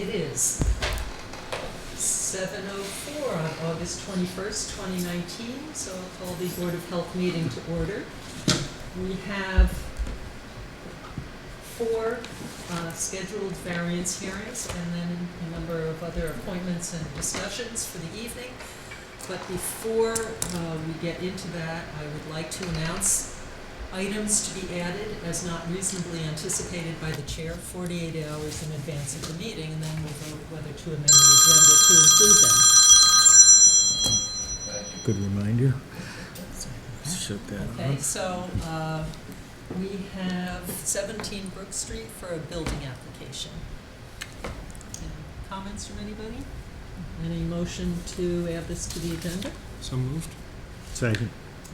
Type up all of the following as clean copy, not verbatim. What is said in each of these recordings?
It is 7:04 on August 21st, 2019, so I'll call the Board of Health meeting to order. We have 4 scheduled variance hearings and then a number of other appointments and discussions for the evening. But before we get into that, I would like to announce items to be added as not reasonably anticipated by the chair 48 hours in advance of the meeting, and then we'll vote whether to amend the agenda to include them. Good reminder. Shut that Okay, off. so we have 17 Brook Street for a building application. Any comments from anybody? Any motion to add this to the agenda? So moved. Second.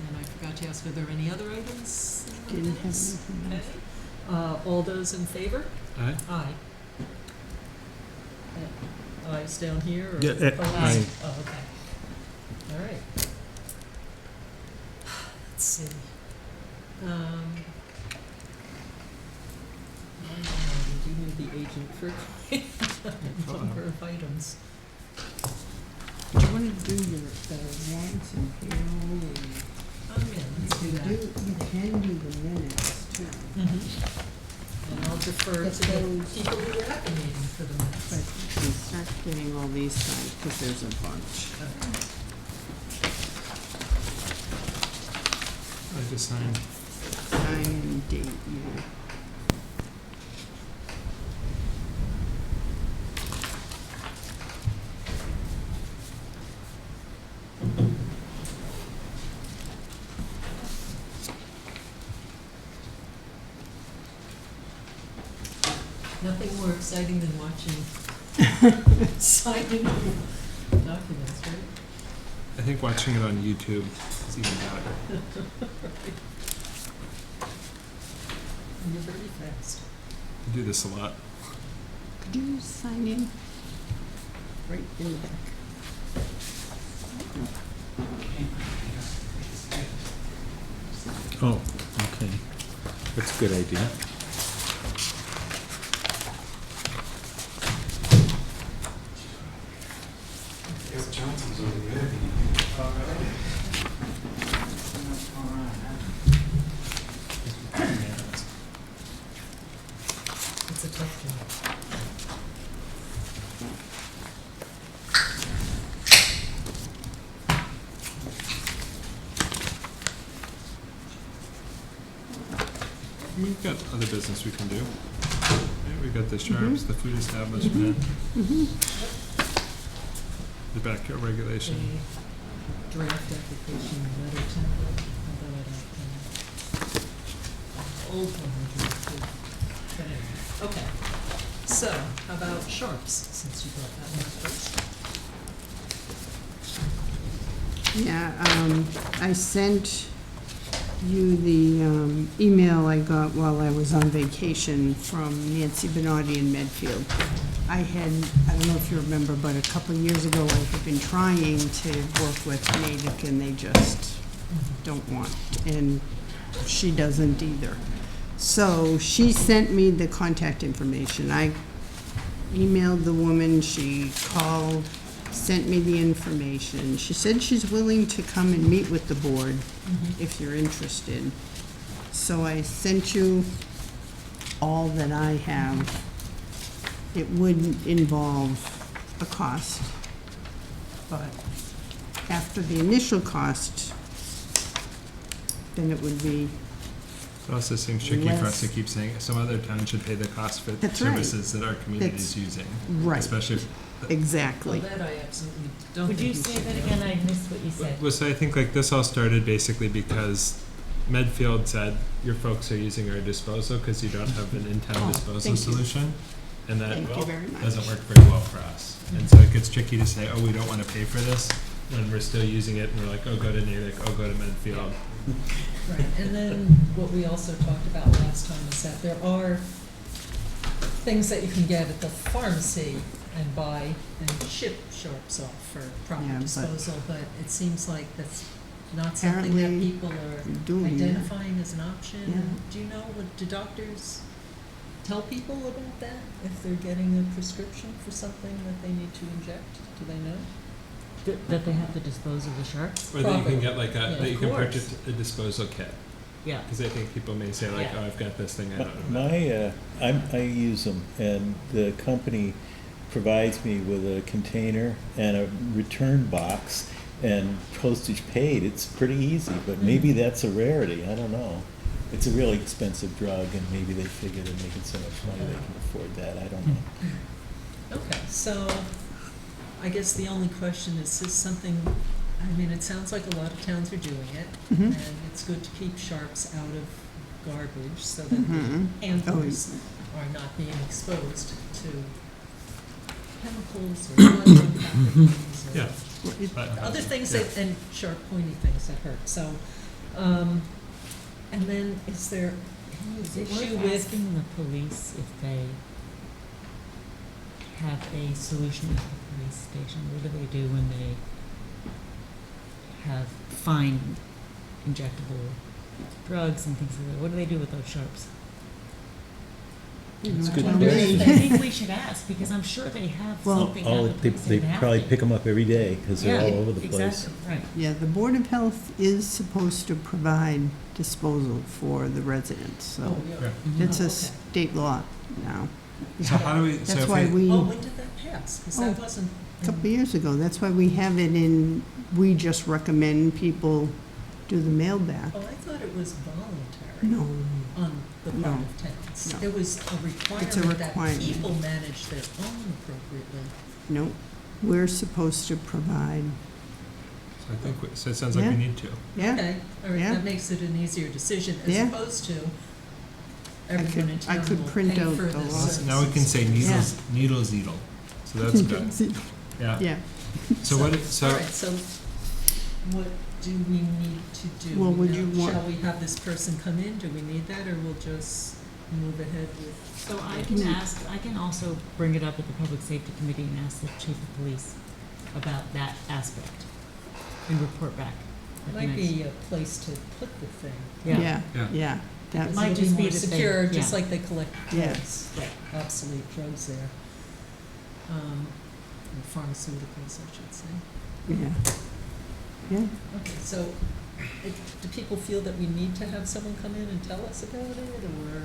And I forgot to ask, are there any other items? Didn't have anything Okay. else. All those in favor? Aye. Aye. Ayes down here? Or Yeah, opposed? aye. Oh, okay. All right. Let's see. I do need the agent for a number of items. Do you want to do your warrants and payroll? Oh, yeah, let's do that. You can do the minutes too. Mhm. And I'll defer But to the those- people who were at the meeting for the But minutes. you can start getting all these signed because there's a bunch. I just signed. Sign and date you. Nothing more exciting than watching signing documents, right? I think watching it on YouTube is even better. And you're very fast. I do this a lot. Could you sign in? Right in the back. Oh, okay. That's a good idea. It's a tough job. We've got other business we can do. Yeah, we've got the sharps, the food establishment, the backyard regulation. The draft application letter template, although I don't, old one I drafted. But anyway, okay. So, how about sharps, since you brought that one first? Yeah, I sent you the email I got while I was on vacation from Nancy Bernardi in Medfield. I don't know if you remember, but a couple of years ago, I had been trying to work with Natick, and they just don't want, and she doesn't either. So she sent me the contact information. I emailed the woman, she called, sent me the information. She said she's willing to come and meet with the board if you're interested. So I sent you all that I have. It would involve a cost, but after the initial cost, then it would be, It also seems tricky for us to keep saying some other town should pay the cost for That's right. services that our community is That's using. right. Especially if exactly. Well, that I absolutely don't Would think you say should that do. again? I missed what you said. Well, so I think like this all started basically because Medfield said your folks are using our disposal because you don't have an in-town Oh, disposal thank you. solution. And that Thank you very much. doesn't work very well for us. And so it gets tricky to say, oh, we don't want to pay for this when we're still using it and we're like, oh, go to Natick, oh, go to Medfield. Right, and then what we also talked about last time is that there are things that you can get at the pharmacy and buy and ship sharps off for proper Yeah, but- disposal, but it seems like that's not something that Apparently people are doing that. identifying as an option. Yeah. Do you know, do doctors tell people about that? If they're getting a prescription for something that they need to inject, do they know? That they have to dispose of the sharks? Or that you Probably. can get like Yeah, that you of can course. purchase a disposal kit. Yeah. Because I think people may say like, Yeah. oh, I've got this thing, I don't know. I use them, and the company provides me with a container and a return box and postage paid. It's pretty easy, but maybe that's a rarity, I don't know. It's a really expensive drug, and maybe they figure they're making so much money they can afford that, I don't know. Okay, so I guess the only question is this something, I mean, it sounds like a lot of towns are doing it, Mhm. and it's good to keep sharks out of garbage so that Mhm. the antlers are not being exposed to chemicals or blood pathogens or Yeah. Well, it- But- other things yeah. that, and sharp pointy things that hurt, so, and then is there any Is it issue worth with? asking the police if they have a solution at the police station? What do they do when they have fine injectable drugs and things like that? What do they do with those sharps? you It's know, good tell I question. me. think we should ask, because I'm sure they have Well- something Oh, at the they, police they station. have probably to. pick them up every day, because they're Yeah, all over the place. Exactly, right. Yeah, the Board of Health is supposed to provide disposal for the residents, so Oh, yeah. Yeah. Mhm. it's Oh, a okay. state law now. So how do we, so That's if why we, Oh, a when did that pass? Because that Oh, wasn't. couple of years ago, that's why we have it in, we just recommend people do the mail back. Oh, I thought it was voluntary. No, On the part No. of towns. No. There was a It's a requirement that requirement. people manage their own appropriately. no, we're supposed to provide, so I think, so it sounds like we Yeah. need to. yeah. Okay, all right, Yeah. that makes it an easier decision as Yeah. opposed to everyone in I town could will print pay out for the this law. service. Now we can say needles, needle. So that's good. Yeah. Yeah, So what, All so, right, so what do we need to do? Well, would you Now, want- Shall we have this person come in? Do we need that, or we'll just move ahead with? So I can ask, I can also bring it up at the Public Safety Committee and ask the chief of police about that aspect and report back. at the Might next- be a place to put the thing. yeah, Yeah. yeah. That, Because Might it'll just be more that they- secure, just yeah. like they collect Yeah. drugs, obsolete drugs there. Or pharmaceuticals, I should say. yeah. Yeah, Okay, so do people feel that we need to have someone come in and tell us about it, or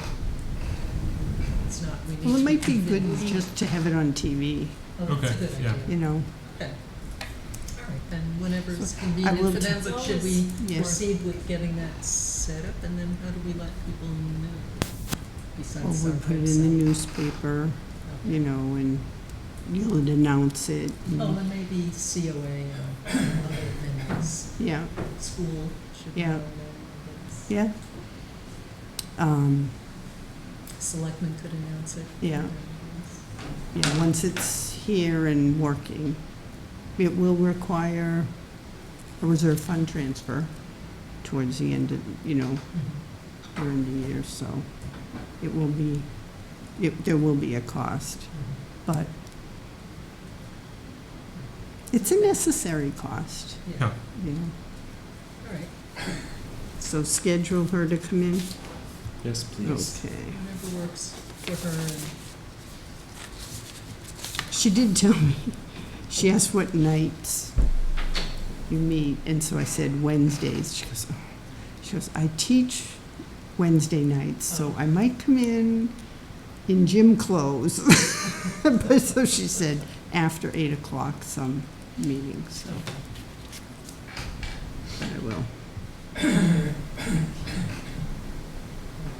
it's not, we need to? well, it might be good convince- just to have it on TV, Oh, that's a Okay, good yeah. idea. you know. Okay. All right, then whenever it's So, I convenient will for them, t- but should we Yes. proceed with getting that set up, and then how do we let people know? Or Besides we our put it in website? the newspaper, Okay. you know, and you'll announce it. and- Oh, and maybe COA and other venues, Yeah, school should Yeah. know about this. yeah. Um, Selectmen could announce it. Yeah. yeah, once it's here and working, it will require a reserve fund transfer towards the end of, you know, Mhm. during the year, so it will be, there will be a cost, but it's a necessary cost, yeah. you know. All right, So schedule her to come in? Yes, please. Okay. whatever works for her and. She did tell me, she asked what nights you meet, and so I said Wednesdays. She goes, I teach Wednesday nights, so I might come in gym clothes. But so she said after 8 o'clock, some meetings, so I will.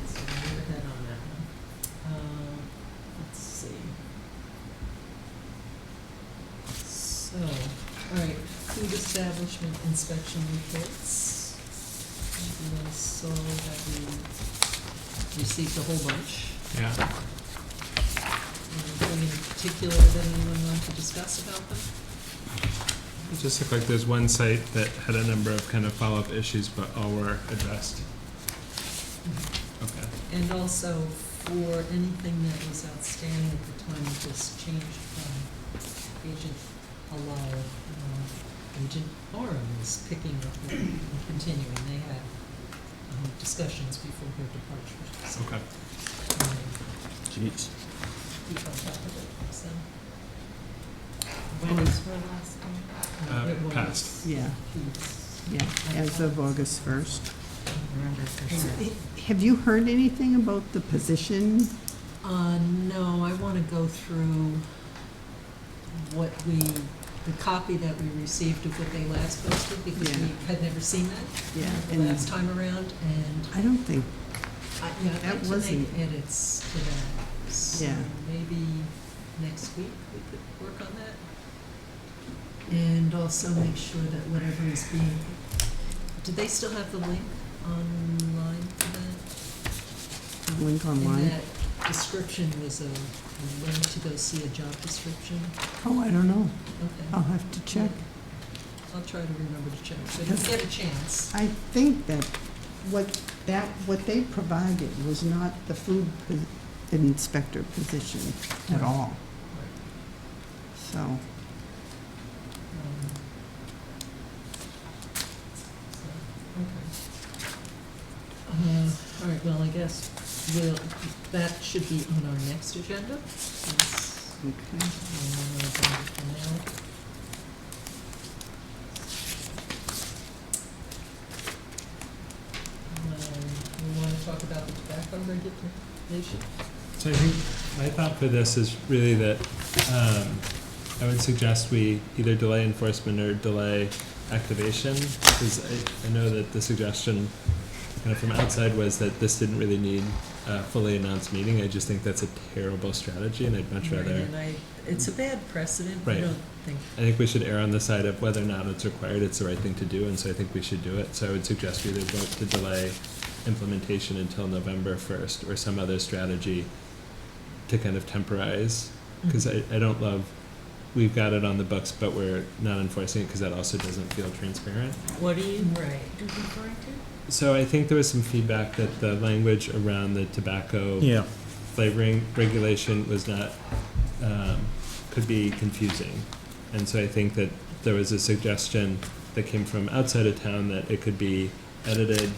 So move ahead on that one. Let's see. So, all right, food establishment inspection reports. You guys saw that we received a whole bunch. Yeah. Anything in particular that anyone wanted to discuss about them? It just looked like there's one site that had a number of kind of follow-up issues, but all were addressed. Okay. And also for anything that was outstanding at the time of this change from Agent Halal, Agent Oram is picking up and continuing. They had discussions before her departure. So, Okay. um, Jeez. keep on top of it, so. When was her last day? It was- Passed. Yeah, It's- yeah, as of August 1st. I don't remember for sure. Have you heard anything about the position? No, I want to go through what the copy that we received of what they last posted, because we Yeah. had never seen that Yeah, the and last time around, and I don't think, yeah, I'd That like to wasn't- make edits to that. So Yeah. maybe next week we could work on that. And also make sure that whatever is being, do they still have the link online for that? link And online. that description was a link to go see a job description. Oh, I don't know. Okay. I'll have to check. I'll try to remember to check, so if you get a chance. I think that what they provided was not the food inspector position at all, so. Um, Okay. All right, well, I guess that should be on our next agenda. That's Okay. on our agenda for now. We want to talk about the tobacco regulation? So I think my thought for this is really that I would suggest we either delay enforcement or delay activation, because I know that the suggestion kind of from outside was that this didn't really need a fully announced meeting. I just think that's a terrible strategy, and I'd much Right, rather, and it's a bad precedent. I Right. don't think, I think we should err on the side of whether or not it's required, it's the right thing to do, and so I think we should do it. So I would suggest we either vote to delay implementation until November 1st or some other strategy to kind of temporize, because I don't love, we've got it on the books, but we're not enforcing it, because that also doesn't feel transparent. What are you right. referring to? So I think there was some feedback that the language around the tobacco Yeah. flavoring regulation was not, could be confusing. And so I think that there was a suggestion that came from outside of town that it could be edited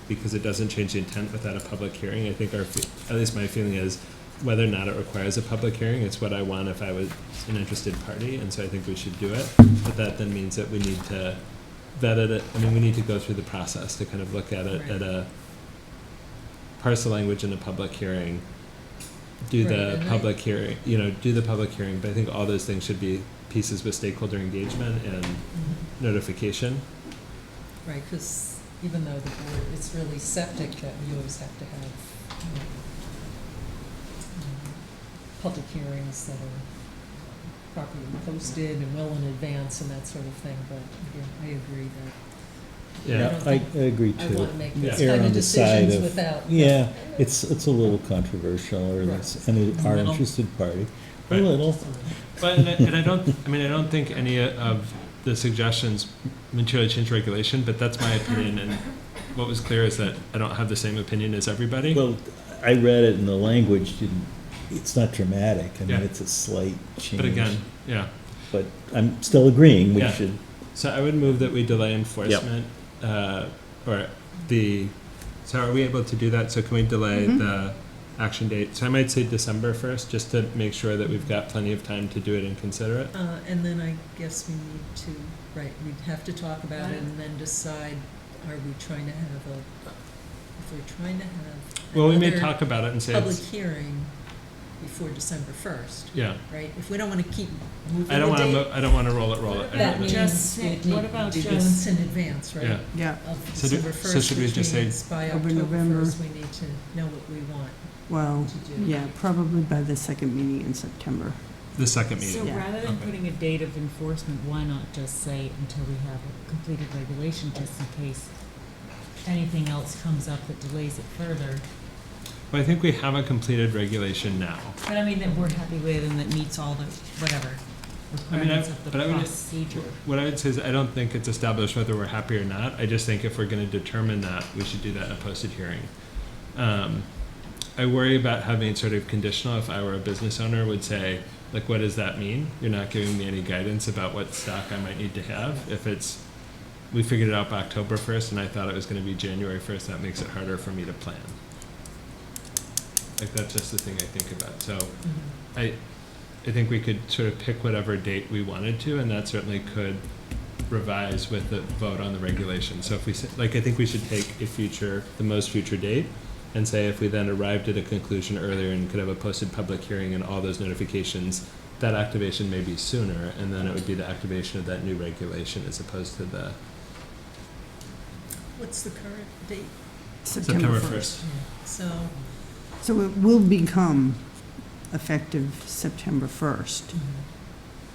because it doesn't change the intent without a public hearing. I think at least my feeling is whether or not it requires a public hearing, it's what I want if I was an interested party, and so I think we should do it. But that then means that we need to vet it, we need to go through the process to kind of look at it Right. at a parse the language in a public hearing, do Right, the and public hearing, do the public hearing, but I think all those things should be pieces with stakeholder engagement and notification. Right, because even though the board, it's really septic that we always have to have public hearings that are properly posted and well in advance and that sort of thing, but yeah, I agree that Yeah. don't I think- agree I too. want to make Yeah. these Err kind on of the side decisions of- without. Yeah, it's a little controversial, or Right. it's, and it- our Little. interested party, a Right. little. But, and I don't think any of the suggestions materially change regulation, but that's my opinion, and what was clear is that I don't have the same opinion as everybody. Well, I read it and the language didn't, it's not dramatic, I mean, Yeah. it's a slight change. But again, yeah. But I'm still agreeing, we Yeah. should, So I would move that we delay enforcement, or so are we able to do that? So can we delay Mhm. the action date? So I might say December 1st, just to make sure that we've got plenty of time to do it and consider it. And then I guess we need to, right, we'd have to talk about it and then decide, are we trying to have if we're trying to have Well, we may another talk about it and say public it's, hearing before December 1st, yeah. right? If we don't want to keep moving the I don't want date, to, I don't want to roll it. I that don't- means Just say- we what need about to do just- this in advance, right? Yeah. Yeah, Of So do- December so 1st, should we which just say means by over October November? 1st, we need to know what we want well, to do. yeah, probably by the second meeting in September. The second So meeting. Yeah. rather than Okay. putting a date of enforcement, why not just say until we have a completed regulation, just in case anything else comes up that delays it further? Well, I think we have a completed regulation now. But I mean, that we're happy with and that meets all the, whatever, I mean, requirements of the but I would- procedure. What I would say is I don't think it's established whether we're happy or not. I just think if we're going to determine that, we should do that in a posted hearing. I worry about having it sort of conditional. If I were a business owner, would say, like, what does that mean? You're not giving me any guidance about what stock I might need to have. If it's, we figured it out by October 1st and I thought it was going to be January 1st, that makes it harder for me to plan. Like, that's just the thing I think about. So Mhm. I think we could sort of pick whatever date we wanted to, and that certainly could revise with the vote on the regulation. So if we, like, I think we should take the most future date, and say if we then arrived at a conclusion earlier and could have a posted public hearing and all those notifications, that activation may be sooner, and then it would be the activation of that new regulation as opposed to the What's the current date? September 1st. So, So it will become effective September 1st,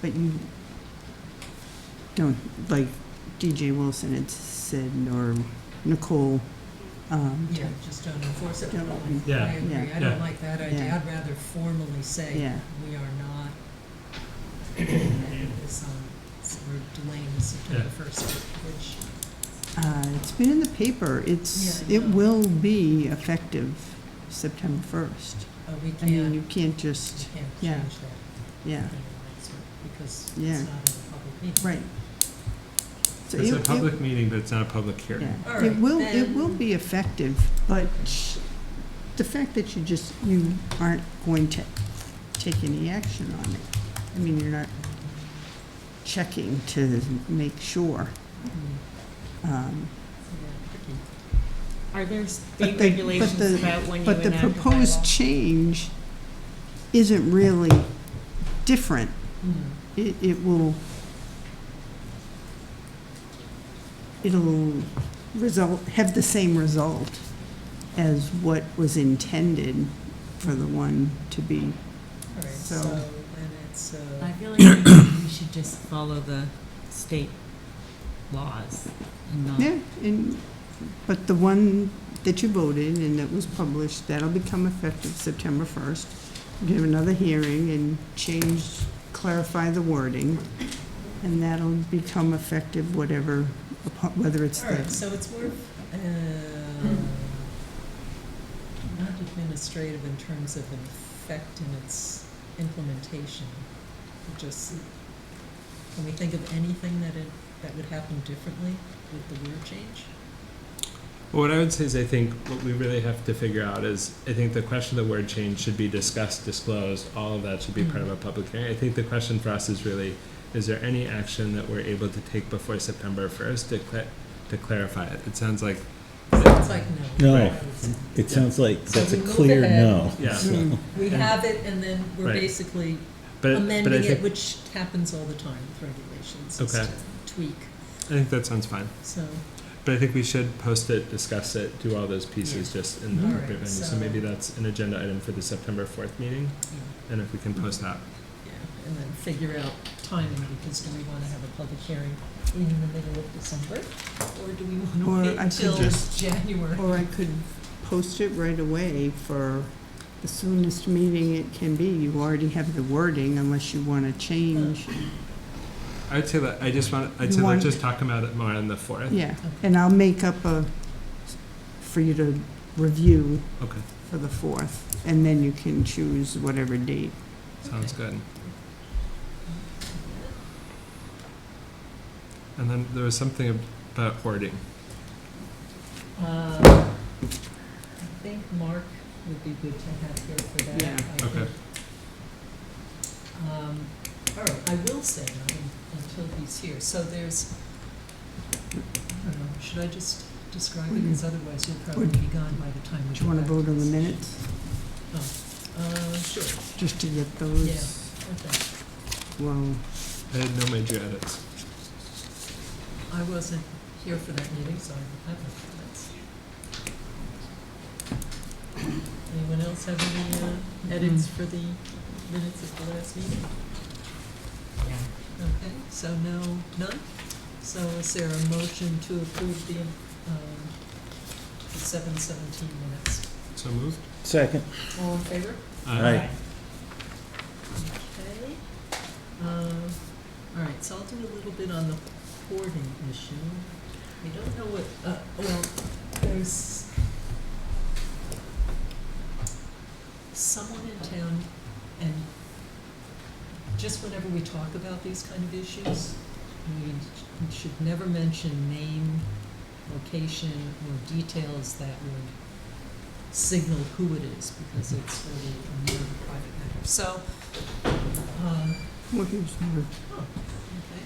but you don't, like DJ Wilson had said, or Nicole, yeah, just don't enforce it. Don't- Yeah. I agree, I Yeah. don't like that idea, Yeah. I'd rather formally say, Yeah. we are not, this, we're delaying the September Yeah. 1st, which, it's been in the paper, it's, Yeah, I it know. will be effective September 1st. we I mean, can't, you can't we just, can't yeah. change that. yeah, Because Yeah. it's not in a public meeting. right. So It's a it- public meeting, but it's not a public hearing. Yeah, All it right, will, then- be effective, but the fact that you aren't going to take any action on it, I mean, you're not checking to make sure. Mhm. Yeah, tricky. Are there But state the- regulations but the- about when you But the enact a proposed bylaw? change isn't really different. Mhm. It'll have the same result as what was intended for the one to be. All right, So- so, and it's, I feel like we should just follow the state laws and not. Yeah, but the one that you voted and that was published, that'll become effective September 1st. Give another hearing and clarify the wording, and that'll become effective whether it's all right, the, so it's more, not administrative in terms of an effect in its implementation. Just, can we think of anything that would happen differently with the word change? Well, what I would say is I think what we really have to figure out is, I think the question of the word change should be discussed, disclosed, all of that should be part of a public hearing. I think the question for us is really, is there any action that we're able to take before September 1st to clarify it? It sounds like, It's like no. No. I would say. It sounds like So that's a we move clear ahead. no. Yeah. So- We have it, and then we're Right. basically but I amending it, think, which happens all the time with regulations, is Okay. to tweak, I think that sounds fine. so. But I think we should post it, discuss it, do all those pieces just in the All appropriate right, venue. So so- maybe that's an agenda item for the September 4th meeting, Yeah. and if we can post that. Yeah, and then figure out timing, because do we want to have a public hearing in the middle of December? Or do we Or want to I wait could till just- January? or I could post it right away for the soonest meeting it can be. You already have the wording unless you want to change. I'd say that, I'd You say want- let's just talk about it more on the 4th. Yeah, and I'll make up for you to review Okay, for the 4th, and then you can choose whatever date. sounds good. And then there was something about hoarding. I think Mark would be good to have here for that. Yeah. I Okay. think. All right, I will say, until he's here, so there's, I don't know, should I just describe it, because otherwise you'll probably be gone by the time we Do you get want back to vote to on the this. minutes, Sure, just to get those? Yeah. okay. Well, I had no major edits. I wasn't here for that meeting, so I don't have no comments. Anyone else have any edits for the minutes of the last meeting? Yeah. Okay, so none? So is there a motion to approve the 7/17 minutes? So moved? Second. All in favor? Aye. Okay. All right, so I'll do a little bit on the hoarding issue. I don't know what, well, there's someone in town, and just whenever we talk about these kind of issues, we should never mention name, location, or details that would signal who it is, because it's really a more private matter. So, Well, here's one. okay.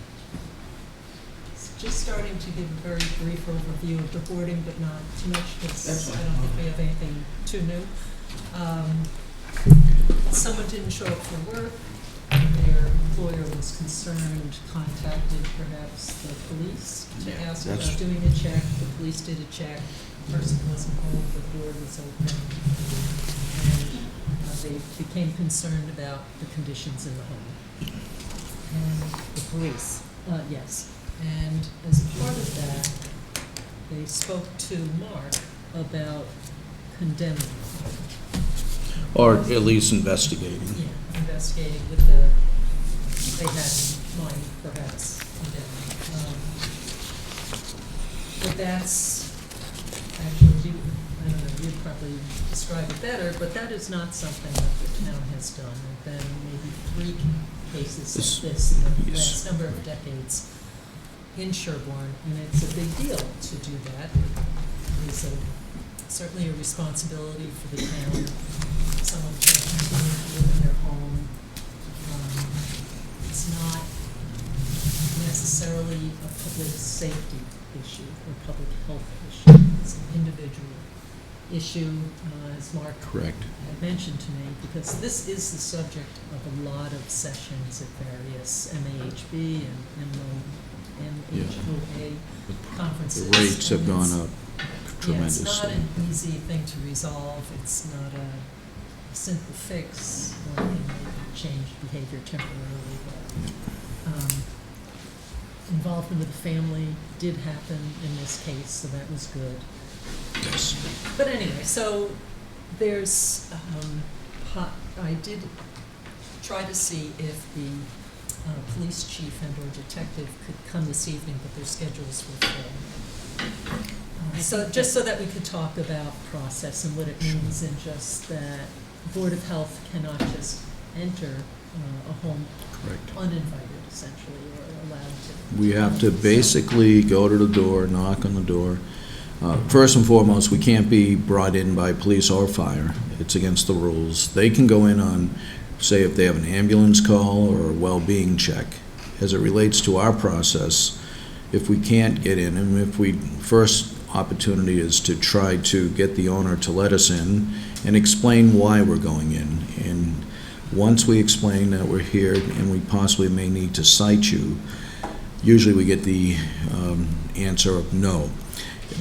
Just starting to give a very brief overview of the hoarding, but not too much, because I don't think we have anything too new. Someone didn't show up for work, their employer was concerned, contacted perhaps the police to ask about doing a check. The police did a check, the person wasn't home, the door was open, and they became concerned about the conditions in the home. And The police. yes, and as part of that, they spoke to Mark about condemning the home. Or at least investigating. Yeah, investigating with the, they had in mind perhaps condemning. But that's, actually, you, I don't know, you'd probably describe it better, but that is not something that the town has done. There have been maybe 3 cases like this in the last number of decades in Sherborn, and it's a big deal to do that. It is certainly a responsibility for the town. Someone can continue to live in their home. It's not necessarily a public safety issue or public health issue. It's an individual issue, as Mark Correct. had mentioned to me, because this is the subject of a lot of sessions at various MAHB and MHOA conferences. The rates have and gone it's- up Yeah, it's not tremendously. an easy thing to resolve. It's not a simple fix, or it may change behavior temporarily, but involvement with the family did happen in this case, so that was good. Yes. But anyway, so there's, I did try to see if the police chief and or detective could come this evening, but their schedules were full. So, just so that we could talk about process and what it means, and just that Board of Health cannot just enter a home Correct. uninvited, essentially, or allowed to. We have to basically go to the door, knock on the door. First and foremost, we can't be brought in by police or fire. It's against the rules. They can go in on, say, if they have an ambulance call or a well-being check. As it relates to our process, if we can't get in, and if we, first opportunity is to try to get the owner to let us in and explain why we're going in. And once we explain that we're here and we possibly may need to cite you, usually we get the answer of no.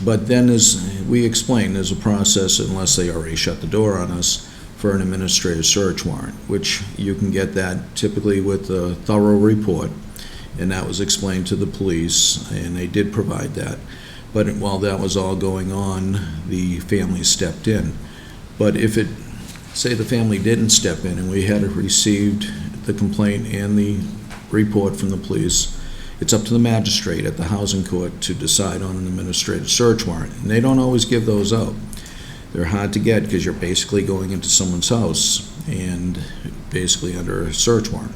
But then, as we explain, there's a process, unless they already shut the door on us, for an administrative search warrant, which you can get that typically with a thorough report, and that was explained to the police, and they did provide that. But while that was all going on, the family stepped in. But if it, say the family didn't step in and we had received the complaint and the report from the police, it's up to the magistrate at the housing court to decide on an administrative search warrant. And they don't always give those out. They're hard to get because you're basically going into someone's house and basically under a search warrant.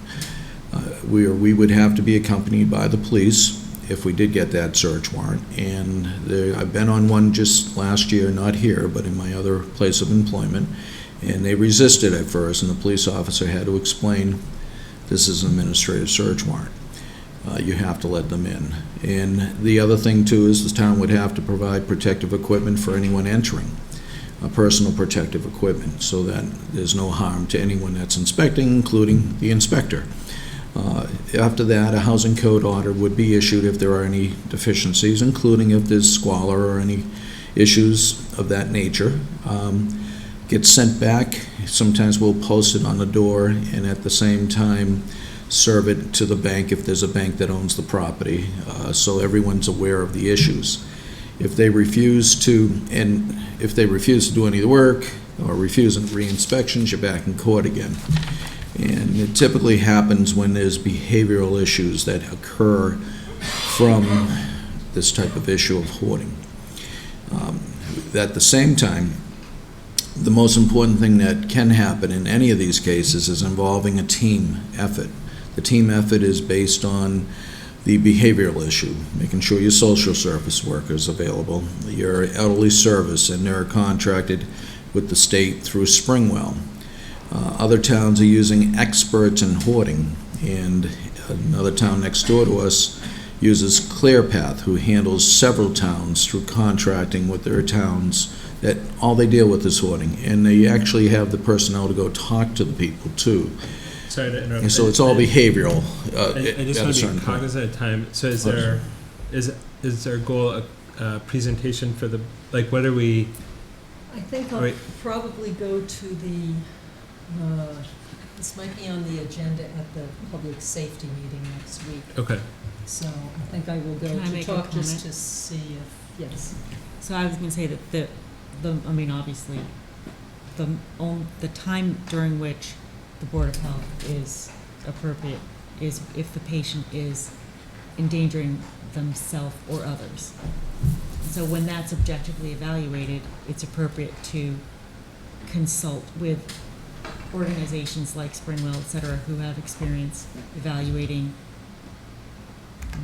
We would have to be accompanied by the police if we did get that search warrant. And I've been on one just last year, not here, but in my other place of employment, and they resisted at first, and the police officer had to explain, this is an administrative search warrant. You have to let them in. And the other thing, too, is the town would have to provide protective equipment for anyone entering, personal protective equipment, so that there's no harm to anyone that's inspecting, including the inspector. After that, a housing code order would be issued if there are any deficiencies, including if there's squalor or any issues of that nature. Gets sent back. Sometimes we'll post it on the door, and at the same time serve it to the bank if there's a bank that owns the property, so everyone's aware of the issues. If they refuse to do any of the work or refuse re-inspections, you're back in court again. And it typically happens when there's behavioral issues that occur from this type of issue of hoarding. At the same time, the most important thing that can happen in any of these cases is involving a team effort. The team effort is based on the behavioral issue, making sure your social service worker is available, your elderly service, and they're contracted with the state through Springwell. Other towns are using experts in hoarding, and another town next door to us uses ClearPath, who handles several towns through contracting with their towns that all they deal with is hoarding, and they actually have the personnel to go talk to the people too. Sorry to interrupt. And so it's all behavioral. I just want to be cognizant of time. So is there a goal, a presentation for the, like, what are we? I think I'll Right. probably go to the, this might be on the agenda at the public safety meeting next week. Okay. So I think I will go Can I to make a talk just comment? to see if, yes. So I was gonna say that I mean, obviously, the time during which the Board of Health is appropriate is if the patient is endangering themselves or others. So when that's objectively evaluated, it's appropriate to consult with organizations like Springwell, et cetera, who have experience evaluating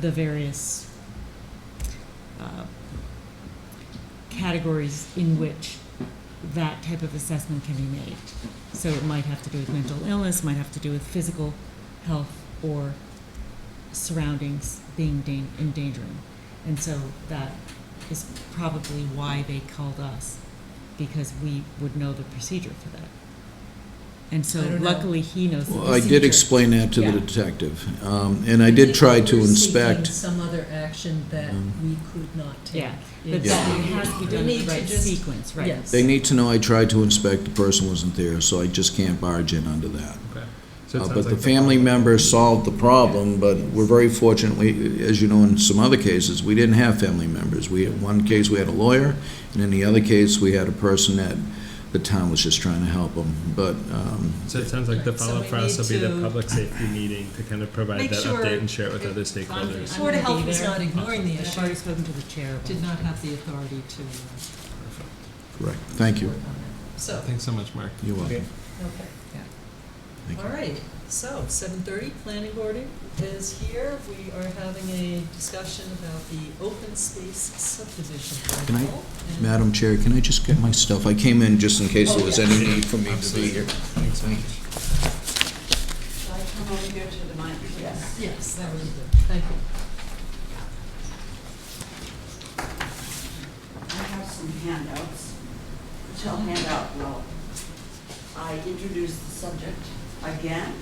the various categories in which that type of assessment can be made. So it might have to do with mental illness, might have to do with physical health or surroundings being endangering. And so that is probably why they called us, because we would know the procedure for that. And so I don't know. luckily he knows the Well, procedure. I did explain that to Yeah. the detective, and I did try to We're inspect. seeking some other action that we could not take. Yeah, but Yeah. that it has to be We done in need the to right just- sequence, right? Yes. They need to know I tried to inspect, the person wasn't there, so I just can't barge in under that. Okay. So it sounds But the like family member solved the problem, but we're very fortunate, as you know, in some other cases, we didn't have family members. In one case, we had a lawyer, and in the other case, we had a person that the town was just trying to help them. But, So it sounds like the Right, so follow-up we for us will need be the to public safety meeting to kind of provide make that sure update and share it with other I'm stakeholders. Board of gonna Health be was there. not ignoring the I've issue. already spoken to the chair. Did not have the authority to correct, thank you. work on it. So, Thanks so much, Mark. You're welcome. okay. Thank you. All right, so 7:30, planning board is here. We are having a discussion about the open space subdivision. Can I, article, and- Madam Chair, can I just get my stuff? I came in just in case Oh, there was yeah. any need for me to be here. Thanks so much. Shall I come over here to the mic? Yes. Yes, that would be good. Thank you. I have some handouts, which I'll hand out while I introduce the subject again.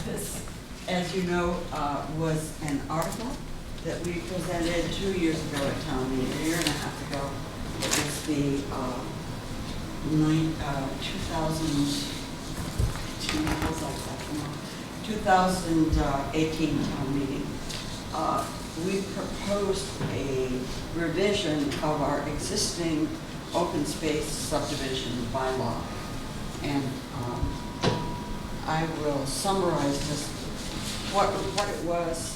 This, as you know, was an article that we presented 2 years ago at town meeting, a year and a half ago. It was the 2018 town meeting. We proposed a revision of our existing open space subdivision bylaw. And I will summarize just what it was,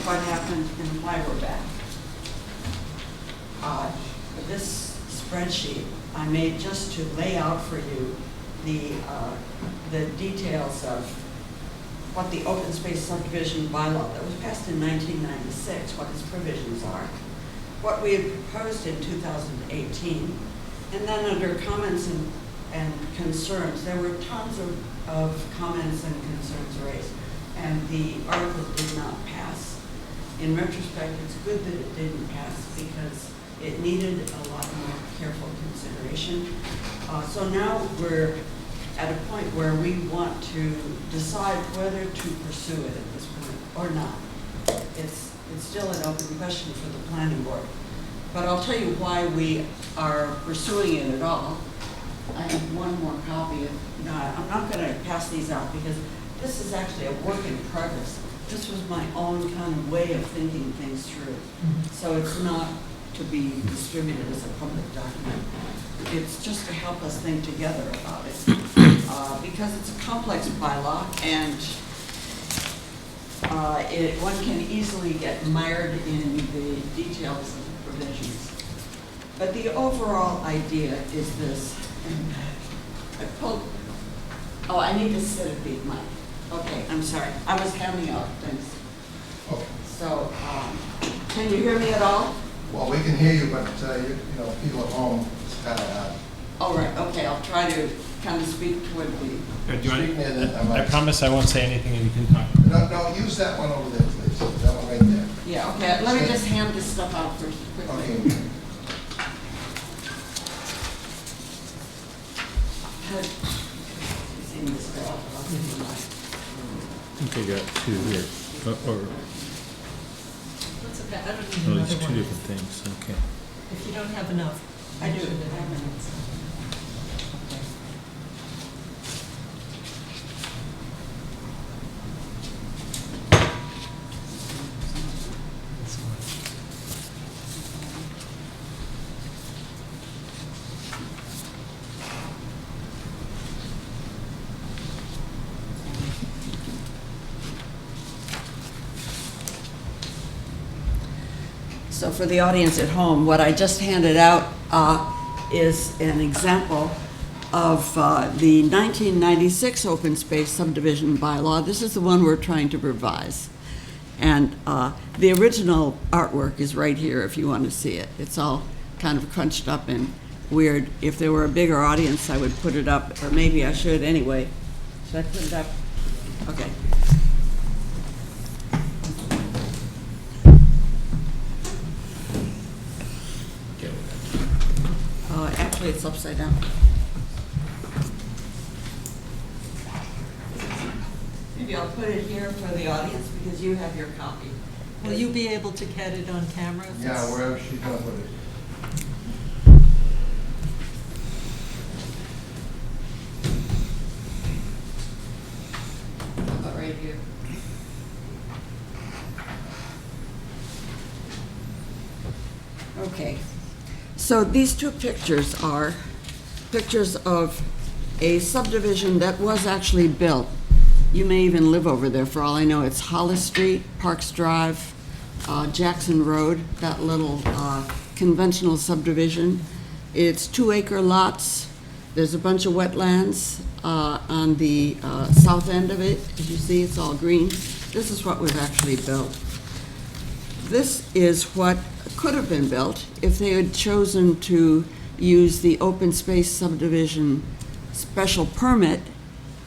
what happened, and why we're back. This spreadsheet I made just to lay out for you the details of what the open space subdivision bylaw that was passed in 1996, what its provisions are, what we had proposed in 2018, and then under comments and concerns, there were tons of comments and concerns raised, and the article did not pass. In retrospect, it's good that it didn't pass because it needed a lot more careful consideration. So now we're at a point where we want to decide whether to pursue it at this point or not. It's still an open question for the planning board. But I'll tell you why we are pursuing it at all. I have one more copy of, I'm not going to pass these out because this is actually a work in progress. This was my own kind of way of thinking things through. So it's not to be distributed as a public document. It's just to help us think together about it. Because it's a complex bylaw and one can easily get mired in the details of the provisions. But the overall idea is this. I pulled, I need to sit at the mic. Okay, I'm sorry. I was counting out things. Okay. So, can you hear me at all? Well, we can hear you, but, people at home, it's kind of All right, okay, I'll try to kind of speak toward the, Or do you want- Speak near the- I promise I won't say anything and you can talk. No, use that one over there, please. That one right there. yeah, okay, let me just hand this stuff out first quickly. Okay. Had- seen this girl, I'll give you mine. I think I got two here, or, That's okay, I don't need oh, another it's two one. different things, okay. If you don't have enough. I do. make sure that everyone's- Okay. So for the audience at home, what I just handed out is an example of the 1996 open space subdivision bylaw. This is the one we're trying to revise. And the original artwork is right here if you want to see it. It's all kind of crunched up and weird. If there were a bigger audience, I would put it up, or maybe I should anyway. Should I put it up? Okay. Actually, it's upside down. Maybe I'll put it here for the audience because you have your copy. Will you be able to get it on camera? if Yeah, it's- wherever she's gonna put it. How about right here? Okay, so these two pictures are pictures of a subdivision that was actually built. You may even live over there, for all I know. It's Hollis Street, Parks Drive, Jackson Road, that little conventional subdivision. It's 2-acre lots. There's a bunch of wetlands on the south end of it. As you see, it's all green. This is what was actually built. This is what could have been built if they had chosen to use the open space subdivision special permit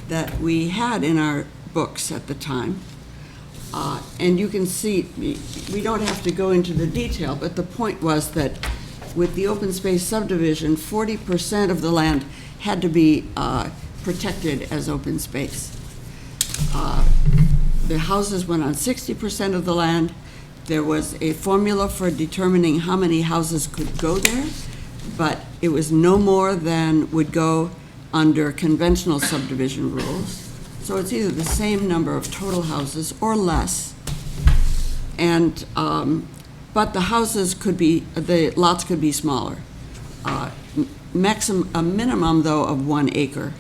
that we had in our books at the time. And you can see, we don't have to go into the detail, but the point was that with the open space subdivision, 40% of the land had to be protected as open space. The houses went on 60% of the land. There was a formula for determining how many houses could go there, but it was no more than would go under conventional subdivision rules. So it's either the same number of total houses or less. And, but the houses could be, the lots could be smaller. A minimum though of 1 acre.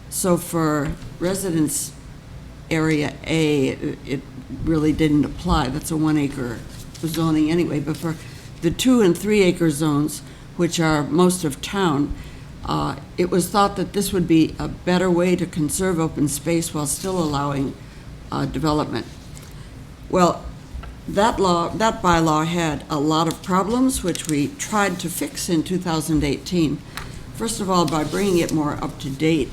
So for residence area A, it really didn't apply. That's a 1 acre zoning anyway. But for the 2 and 3 acre zones, which are most of town, it was thought that this would be a better way to conserve open space while still allowing development. Well, that bylaw had a lot of problems, which we tried to fix in 2018. First of all, by bringing it more up to date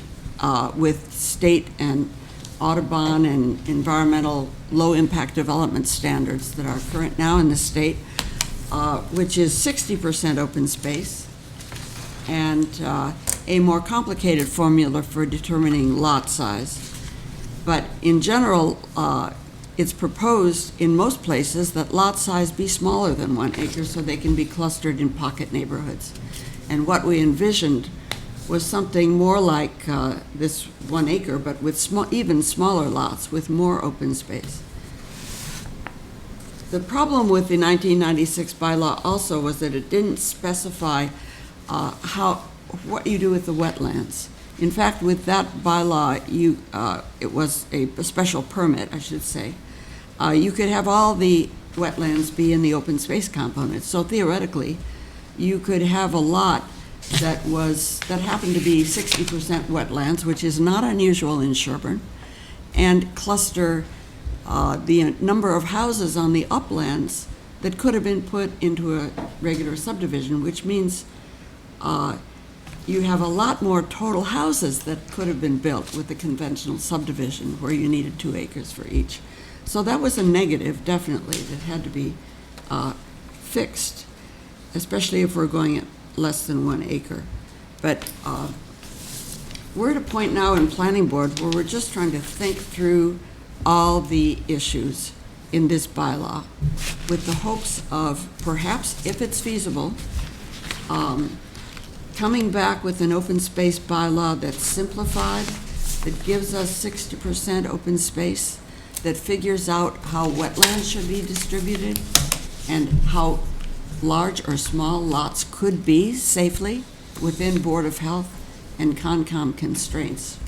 with state and Audubon and environmental low-impact development standards that are current now in the state, which is 60% open space, and a more complicated formula for determining lot size. But in general, it's proposed in most places that lot size be smaller than 1 acre so they can be clustered in pocket neighborhoods. And what we envisioned was something more like this 1 acre, but with even smaller lots with more open space. The problem with the 1996 bylaw also was that it didn't specify what you do with the wetlands. In fact, with that bylaw, it was a special permit, I should say. You could have all the wetlands be in the open space component. So theoretically, you could have a lot that happened to be 60% wetlands, which is not unusual in Sherborn, and cluster the number of houses on the uplands that could have been put into a regular subdivision, which means you have a lot more total houses that could have been built with the conventional subdivision where you needed 2 acres for each. So that was a negative, definitely, that had to be fixed, especially if we're going at less than 1 acre. But we're at a point now in planning board where we're just trying to think through all the issues in this bylaw with the hopes of perhaps, if it's feasible, coming back with an open space bylaw that's simplified, that gives us 60% open space, that figures out how wetlands should be distributed and how large or small lots could be safely within Board of Health and Concom constraints.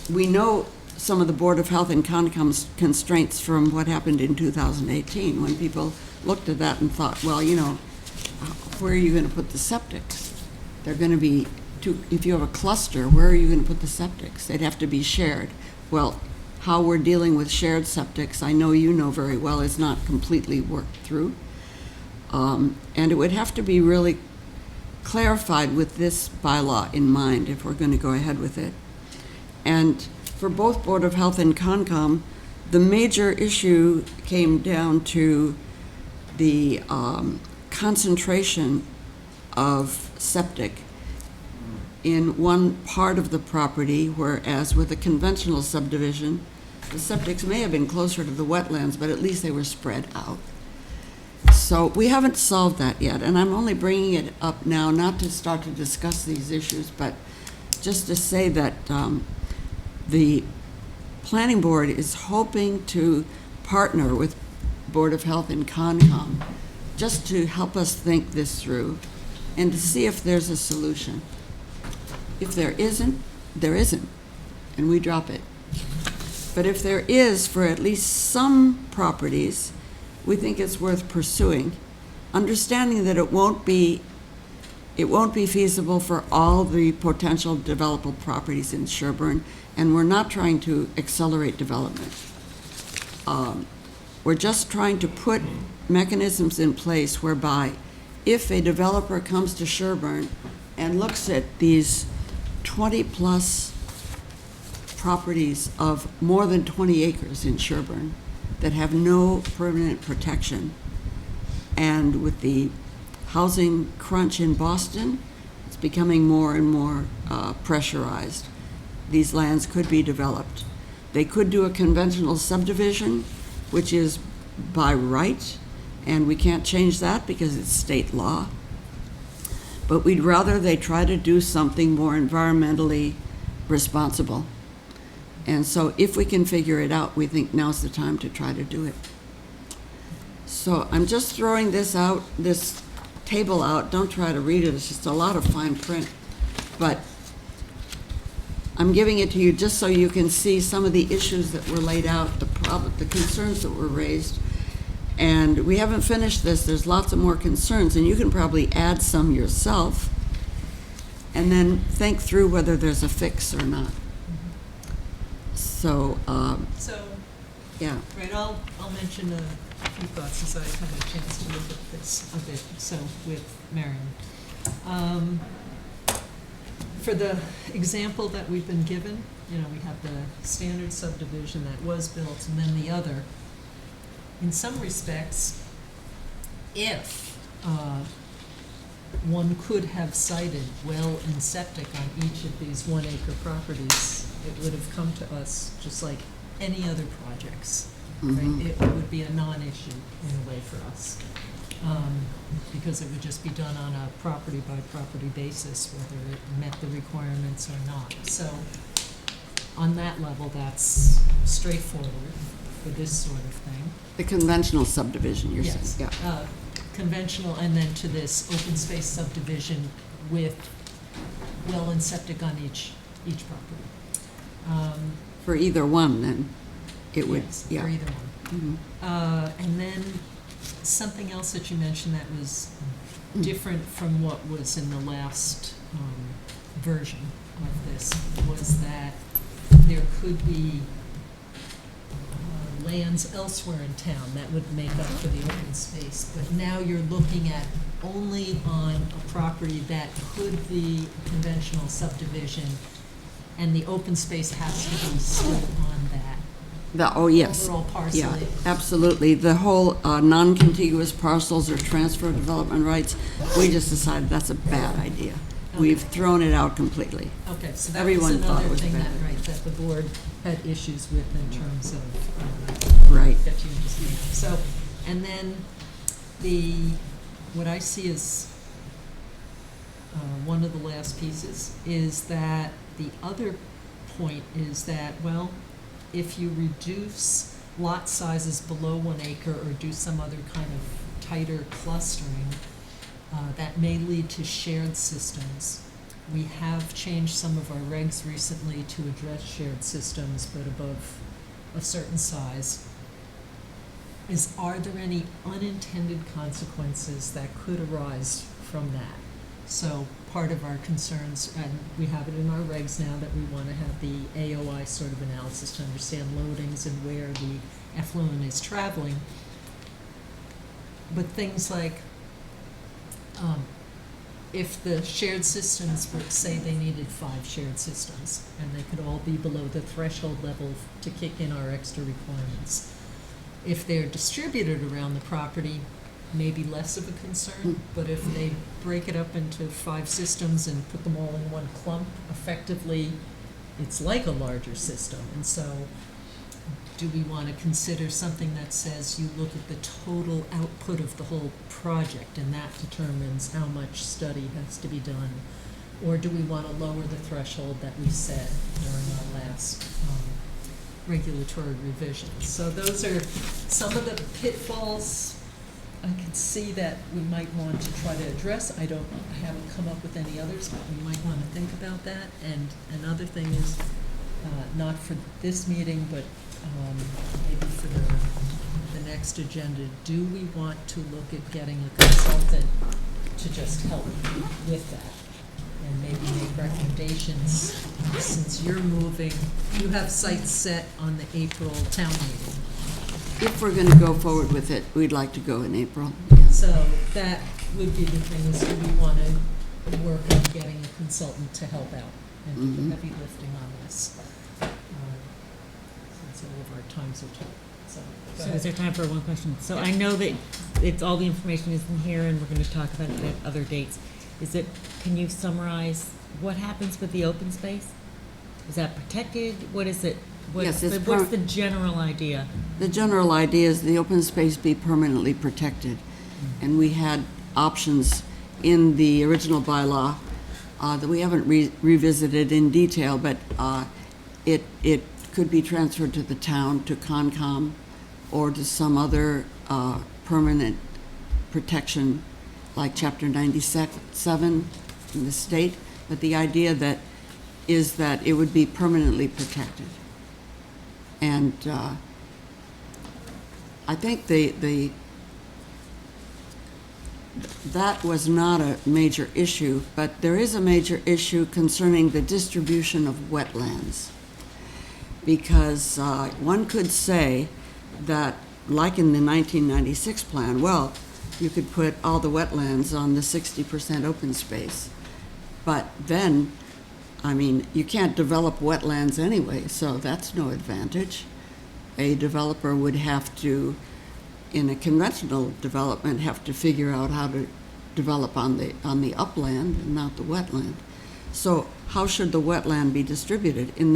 We know some of the Board of Health and Concom constraints from what happened in 2018, when people looked at that and thought, well, you know, where are you going to put the septics? They're going to be, if you have a cluster, where are you going to put the septics? They'd have to be shared. Well, how we're dealing with shared septics, I know you know very well, is not completely worked through. And it would have to be really clarified with this bylaw in mind if we're going to go ahead with it. And for both Board of Health and Concom, the major issue came down to the concentration of septic in one part of the property, whereas with a conventional subdivision, the septics may have been closer to the wetlands, but at least they were spread out. So we haven't solved that yet, and I'm only bringing it up now not to start to discuss these issues, but just to say that the Planning Board is hoping to partner with Board of Health and Concom just to help us think this through and to see if there's a solution. If there isn't, there isn't, and we drop it. But if there is, for at least some properties, we think it's worth pursuing, understanding that it won't be feasible for all the potential developable properties in Sherborn, and we're not trying to accelerate development. We're just trying to put mechanisms in place whereby if a developer comes to Sherborn and looks at these 20-plus properties of more than 20 acres in Sherborn that have no permanent protection, and with the housing crunch in Boston, it's becoming more and more pressurized. These lands could be developed. They could do a conventional subdivision, which is by right, and we can't change that because it's state law. But we'd rather they try to do something more environmentally responsible. And so if we can figure it out, we think now's the time to try to do it. So I'm just throwing this out, this table out. Don't try to read it. It's just a lot of fine print. But I'm giving it to you just so you can see some of the issues that were laid out, the concerns that were raised. And we haven't finished this. There's lots of more concerns, and you can probably add some yourself and then think through whether there's a fix or not. So, yeah. Right, I'll mention a few thoughts as I have a chance to look at this a bit, so with Marion. For the example that we've been given, you know, we have the standard subdivision that was built and then the other. In some respects, if one could have cited well and septic on each of these 1 acre properties, it would have come to us just like any other projects. Mm-hmm. Right? It would be a non-issue in a way for us, because it would just be done on a property by property basis, whether it met the requirements or not. So on that level, that's straightforward for this sort of thing. The conventional subdivision, you're Yes. saying? Yeah. Conventional, and then to this open space subdivision with well and septic on each property. For either one, then, it would, Yes, yeah. for either one. Mhm. And then something else that you mentioned that was different from what was in the last version of this was that there could be lands elsewhere in town that would make up for the open space. But now you're looking at only on a property that could be conventional subdivision, and the open space has to be split on that Oh, yes. overall parcel. Yeah, absolutely. The whole non-contiguous parcels or transfer of development rights, we just decided that's a bad idea. We've thrown it out completely. Okay, so that was Everyone thought it another was thing that, bad. right, that the board had issues with in terms of, Right. that you just made. So, and then what I see is, one of the last pieces is that the other point is that, well, if you reduce lot sizes below 1 acre or do some other kind of tighter clustering, that may lead to shared systems. We have changed some of our regs recently to address shared systems, but above a certain size. Are there any unintended consequences that could arise from that? So part of our concerns, and we have it in our regs now, that we want to have the AOI sort of analysis to understand loadings and where the effluent is traveling. But things like, if the shared systems were, say they needed 5 shared systems, and they could all be below the threshold level to kick in our extra requirements. If they're distributed around the property, maybe less of a concern, but if they break it up into 5 systems and put them all in one clump, effectively, it's like a larger system. And so, do we want to consider something that says you look at the total output of the whole project, and that determines how much study has to be done? Or do we want to lower the threshold that we set during our last regulatory revisions? So those are some of the pitfalls I can see that we might want to try to address. I haven't come up with any others, but we might want to think about that. And another thing is, not for this meeting, but maybe for the next agenda, do we want to look at getting a consultant to just help with that? And maybe make recommendations, since you're moving, you have sites set on the April town meeting. If we're going to go forward with it, we'd like to go in April. So that would be the thing, is do we want to work on getting a consultant to help out and do the heavy lifting on this? Since all of our times are tight. So, go So is there ahead. time for one question? So I know that it's, all the information is in here, and we're gonna talk about it at other dates. Can you summarize what happens with the open space? Is that protected? What is it? Yes, it's What's the general idea? The general idea is the open space be permanently protected. And we had options in the original bylaw that we haven't revisited in detail, but it could be transferred to the town, to Concom, or to some other permanent protection, like Chapter 97 in the state. But the idea is that it would be permanently protected. And I think that was not a major issue, but there is a major issue concerning the distribution of wetlands. Because one could say that, like in the 1996 plan, well, you could put all the wetlands on the 60% open space. But then, I mean, you can't develop wetlands anyway, so that's no advantage. A developer would have to, in a conventional development, have to figure out how to develop on the upland and not the wetland. So how should the wetland be distributed? In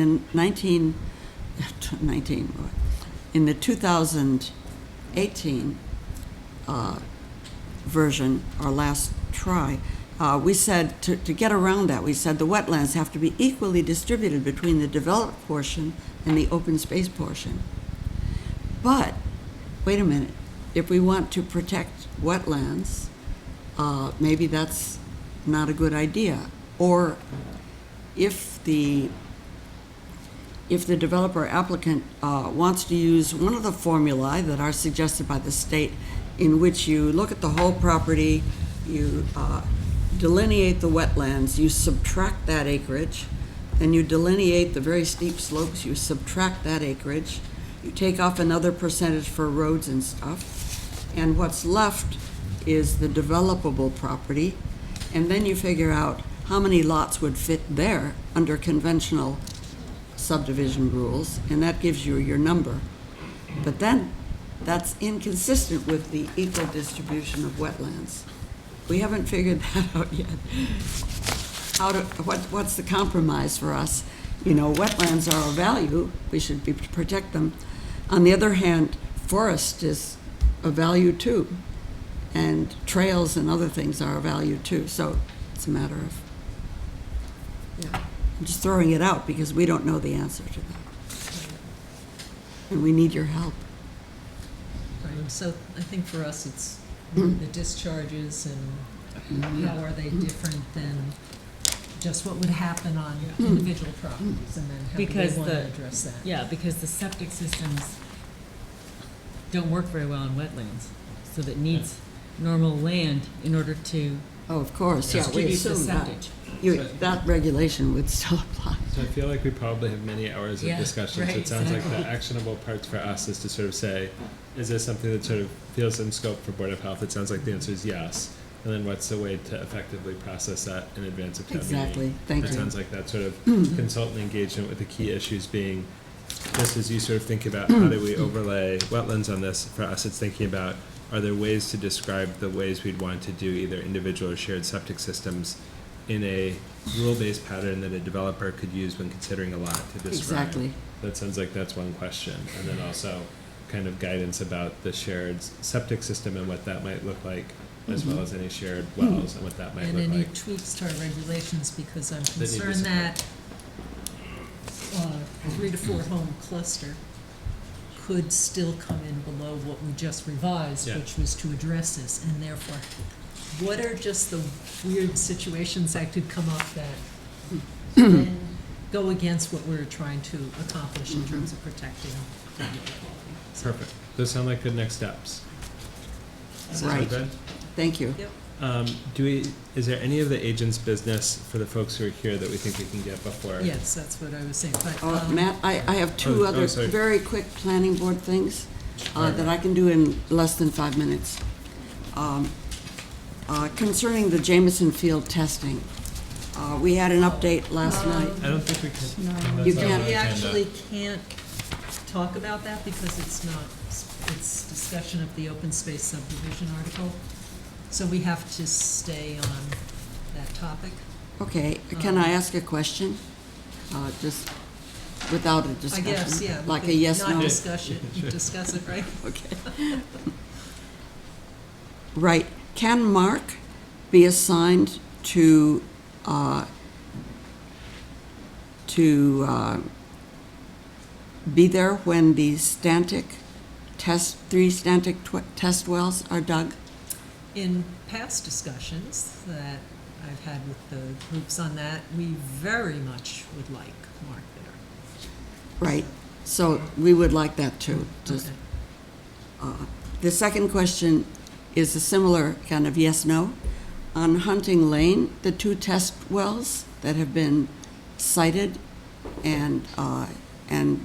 the 2018 version, our last try, we said to get around that, we said the wetlands have to be equally distributed between the developed portion and the open space portion. But, wait a minute, if we want to protect wetlands, maybe that's not a good idea. Or if the developer applicant wants to use one of the formulae that are suggested by the state, in which you look at the whole property, you delineate the wetlands, you subtract that acreage, and you delineate the very steep slopes, you subtract that acreage, You take off another percentage for roads and stuff, and what's left is the developable property, and then you figure out how many lots would fit there under conventional subdivision rules, and that gives you your number. But then, that's inconsistent with the equal distribution of wetlands. We haven't figured that out yet. What's the compromise for us? You know, wetlands are a value, we should protect them. On the other hand, forest is a value too, and trails and other things are a value too, so it's a matter of, yeah. I'm just throwing it out because we don't know the answer to that. And we need your help. Right, so I think for us, it's the discharges and how are they different than just what would happen on individual properties, and then how do Because we want to the- address that? Yeah, because the septic systems don't work very well in wetlands, so that needs normal land in order to Oh, of course, yeah, we distribute the assume that. septic. That regulation would still apply. So I feel like we probably have many hours of Yeah, discussion, so right, it sounds like the exactly. actionable parts for us is to sort of say, is this something that sort of feels in scope for Board of Health? It sounds like the answer is yes. And then what's the way to effectively process that in advance of town meeting? Exactly, thank It you. sounds like that sort of consultant engagement with the key issues being, just as you sort of think about how do we overlay wetlands on this, for us it's thinking about, are there ways to describe the ways we'd want to do either individual or shared septic systems in a rule-based pattern that a developer could use when considering a lot to describe? Exactly. That sounds like that's one question. And then also kind of guidance about the shared septic system and what that might look like, as well as any shared wells and what that might And look any like. tweaks to our regulations, because I'm That need to be concerned that 3 to 4 home cluster could still come in below what we just revised, Yeah. which was to address this, and therefore, what are just the weird situations that could come up that then go against what we're trying to accomplish in terms of protecting groundwater quality? So, Perfect. Those sound like good next steps. Sound Right. good? Thank you. Yep. Is there any of the agent's business for the folks who are here that we think we can get before? Yes, that's what I was saying, but. Matt, I have two Oh, other sorry. very quick planning board things Alright. that I can do in less than 5 minutes. Concerning the Jameson Field testing, we had an update last night. I don't think we can. No. that's You not on can't- the We agenda. actually can't talk about that because it's not, it's discussion of the open space subdivision article. So we have to stay on that topic. Okay, can I ask a question? Just without a I discussion? guess, yeah. we Like a could yes, Not no? discuss it, Sure. discuss it, right? Okay. Right. Can Mark be assigned to be there when the three Stantic test wells are dug? In past discussions that I've had with the groups on that, we very much would like Mark there. Right. So we would like that too. Just- Okay. The second question is a similar kind of yes/no. On Hunting Lane, the 2 test wells that have been cited and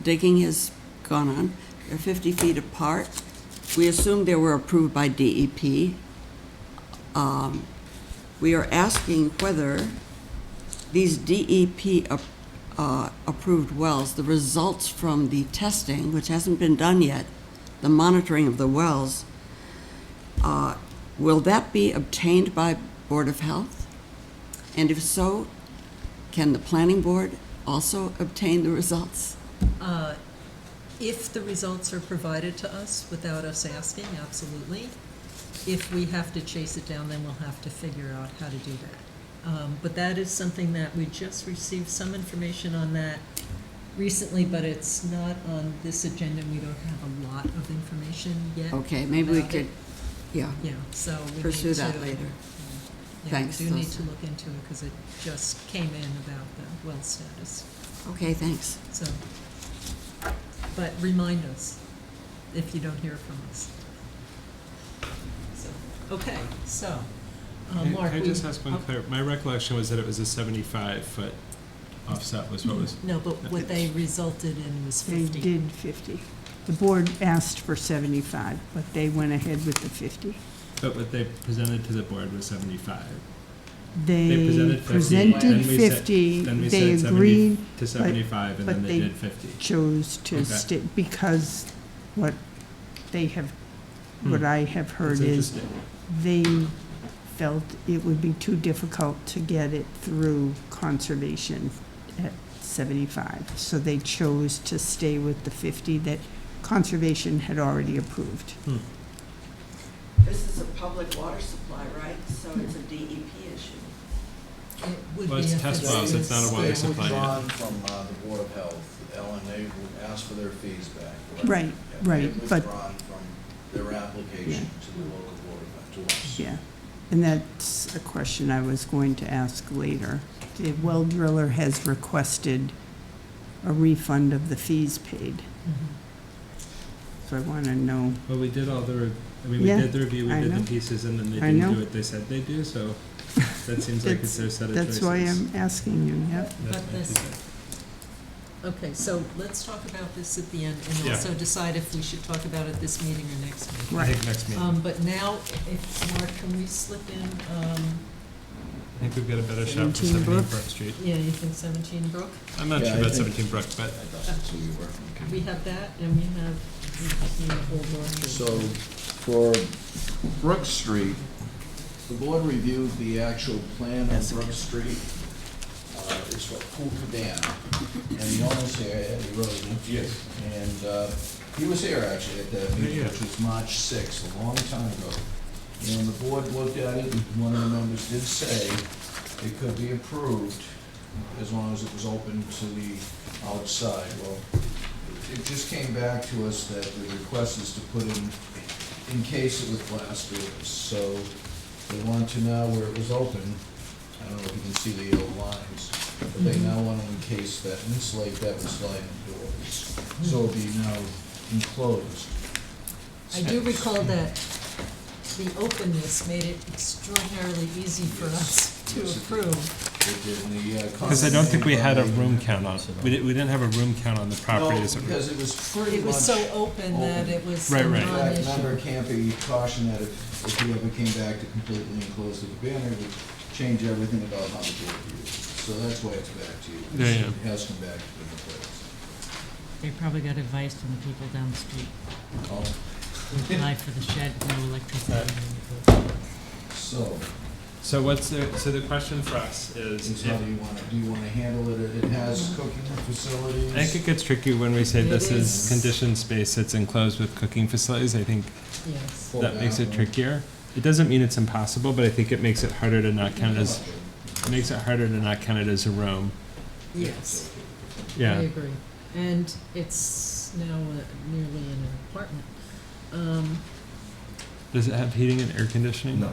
digging has gone on, they're 50 feet apart. We assume they were approved by DEP. We are asking whether these DEP approved wells, the results from the testing, which hasn't been done yet, the monitoring of the wells, will that be obtained by Board of Health? And if so, can the planning board also obtain the results? If the results are provided to us without us asking, absolutely. If we have to chase it down, then we'll have to figure out how to do that. But that is something that we just received some information on that recently, but it's not on this agenda. We don't have a lot of information yet. Okay, maybe we about could, it. yeah, Yeah, so we need to. pursue that later. Yeah, Thanks, we do need those- to look into it because it just came in about the well status, Okay, thanks. so. But remind us if you don't hear from us. So, okay, so, Mark. Can I just we- ask one oh, clear, my recollection was that it was a 75-foot offset was what was, No, but what they resulted in was They 50. did 50. The board asked for 75, but they went ahead with the 50. But what they presented to the board was 75. They presented 50, presented then we said- 50, Then we they said agreed, 70 to 75, and but then they they- did 50. chose to Okay. stay, because what they have, what I have heard That's is interesting. they felt it would be too difficult to get it through conservation at 75. So they chose to stay with the 50 that conservation had already approved. Hmm. This is a public water supply, right? So it's a DEP issue. It would Well, be it's if test wells, it's not a water They supply yet. withdrawn from the Board of Health, Ellen, they asked for their fees back. correct? Right, Yeah, right, They but- withdrawn from their application to the local Board of Health, to us. Yeah, and that's a question I was going to ask later. The well driller has requested a refund of the fees paid, so I want to know. Well, we did all the, we Yeah, did the review, we I did the know. pieces, and then they I didn't know. do what they said they'd do, so that seems like it's their set of choices. That's why I'm asking you, yep. That But might be this- good. Okay, so let's talk about this at the end, and Yeah. also decide if we should talk about it this meeting or next meeting. I think next meeting. But now, if, Mark, can we slip in, I think we've got a better shot for 17 17 Brook. Brook Street. yeah, you think 17 Brook? I'm not Yeah, sure I about think- 17 Brook, but I thought that's who you were. We have that, and we have the Old Orchard. So, for Brook Street, the board reviewed the actual plan of Brook Street. It's for Pool Cabana, and the owner's here, Eddie Rosen. Yes. And he was here actually at that meeting, Yeah. which was March 6th, a long time ago. And the board looked at it, and one of the members did say it could be approved as long as it was open to the outside. Well, it just came back to us that the request is to put in, encase it with glass doors. So they want to know where it was open. I don't know if you can see the yellow lines, but they now want to encase that, insulate that with sliding doors. So it'll be now enclosed. I do recall that the openness made it extraordinarily easy for us to Yes, it did. approve. It did, and the, because I don't think we had a conservation room by- count on, we didn't have a room count on the property. No, as a- because it was pretty It much. was so open that it was a Right, right. In fact, non-issue. member Campy cautioned that if he ever came back to completely enclose the cabana, it would change everything about how the board views it. So that's why it's back to you. Yeah, yeah. It has come back to the place. They probably got advice from the people down the street. Oh, Apply for the shed, no electricity. so, So the question for us is, is how do you wanna handle it? It has cooking facilities. I think it gets tricky when we say this It is is. conditioned space that's enclosed with cooking facilities. I think Yes. Full that makes it bathroom. trickier. It doesn't mean it's impossible, but I think it makes it harder to not count it as, it makes it harder to not count it as a room. Yes, I Yeah. agree. And it's now nearly an apartment. Does it have heating and air conditioning? No.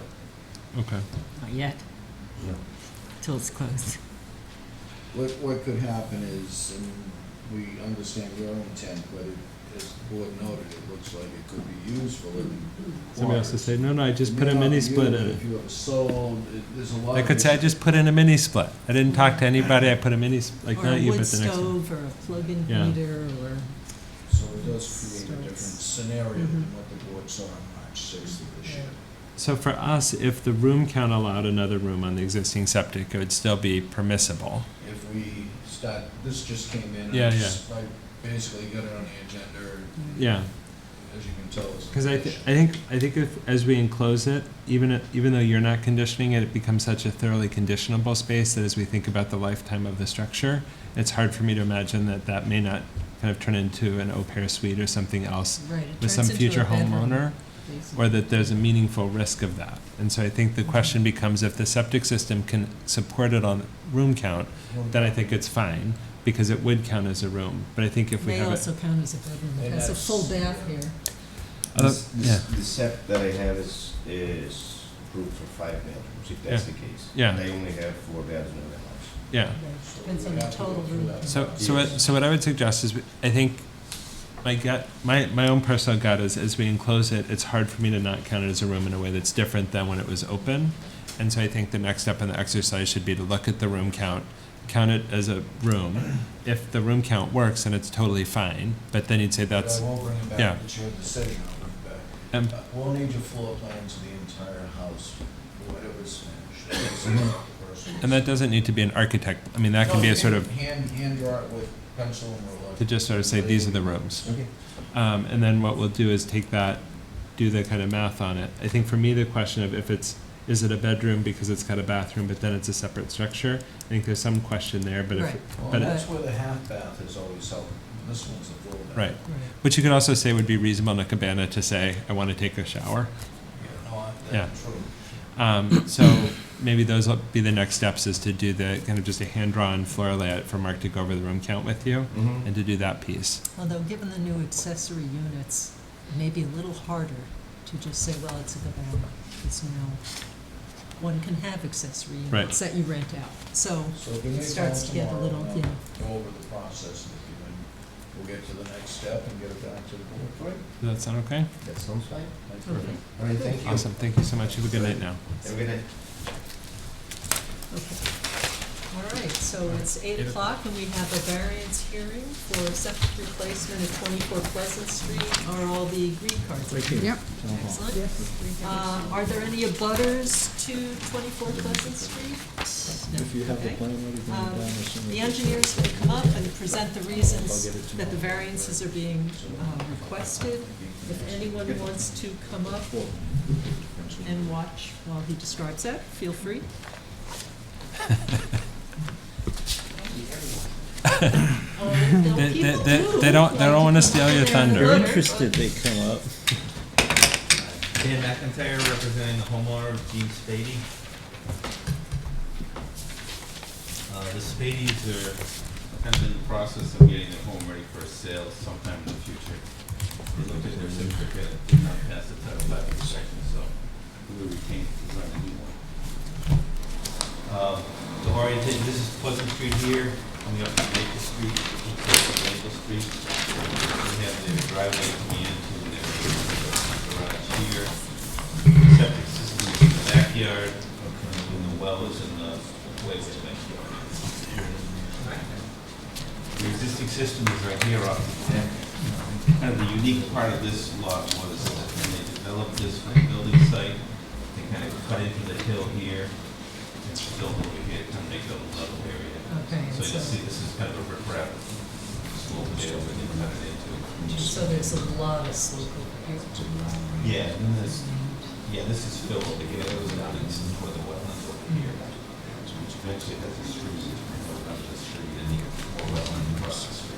Okay. Not yet, No. till it's closed. What could happen is, and we understand your intent, but it, as the board noted, it looks like it could be used for living Somebody else to quarters. say, no, I just It put may a not mini be split you, in but it. If you have sold, there's a lot. I of could say I issues. just put in a mini split. I didn't talk to anybody, I put a mini, like Or not a you, wood but the next one. stove, or a plug-in Yeah. heater, or, So it does create a different Starts. scenario than Mhm. what the board saw on March 6th of this year. So for us, if the room count allowed another room on the existing septic, it would still be permissible. If we start, this just came in. Yeah, I basically got it on the agenda, Yeah. as you can tell. it's- Because I think if, as we enclose it, even though you're not conditioning it, it becomes such a thoroughly conditionable space that as we think about the lifetime of the structure, it's hard for me to imagine that that may not kind of turn into an au pair suite or something else right, it with turns some into a future bedroom, homeowner, basically. or that there's a meaningful risk of that. And so I think the question becomes if the septic system can support it on room count, then I think it's fine, because it would count as a room. But I think if we May have it. also count as a bedroom, it And has a that's- full bath here. Yeah. The SEP that I have is approved for 5 bedrooms, if that's the case. Yeah. And I only have 4 bedrooms in the house. Yeah. Depends on the total room. So what I would suggest is, I think, my own personal gut is, as we enclose it, it's hard for me to not count it as a room in a way that's different than when it was open. And so I think the next step in the exercise should be to look at the room count count it as a room. If the room count works, then it's totally fine, but then you'd say that's, But I won't bring it yeah. back to chair the city, I'll bring it back. Um, We'll need your floor plans of the entire house, whatever's finished. and that doesn't need to be an architect, I mean, that can be a sort of, Hand draw it with pencil and ruler. to just sort of say, these are the rooms. Okay. And then what we'll do is take that, do the kind of math on it. I think for me, the question of if it's, is it a bedroom because it's got a bathroom, but then it's a separate structure? I think there's some question there, but if, Right. Well, but, that's where the half bath is always held. This one's a full bath. right. Right. Which you could also say would be reasonable in a cabana to say, I want to take a shower. Yeah, no, Yeah. that's true. So maybe those will be the next steps, is to do the kind of just a hand-drawn floor layout for Mark to go over the room count with you Mhm. and to do that piece. Although, given the new accessory units, it may be a little harder to just say, well, it's a cabana, because now one can have accessory Right. units that you rent out. So So give me it a starts call to get a tomorrow little, and you know. I'll go over the process, and if you then we'll get to the next step and get it back to the board. Right. Does that sound okay? That sounds fine. Thanks. Okay. All right, thank you. Awesome, thank you so much. Have a good night now. Have a good night. Okay. All right, so it's 8:00 and we have a variance hearing for septic replacement at 24 Pleasant Street. Are all the green cards? Yep. Excellent. Are there any abutters to 24 Pleasant Street? If you have the Okay. plan ready, bring it down as soon as. The engineer's going to come up and present the reasons that the variances are being requested. If anyone wants to come up and watch while he describes that, feel free. They don't want to steal your They're thunder. interested, they come up. Dan McIntyre representing the homeowner, Gene Spady. The Spadies are kind of in the process of getting their home ready for a sale sometime in the future. They looked at their certificate, it did not pass the Title V inspection, so we were retained to design a new one. The orientation, this is Pleasant Street here, coming up to Maple Street, Maple Street. We have their driveway coming into their garage here. Septic system is in the backyard, and the well is in the way to the backyard. The existing system is right here off the deck. Kind of the unique part of this lot was that when they developed this for the building site, they kind of cut into the hill here and filled over here to make it a level area. Okay, So you so, see, this is kind of a riprap slope there where they cut it into. so there's a lot of slope over here. Yeah, and then this is filled over here, that was not for the wetlands over here, which eventually has a stream, goes down to the street and you get more wetland across the street.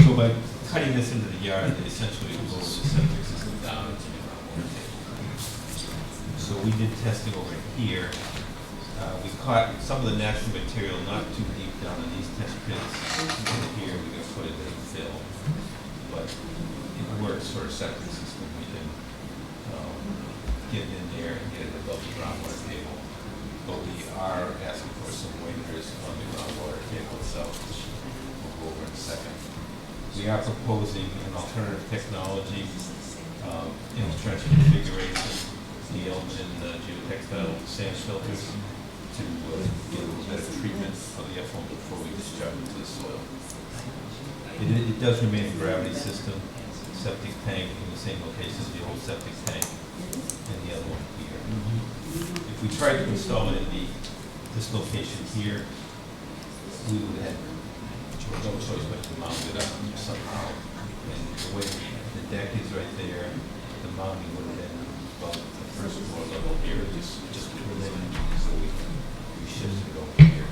So by cutting this into the yard, they essentially move the septic system down into the groundwater table. So we did testing over here. We caught some of the natural material not too deep down in these test pits. Here, we're gonna put it in fill, but it works for a septic system. We can get it in there and get it above the groundwater table. But we are asking for some waivers on the groundwater table itself, which we'll go over in a second. We are proposing an alternative technology, trench configuration, the aluminum geotextile sand filters to get a little better treatment of the effluent before we discharge it to the soil. It does remain a gravity system, septic tank in the same location as the old septic tank and the other one here. If we tried to install it in this location here, we would have no choice but to mount it up somehow. And the way the deck is right there, the mounting would have been above the first floor level here, just within, so we shifted it over here.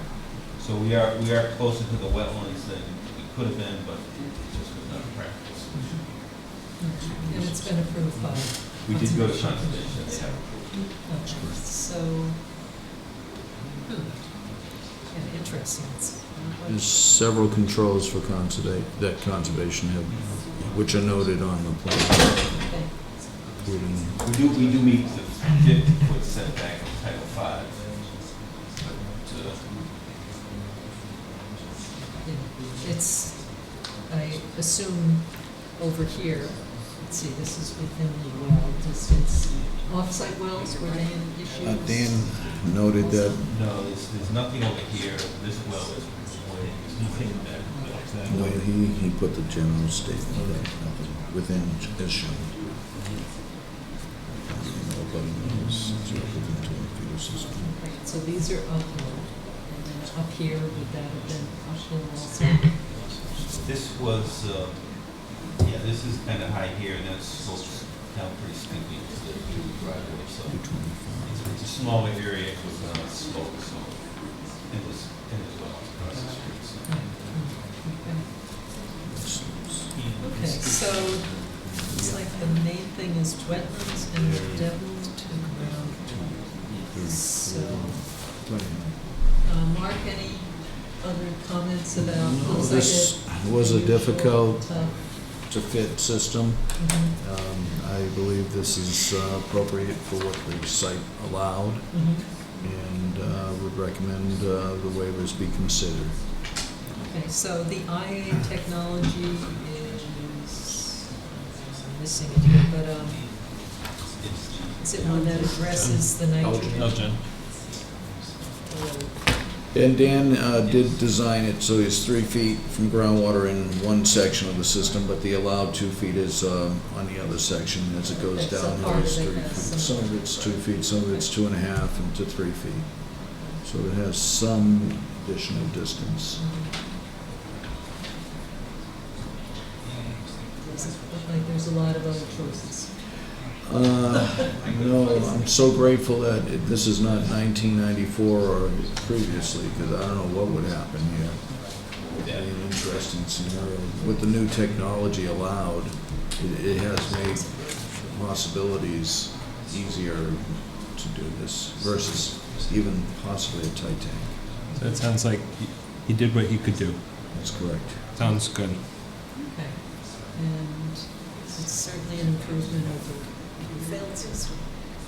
So we are closer to the wetlands than we could have been, but it just was not a practical solution. And it's been approved by. We did go to conservation, they have approved it. Okay, so, yeah, interesting. There's several controls for that conservation have, which are noted on the plan, Okay. including We do meet the 50-foot setback of Title V. But, Yeah, it's, I assume over here, let's see, this is within the well distance. Off-site wells were they an issue? Dan noted that No, there's nothing over here. This well is way, there's nothing in that. the way he put the general statement that nothing within is shown. Nobody knows, it's within 2 feet of system. Okay, so these are uphill, and then up here, would that have been uphill also? This was, this is kind of high here, and then it slopes down pretty steeply to the driveway, so it's a smaller area with slope, so, and as well across the street, so. Okay, so it's like the main thing is wetlands and the depth to ground. So, Mark, any other comments about? No, looks this like was a difficult tough. to fit system. I believe this is appropriate for what the site allowed, and would recommend the waivers be considered. Okay, so the IA technology is, I'm missing it here, but, is it one that addresses the nitrogen? Elgin. And Dan did design it so it's 3 feet from groundwater in one section of the system, but the allowed 2 feet is on the other section as it goes Okay, so down. part of It's it 3 has feet. some- Some of it's 2 feet, some of it's 2.5 and to 3 feet. So it has some additional distance. Does it look like there's a lot of other choices? No, I'm so grateful that this is not 1994 or previously, because I don't know what would happen here. It'd be an interesting scenario. With the new technology allowed, it has made possibilities easier to do this versus even possibly a tight tank. So it sounds like he did what he could do. That's correct. Sounds good. Okay, and it's certainly an improvement over the failed system.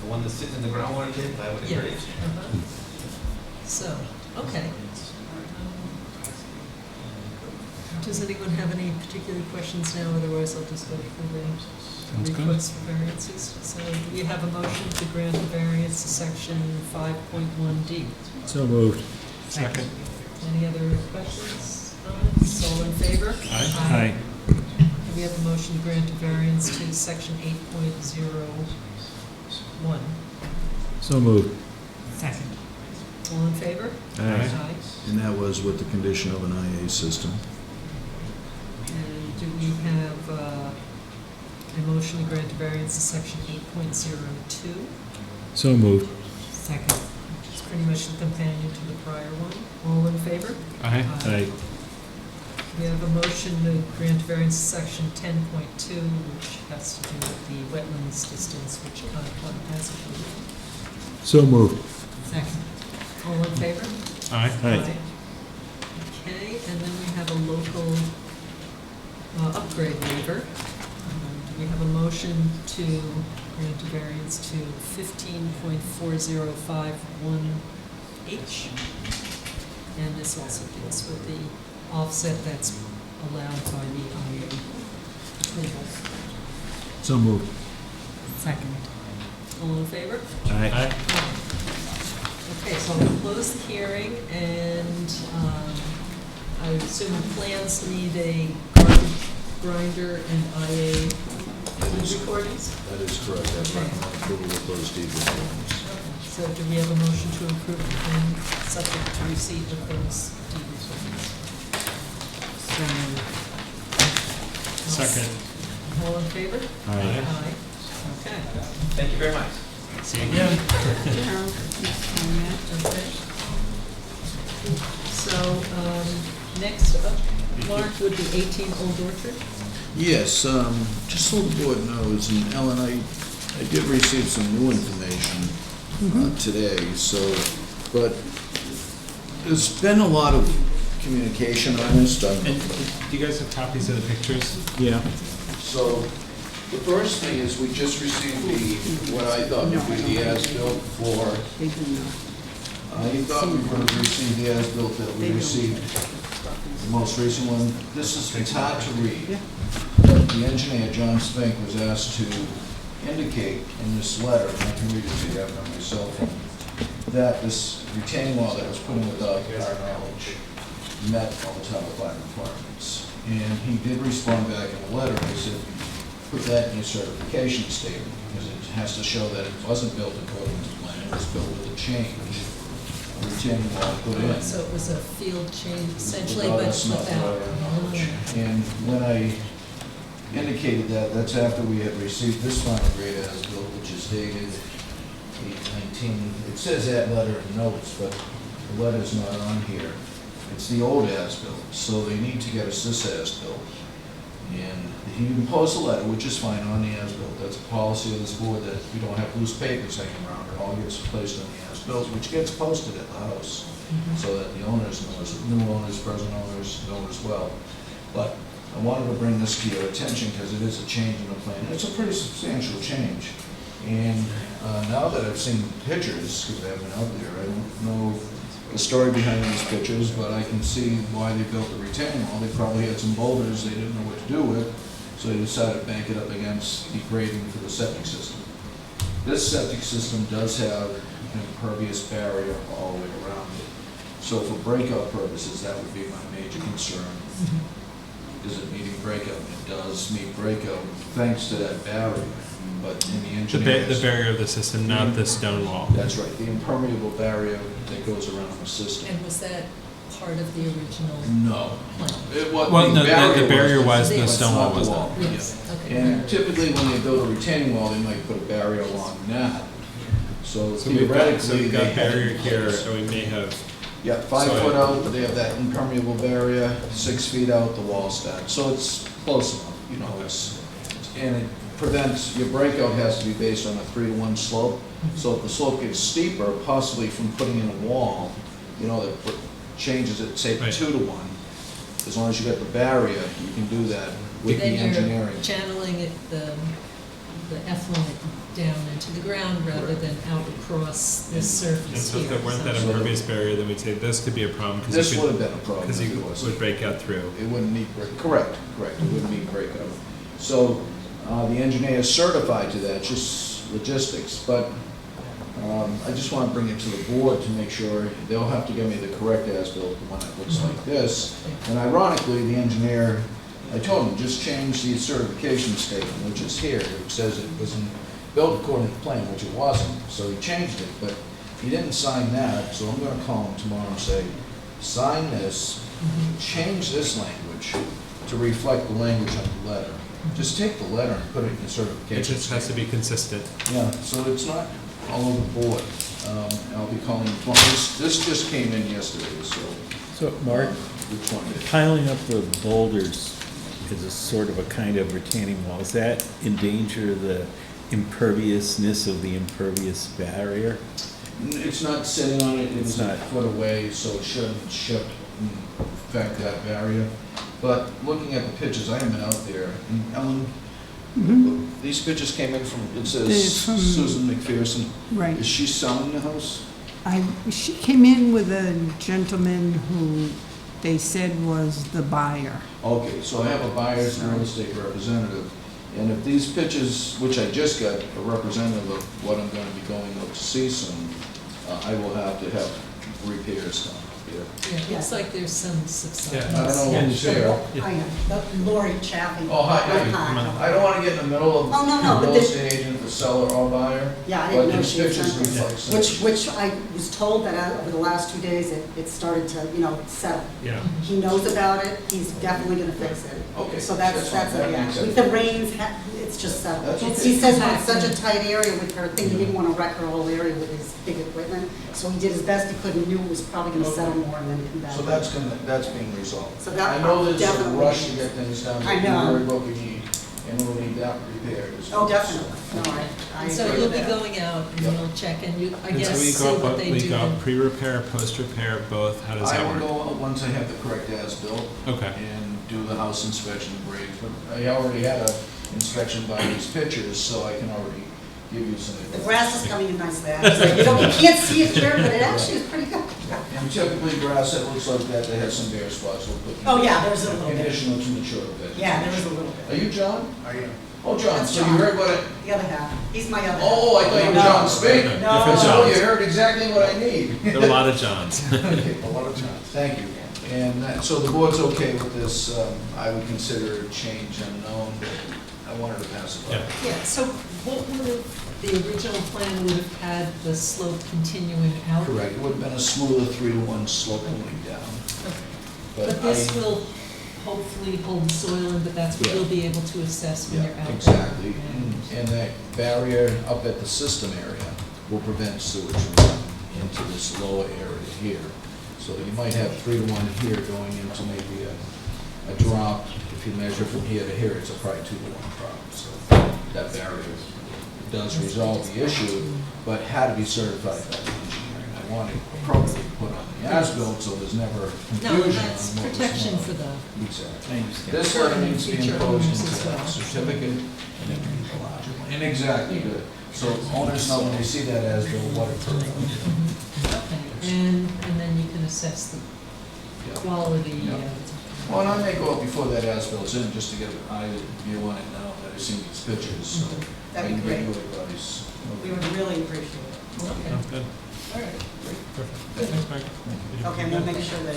The one that's sitting in the groundwater tank, I would agree. So, okay. Does anyone have any particular questions now? Otherwise, I'll just go through the Sounds good. requests for variances. So do we have a motion to grant the variance to section 5.1D? So moved. Second. Any other questions, comments? All in favor? Aye. Do we have a motion to grant a variance to section 8.01? So moved. Second. All in favor? Aye. And that was with the condition of an IA system. And do we have a motion to grant a variance to section 8.02? So moved. Second. Which is pretty much the companion to the prior one. All in favor? Aye. Aye. We have a motion to grant variance to section 10.2, which has to do with the wetlands distance, which Concom has approved. So moved. Second. All in favor? Aye. Okay, and then we have a local upgrade waiver. Do we have a motion to grant a variance to 15.4051H? And this also deals with the offset that's allowed by the IA approval. So moved. Second. All in favor? Aye. Okay, so I'll close the hearing, and I would assume the plans need a garbage grinder and IA recordings? That is correct. I recommend approval of those deed recordings. So do we have a motion to approve the plan subject to receipt of those deed recordings? So moved. Second. All in favor? Aye. Aye. Okay. Thank you very much. See you again. Okay. So, next up, Mark, would be 18 Old Orchard. Yes, just so the board knows, and Ellen, I did receive some new information today, so, but there's been a lot of communication on this. And do you guys have copies of the pictures? Yeah. So, the first thing is, we just received what I thought would be the as-built for, They do not. I thought we would have received the as-built that we received, the most recent one. This is, it's hard to read. the engineer, John Spink, was asked to indicate in this letter, and I can read it to you, I have it on my cell phone, that this retaining wall that was put in without our knowledge met all the Title V requirements. And he did respond back in a letter, he said, put that in your certification statement, because it has to show that it wasn't built according to plan, it was built with a change. A retaining wall put in. So it was a field change essentially, Without but us not without. prior knowledge. And when I indicated that, that's after we had received this final grade as built, which is dated 8/19. It says that letter in notes, but the letter's not on here. It's the old as-built, so they need to get us this as-built. And he imposed a letter, which is fine, on the as-built. That's a policy of this board that we don't have loose papers hanging around. It all gets placed on the as-built, which gets posted at the house, so that the owners know, new owners, present owners know as well. But I wanted to bring this to your attention because it is a change in the plan. It's a pretty substantial change. And now that I've seen pictures, because I haven't been out there, I don't know the story behind these pictures, but I can see why they built the retaining wall. They probably had some boulders they didn't know what to do with, so they decided to bank it up against the grading for the septic system. This septic system does have an impervious barrier all the way around it. So for breakout purposes, that would be my major concern. Is it meeting breakout? It does meet breakout thanks to that barrier, but in the engineering. The barrier of the system, not the stone wall. That's right, the impermeable barrier that goes around the system. And was that part of the original No. plan? Well, no, the barrier was, the But stone wall was not. Yes, okay. And typically, when they build a retaining wall, they might put a barrier along that. So So we've got theoretically, they barrier had it in here, place. and we may have, Yeah, 5 So- foot out, they have that impermeable barrier, 6 feet out, the wall stack. So it's close enough, you know, and it prevents, your breakout has to be based on a 3-to-1 slope. So if the slope gets steeper, possibly from putting in a wall, you know, that changes it, say, to Right. 2-to-1. As long as you got the barrier, you can do that with the Then engineering. you're channeling it, the effluent down into the ground rather than out across this and surface so if here. there weren't that So- impervious barrier, then we'd say this could be a problem, This because would you have been a problem because if you it was. would break out through. It wouldn't meet, correct, it wouldn't meet breakout. So, the engineer is certified to that, just logistics, but, I just want to bring it to the board to make sure, they'll have to give me the correct as-built, the one that looks like this. And ironically, the engineer, I told him, just change the certification statement, which is here, it says it was built according to plan, which it wasn't, so he changed it, but he didn't sign that, so I'm gonna call him tomorrow and say, sign this, change this language to reflect the language on the letter. Just take the letter and put it in the It certification. just has to be consistent. Yeah, so it's not all over the board. I'll be calling him tomorrow. This just came in yesterday, so. So, Mark, Which one? piling up the boulders is a sort of a kind of retaining wall. Does that endanger the imperviousness of the impervious barrier? It's not sitting on it, It's it's a not. foot away, so it shouldn't affect that barrier. But looking at the pictures, I haven't been out there, and Ellen, these pictures came in from, it says They're from- Susan McPherson. Right. Is she selling the house? She came in with a gentleman who they said was the buyer. Okay, so I have a buyer's and real estate representative, and if these pictures, which I just got, are representative of what I'm gonna be going out to see soon, I will have to have repairs done here. Yeah, it looks like there's some subsidence. I don't know who's there. I am, Lori Chaffee. Oh, hi, I don't wanna get in the middle of Oh, no, the but real this- estate agent, the seller or buyer. Yeah, I didn't know But she these was pictures on reflect this. some- Which I was told that over the last 2 days, it started to, settle. Yeah. He knows about it, he's definitely gonna fix it. Okay, So that's fine. it, That yeah. makes With sense. the rains, it's just settled. That's okay. He says it's such a tight area with her thing, he didn't wanna wreck her whole area with his big equipment. So he did his best he could, and knew it was probably gonna settle more and then come back. So that's being resolved. So that I know there's a definitely- rush to get things done. I know. We're what we need, and we'll need that repaired as well. Oh, definitely. No, I And so agree you'll with be that. going out and Yep. you'll check and you, I And guess, so see what they do. we got pre-repair, post-repair, both, how does I that will work? go out once I have the correct as-built. Okay. And do the house inspection and grade, but I already had a inspection by these pictures, so I can already give you some. The grass is coming in nicely, actually. You can't see it here, but it actually is pretty good. And typically grass that looks like that has some bare spots, we'll put. Oh, yeah, there's a little bit. Additional to mature vegetation. Yeah, there was a little Are bit. you John? I am. Oh, John, That's so you John. heard what I, The other half, he's my other half. oh, I thought you were No. John Spade. Different No. Oh, you Johns. heard exactly what I need. There are a lot of Johns. A lot of times. Thank you. And so the board's okay with this, I would consider change unknown, but I wanted to pass it by. Yeah. Yeah, so what would have, the original plan would have had the slope continuing out? Correct, it would have been a smoother 3-to-1 slope going down. Okay. But But this I- will hopefully hold the soil in, but that's what Yeah. you'll be able to assess when Yeah, you're out there. exactly. And- And that barrier up at the system area will prevent sewage from coming into this lower area here. So that you might have 3-to-1 here going into maybe a drop. If you measure from here to here, it's a probably 2-to-1 drop. So that barrier does resolve the issue, but had to be certified by the engineer. And I wanted appropriately put on the as-built, so there's never confusion No, on and that's what was protection going for the, on. Exactly. I understand. This letter needs to be Future imposed owners into as that well. certificate, and then we allow. And exactly, good. So owners know when they see that as bill, what it turns out. okay, and then you can assess the Yeah. quality Yeah. of. Well, and I may go up before that as-bill's in, just to get an eye view on it now, that I've seen these pictures, so. I That'd be can give great. you advice. We would really appreciate it. Okay, Oh, good. all right, Perfect. Thanks, Mike. Okay, we'll make sure that.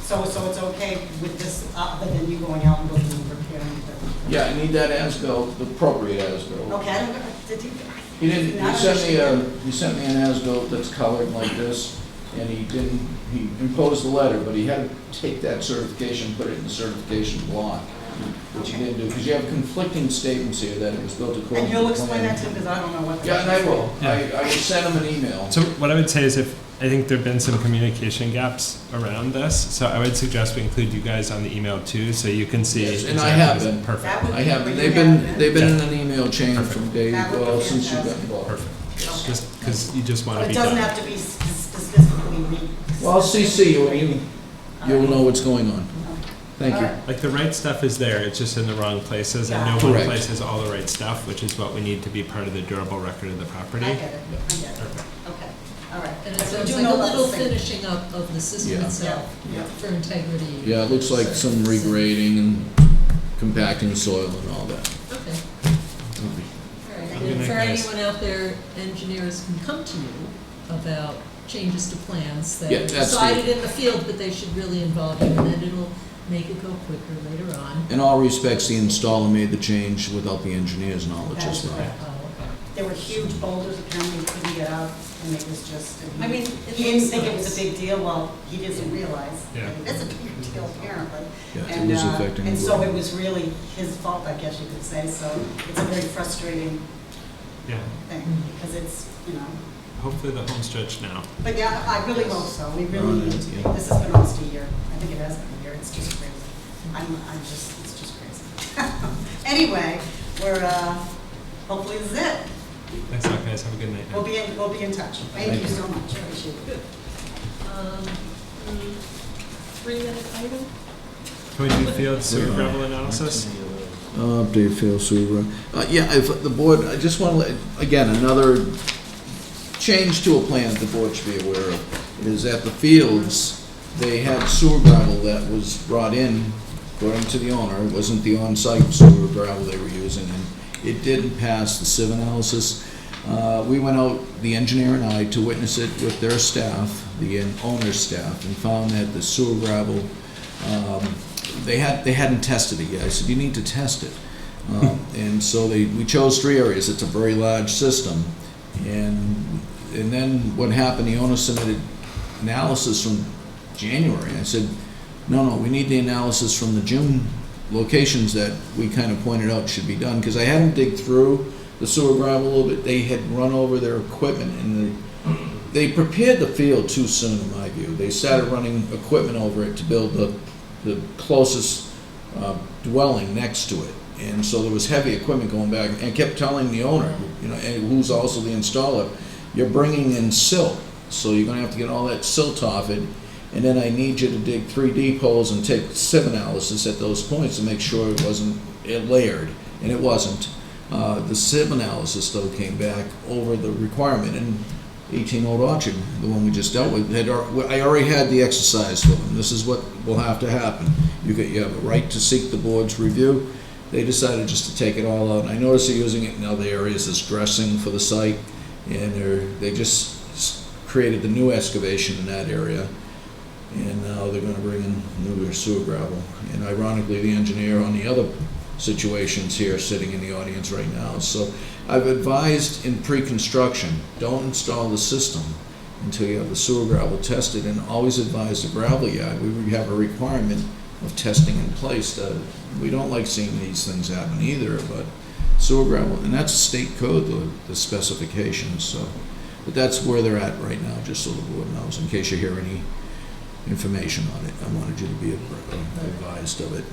So it's okay with this, other than you going out and looking and repairing the. Yeah, I need that as-bill, the appropriate as-bill. Okay, I don't, did you? He didn't, Not he sent me an as-bill that's colored like this, and he imposed the letter, but he had to take that certification, put it in the certification block, which he didn't do, because you have conflicting statements here that it was built according And to the you'll plan. explain that to him, because I don't know what. Yeah, and I will. Yeah. I will send him an email. So what I would say is I think there've been some communication gaps around this, so I would suggest we include you guys on the email too, so you can see. Yes, and I exactly have what's- been. Perfect. That would- I have, But they've you been, have they've been in Yeah. an email chain from day, That would be well, since you got fantastic. involved. Perfect. Okay. Just because you just want But to it be doesn't done. have to be specifically read. Well, I'll CC you, and you'll know what's going on. Thank All you. right. Like the right stuff is there, it's just in the wrong places, and Yeah. no one Correct. place has all the right stuff, which is what we need to be part of the durable record of the property. I get it, I get it. Okay, all right. and it So sounds do like know a about little this thing. finishing up of the system Yeah. itself Yeah. for integrity. Yeah, it looks like some regrading and compacting soil and all that. Okay, all right, Have a good and night, for guys. anyone out there, engineers can come to you about changes to plans that Yeah, are that's the- decided in the field, but they should really involve you, and then it'll make it go quicker later on. In all respects, the installer made the change without the engineer's knowledge as That's well. correct. Oh, okay. There were huge boulders apparently he couldn't get out, and it was just. I mean, it He didn't looks think it was nice. a big deal, well, he doesn't realize. Yeah. that It's a big deal apparently. Yeah, it And, was affecting and the so road. it was really his fault, I guess you could say, so it's a very frustrating Yeah, thing, because it's, you know, hopefully the home stretch now. but yeah, I really hope so, we really Right, need to, yeah. this has been almost a year, I think it has been a year, it's just crazy. It's just crazy. Anyway, we're, hopefully this is it, Thanks a lot, guys, have a good night. now. we'll be in touch, thank you so much, appreciate it. Good. 3-minute item? Can we do field sewer gravel analysis? Update field sewer. Yeah, if the board, I just want to let, again, another change to a plan that the board should be aware of, is at the fields, they had sewer gravel that was brought in, according to the owner, it wasn't the on-site sewer gravel they were using, and it didn't pass the sieve analysis. We went out, the engineer and I, to witness it with their staff, the owner's staff, and found that the sewer gravel, they hadn't tested it yet. I said, you need to test it. And so we chose 3 areas. It's a very large system. And then what happened, the owner submitted analysis from January. I said, no, we need the analysis from the June locations that we kind of pointed out should be done, because I had them dig through the sewer gravel a little bit. They had run over their equipment, and they prepared the field too soon, in my view. They started running equipment over it to build the closest dwelling next to it. And so there was heavy equipment going back, and I kept telling the owner, and who's also the installer, you're bringing in silt, so you're gonna have to get all that silt off it, and then I need you to dig 3 deep holes and take sieve analysis at those points to make sure it wasn't layered, and it wasn't. The sieve analysis, though, came back over the requirement, and 18 Old Orchard, the one we just dealt with, I already had the exercise for them. This is what will have to happen. You have a right to seek the board's review. They decided just to take it all out. And I noticed they're using it in other areas as dressing for the site, and they just created the new excavation in that area. And now they're gonna bring in new sewer gravel. And ironically, the engineer on the other situations here sitting in the audience right now. So I've advised in pre-construction, don't install the system until you have the sewer gravel tested, and always advise the gravel yard. We have a requirement of testing in place. We don't like seeing these things happen either, but sewer gravel, and that's state code, the specifications, so. But that's where they're at right now, just so the board knows, in case you hear any information on it. I wanted you to be advised of it.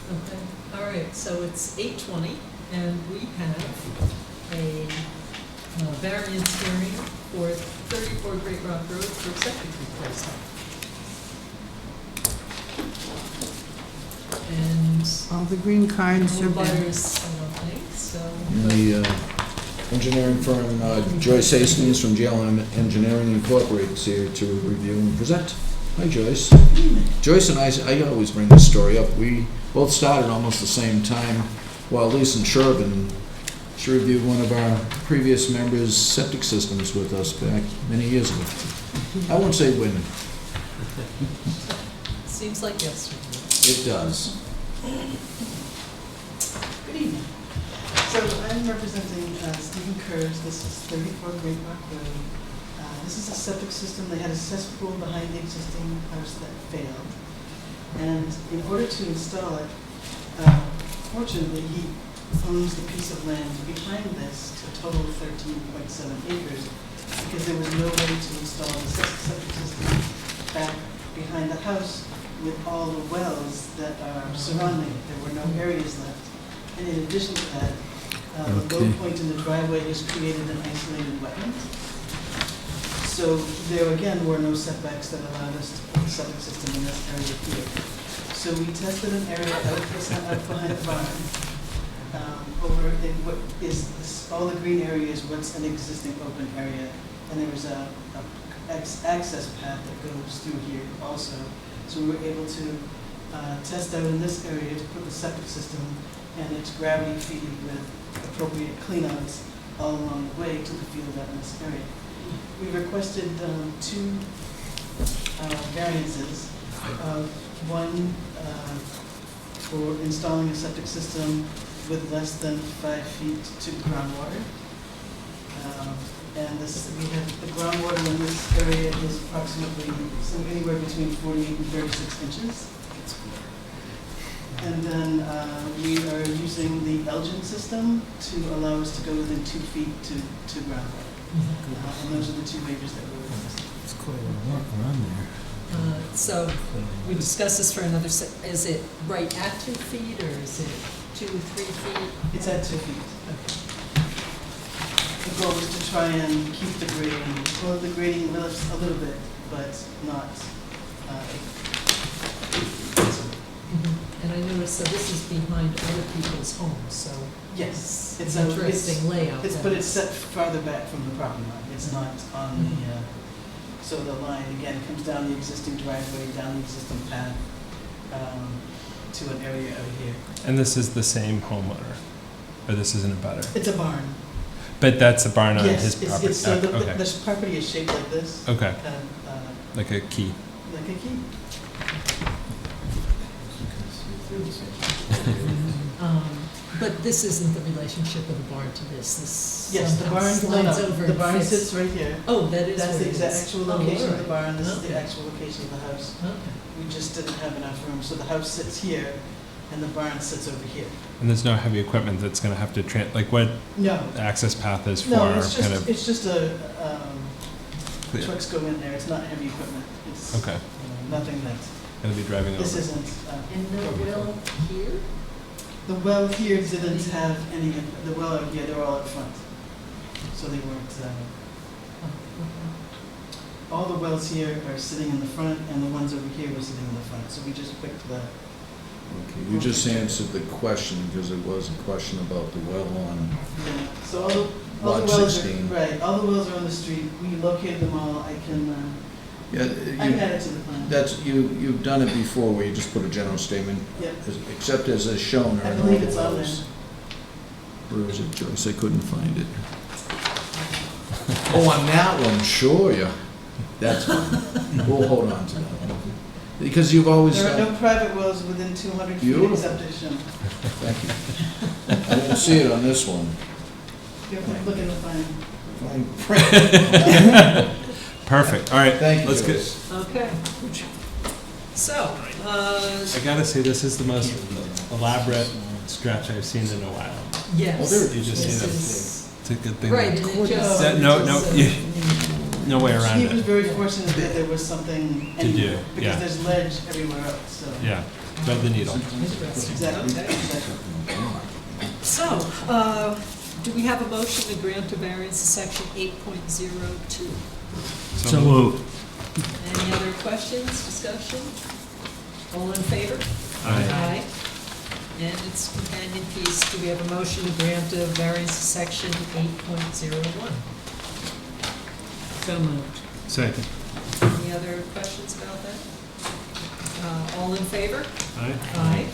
Okay, all right, so it's 8:20, and we have a variance hearing for 34 Great Rock Road for septic replacement. And All the green cards no are there. butters, I don't think, so. And the engineering firm, Joyce Hastings from JLM Engineering Incorporated is here to review and present. Hi, Joyce. Joyce and I always bring this story up. We both started almost the same time while Lisa in Sherborn. She reviewed one of our previous members' septic systems with us back many years ago. I won't say when. Seems like yesterday. It does. Good evening. So I'm representing Stephen Kurz. This is 34 Great Rock Road. This is a septic system. They had a cesspool behind the existing house that failed. And in order to install it, fortunately, he owns the piece of land behind this, a total of 13.7 acres, because there was no way to install the septic system back behind the house with all the wells that are surrounding it. There were no areas left. And in addition to that, the low point in the driveway has created an isolated wetland. So there again were no setbacks that allowed us to put the septic system in this area here. So we tested an area out behind the barn. Over in what is this, all the green area is what's an existing open area, and there was a access path that goes through here also. So we were able to test out in this area to put the septic system, and it's gravity feeded with appropriate cleanouts all along the way to the field out in this area. We requested two variances. One for installing a septic system with less than 5 feet to groundwater. And we have the groundwater in this area is approximately anywhere between 48 and 36 inches. And then we are using the Elgin system to allow us to go within 2 feet to groundwater. And those are the two waivers that we're requesting. It's quite a lot around there. So we discussed this for another, is it right at 2 feet, or is it 2, 3 feet? It's at 2 feet. Okay. The goal is to try and keep the grading, well, the grading lifts a little bit, but not. And I noticed, so this is behind other people's homes, so. Yes, It's an interesting layout. But it's set farther back from the property line. It's not on the, so the line, again, comes down the existing driveway, down the existing path, to an area out here. And this is the same homeowner, or this isn't a butter? It's a barn. But that's a barn on his Yes, property? it's, so Okay. the property is shaped like this. Okay, And, like a key. like a key. But this isn't the relationship of the barn to this. Yes, the somehow barn, slides no, over the and barn fits. sits right here. Oh, that is That's where the it exact is. actual Oh, location of the alright. barn, this is the Okay. actual location of the house. Okay. We just didn't have enough room, so the house sits here, and the barn sits over here. And there's no heavy equipment that's gonna have to like what No, access path is for no, it's kind just, of, it's just a, clear. trucks go in there, it's not heavy equipment. It's, Okay, nothing that, gonna be driving over. this isn't. And the well here? The well here didn't have any, the well out here, they were all up front. So they weren't, all the wells here are sitting in the front, and the ones over here were sitting in the front. So we just picked the Okay, you just answered the question, because it was a question about the well on, Yeah. So all the Lot wells 16. are, right, all the wells are on the street. We located them all. I can yeah, add it to the plan. you've done it before, where you just put a general statement, Yep. except as is shown, I there are no believe other it's on wells. Where is it, Joyce? I couldn't find it. Oh, on that one, sure, yeah. That's fine. We'll hold on to that one. Because you've always There are done. no private wells within 200 feet Beautiful. except as shown. Thank you. I didn't see it on this one. You have to look in the plan. Fine print. Perfect, all right. Thank you, Let's get. Joyce. Okay. So, I gotta say, this is the most elaborate stretch I've seen in a while. yes. Oh, there it You just this see is- It's a good thing. Right, and it just. That- no, it no, just, you- No way around He was it. very fortunate that there was something To do, anywhere, yeah. because there's ledge everywhere else, so. Yeah, thread the needle. Interesting. Exactly, Okay. exactly. So, do we have a motion to grant a variance to section 8.02? So moved. Any other questions, discussion? All in favor? Aye. And its companion piece, do we have a motion to grant a variance to section 8.01? So moved. Second. Any other questions about that? All in favor? Aye. Aye.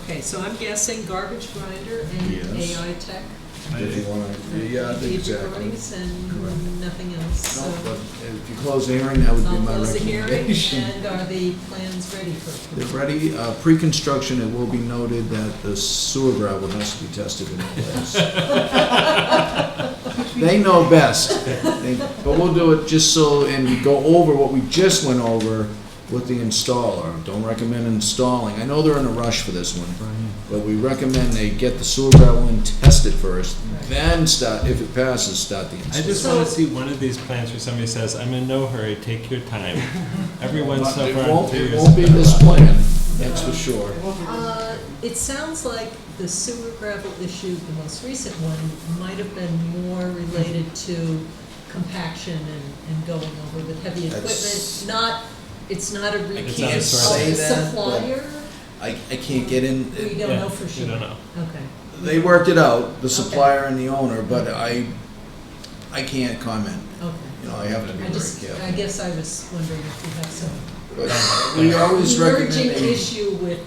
Okay, so I'm guessing garbage grinder and Yes. AI tech. If you want to, yeah, Page exactly. recordings and nothing else, No, so. but if you close the hearing, that would be I'll my close the hearing, recommendation. and are the plans ready for They're approval? ready. Pre-construction, it will be noted that the sewer gravel has to be tested in place. They know best. But we'll do it just so, and we go over what we just went over with the installer. Don't recommend installing. I know they're in a rush for this one, but we recommend they get the sewer gravel in, test it first, then start, if it passes, start the I install. just wanna see one of these plans where somebody says, I'm in no hurry, take your time. Everyone's so It far. won't, through it your won't be stuff. this plan, that's for sure. It won't be- It sounds like the sewer gravel issue, the most recent one, might have been more related to compaction and going over with heavy That's- equipment, it's not a It's repeat not a of source. Say the that, supplier? I can't get in. We don't Yeah, know for sure. We don't know. Okay. They worked it out, the supplier and the owner, but I can't comment. Okay. You know, I have to be I very just, I careful. guess I was wondering if you have some But we always recommend emerging they, issue with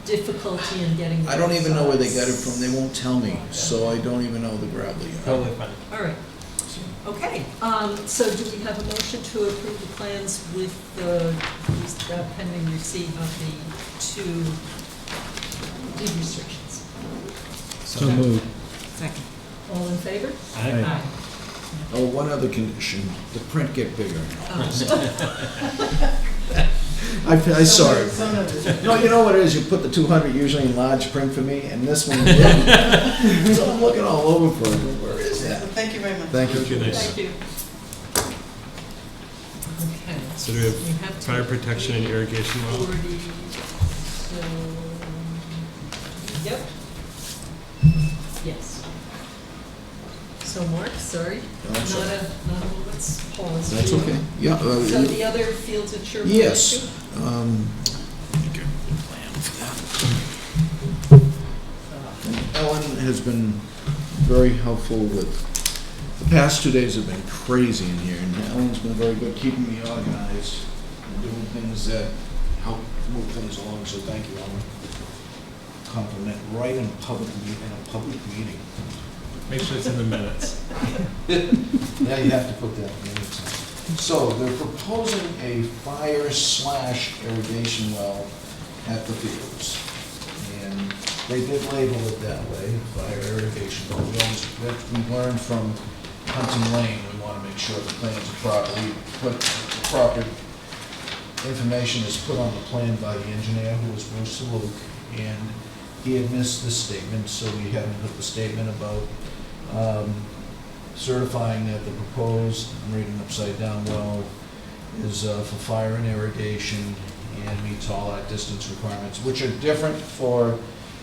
difficulty in getting. I don't even know where they got it from, they won't tell me, so I don't even know the gravel yet. Totally fine. All right. Okay, so do we have a motion to approve the plans with the pending receipt of the two deed restrictions? So moved. Second. All in favor? Aye. Oh, one other condition, the print get bigger. I saw it. Some of it. No, you know what it is, you put the 200 usually in large print for me, and this one didn't. So I'm looking all over for it, where is that? Thank you very much. Thank you. Good night. Thank you. Okay. So do we have to fire protection and irrigation well? 40, so, yep. Yes. So Mark, sorry, No, not I'm sorry. not a moment's pause. That's for you. okay, yeah. So the other fields at Sherborn? Yes. issue? Let me get the plan for that. Ellen has been very helpful with, the past 2 days have been crazy in here, and Ellen's been very good keeping me organized and doing things that help move things along, so thank you, Ellen. Compliment right in a public meeting. Make sure it's in the minutes. Now you have to put that in minutes. So they're proposing a fire/irrigation well at the fields. And they did label it that way, fire irrigation well. We learned from Hunting Lane, we want to make sure the plans are properly put, the proper information is put on the plan by the engineer, who was Bruce Luke, and he had missed this statement, so we had him put the statement about certifying that the proposed, I'm reading upside down well, is for fire and irrigation and meets all our distance requirements, which are different for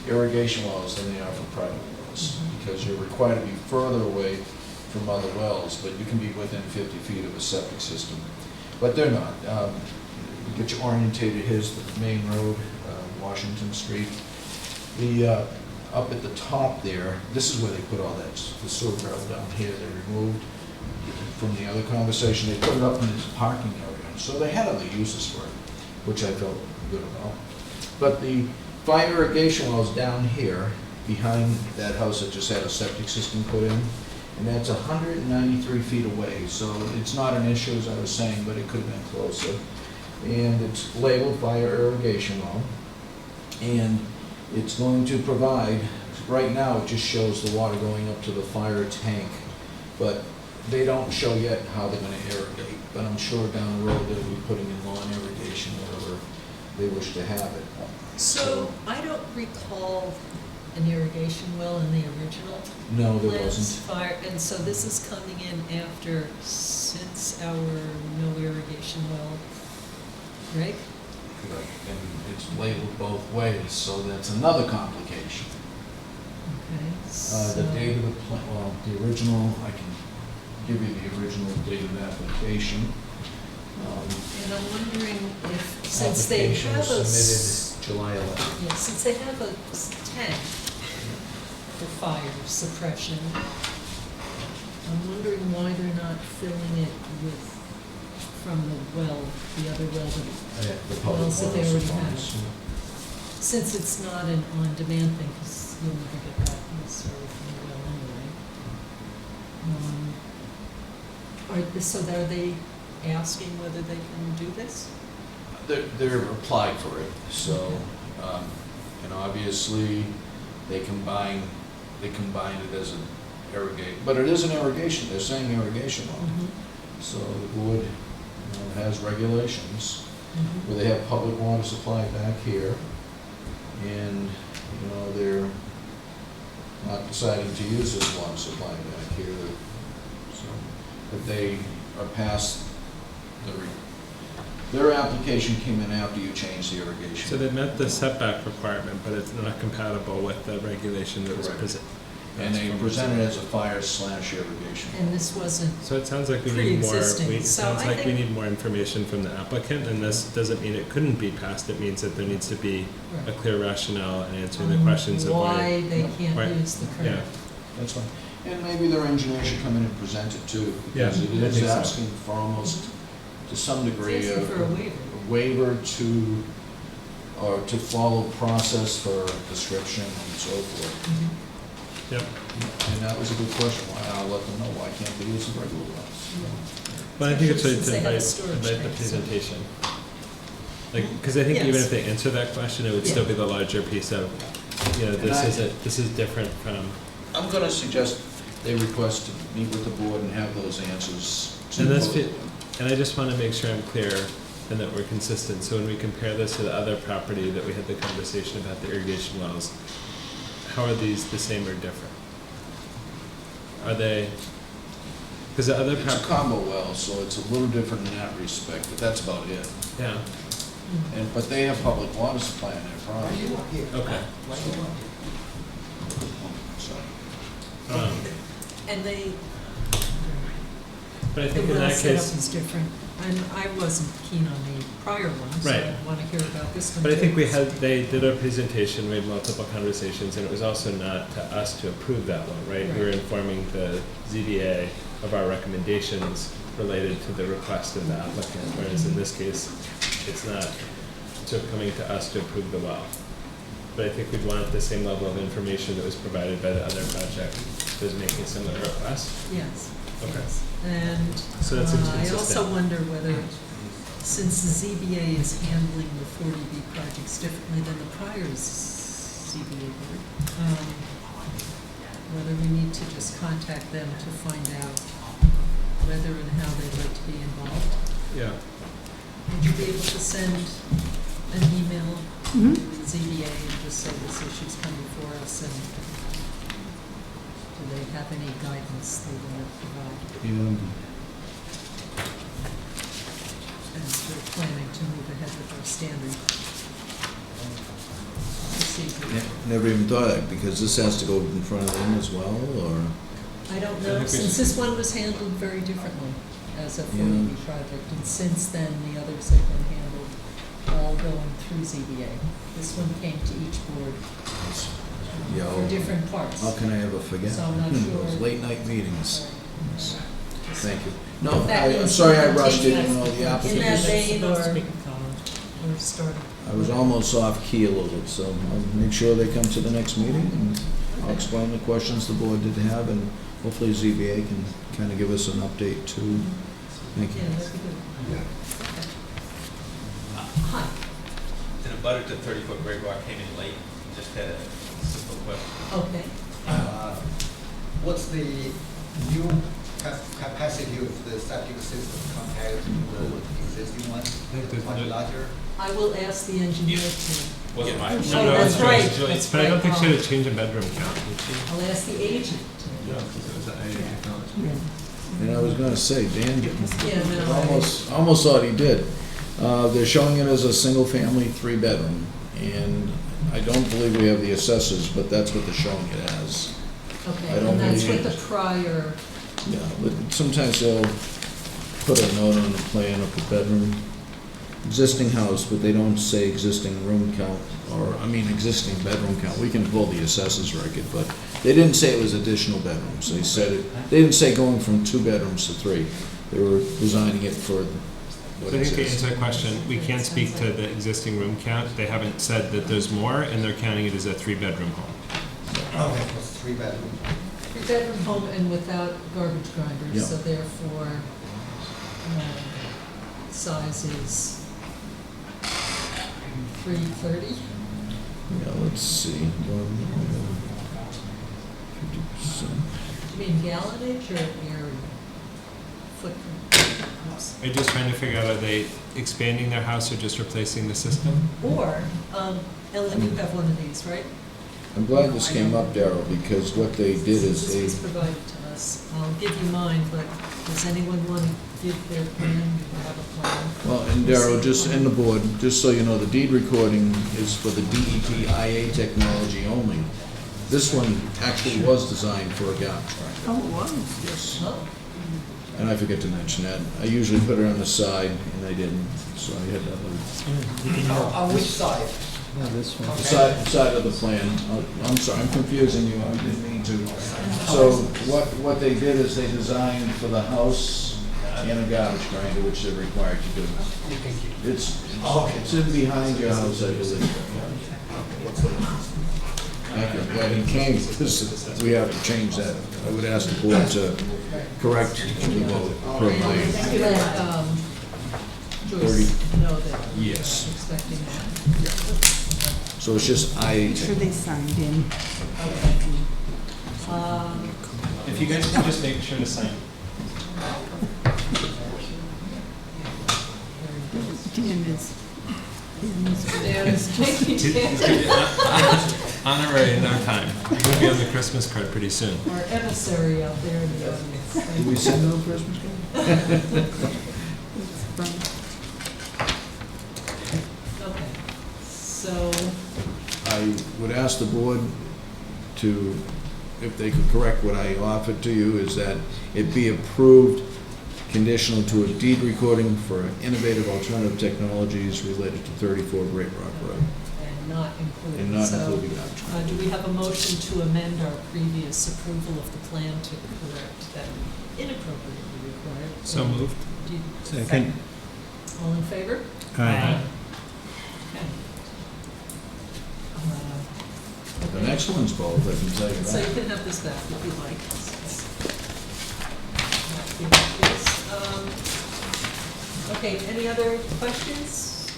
irrigation wells than they are for private wells, because you're required to be further away from other wells, but you can be within 50 feet of a septic system. But they're not. You get you orientated, here's the main road, Washington Street. The, up at the top there, this is where they put all that, the sewer barrel down here, they removed from the other conversation, they put it up in this parking area. So they had other uses for it, which I felt good about. But the fire irrigation well is down here, behind that house that just had a septic system put in, and that's 193 feet away, so it's not an issue, as I was saying, but it could have been closer. And it's labeled fire irrigation well, and it's going to provide, right now it just shows the water going up to the fire tank, but they don't show yet how they're gonna irrigate, but I'm sure down the road they'll be putting in lawn irrigation, wherever they wish to have it. So I don't recall an irrigation well in the original. No, there Lance wasn't. Fire, and so this is coming in after, since our no irrigation well, right? Correct. And it's labeled both ways, so that's another complication. Okay, so. The date of the well, the original, I can give you the original date of application. And I'm wondering if, since they Application have a. was submitted July 11th. Yeah, since they have a tank for fire suppression, I'm wondering why they're not filling it with, from the well, the other well, The public wells that they water already supplies. have. Since it's not an on-demand thing, because you'll never get that necessarily from the well anyway. So are they asking whether they can do this? They're applied for it, so, and obviously, they combine it as an irrigate, but it is an irrigation, they're saying irrigation well. So the board, has regulations where they have public water supply back here, and, they're not deciding to use this water supply back here, so, but they are past their application came in after you changed the irrigation. So they met the setback requirement, but it's not compatible with the regulation that was Correct. presented. And they presented it as a fire/irrigation. And this wasn't, So it sounds like we need more, Pre-existing. it So sounds I like we think- need more information from the applicant, and this doesn't mean it couldn't be passed, it means that there needs to be a clear rationale and answering the questions of why they can't Right. use the Yeah, current. That's fine. And maybe their engineer should come in and present it too, because Yeah, it I is think so. asking for almost, to some degree, It's asking for a waiver. waiver to, or to follow process for description and so forth. yep. And that was a good question, why, I'll let them know, why can't they use the regular ones? But I think it's right Since to they have a invite, storage invite the tank, so- presentation. Like, because I think even Yes. if they answer that question, it would still be the larger piece of, this is different from, I'm gonna suggest they request to meet with the board and have those answers. to and that's, both of them. and I just want to make sure I'm clear and that we're consistent. So when we compare this to the other property that we had the conversation about, the irrigation wells, how are these the same or different? Are they, because the other It's a property, combo well, so it's a little different in that respect, but that's about it. yeah, But they have public water supply in their property. okay. So, And they, But I the think in well that setup case, is different. And I wasn't keen on the prior one, so I Right. want to hear about this one but I too. think they did a presentation, we had multiple conversations, and it was also not to us to approve that one, right? We were Right. informing the ZBA of our recommendations related to the request of the applicant, whereas in this case, it's not coming to us to approve the well. But I think we'd want the same level of information that was provided by the other project that was making similar requests. Yes. Okay. Yes. And So that seems I also consistent. wonder whether, since the ZBA is handling the 40B projects differently than the prior ZBA board, whether we need to just contact them to find out whether and how they'd like to be involved. Yeah. Would you be able to send an email to the ZBA and just say this issue's come before us, and do they have any guidance they want to provide? As we're planning to move ahead with our standard procedure. Never even thought of that, because this has to go in front of them as well, or? I don't I know, think we since should- this one was handled very differently as a Yeah. 40B project, and since then, the others have been handled all all going through ZBA. This one came to each board Yeah, for different parts. how can I ever forget? So I'm not Those sure. late night meetings. Yes. Just Thank you. No, That I'm means sorry I you rushed take it, that you know, the in that applicant vein, Let's or speak of college. or starting. I was almost off key a little bit, so I'll make sure they come to the next meeting, and I'll explain the questions the board did have, and hopefully ZBA can kind of give us an update too. Thank you. Yeah, that'd be good. Hi. And a butter to 30-foot Great Rock came in late, just had a simple question. Okay. What's the new capacity of the septic system compared to the existing one? Much larger? I will ask the engineer to, Wasn't mine. Oh, that's it's right. Julie's. That's But I don't think she right. had a change in bedroom count, did she? I'll ask the agent. No, because it was an IA technology. And I was gonna say, Dan Yeah, no. almost thought he did. They're showing it as a single-family, three-bedroom, and I don't believe we have the assessors, but that's what they're showing it as. I Okay, don't and that's believe- what the prior, Yeah, but sometimes they'll put a note on the plan of the bedroom, existing house, but they don't say existing room count, or, I mean, existing bedroom count. We can pull the assessors record, but they didn't say it was additional bedrooms. They said it, they didn't say going from 2 bedrooms to 3. They were designing it for what So I think to exists. answer the question, we can't speak to the existing room count. They haven't said that there's more, and they're counting it as a 3-bedroom home. Okay, it was 3 bedroom. three-bedroom home and without garbage grinders, Yeah. so therefore, size is 330. Yeah, let's see. 50%. You mean gallonage or area? Footprint? Oops. Are you just trying to figure out, are they expanding their house or just replacing the system? Or, Ellen, you have one of these, right? I'm glad this came up, Darrell, because what they did is This was they, provided to us. I'll give you mine, but does anyone want to give their plan? Do you have a plan? well, and Darrell, just in the board, just so you know, the deed recording is for the DEP IA technology only. This one actually was designed for a garbage grinder. Oh, it was? Yes. Oh, And I forget to mention that. I usually put it on the side, and I didn't, so I had that little. On which side? Yeah, this one. Side of the plan. I'm sorry, I'm confusing you, I didn't mean to. So what they did is they designed for the house and a garbage grinder, which they're required to do. It's in behind your house, I believe. Thank you, I'm glad he came, because we have to change that. I would ask the board to correct the vote per my, let Joyce know that we're yes. expecting that. So it's just Make sure they signed in. If you guys can just make sure to sign. Dan is. Dan is taking He's care. gonna be honorary in no time. He's gonna be on the Christmas card pretty soon. Our emissary out there in the audience. Did we send them a Christmas card? Okay, so, I would ask the board to, if they could correct what I offered to you, is that it be approved conditional to a deed recording for innovative alternative technologies related to 34 Great Rock Road, and not included. and not So, including garbage. do we have a motion to amend our previous approval of the plan to correct that inappropriately required? So moved. Do you- Second. All in favor? Aye. Okay. The next one's both, I can tell you So you that. can have this back if you like. Okay, any other questions?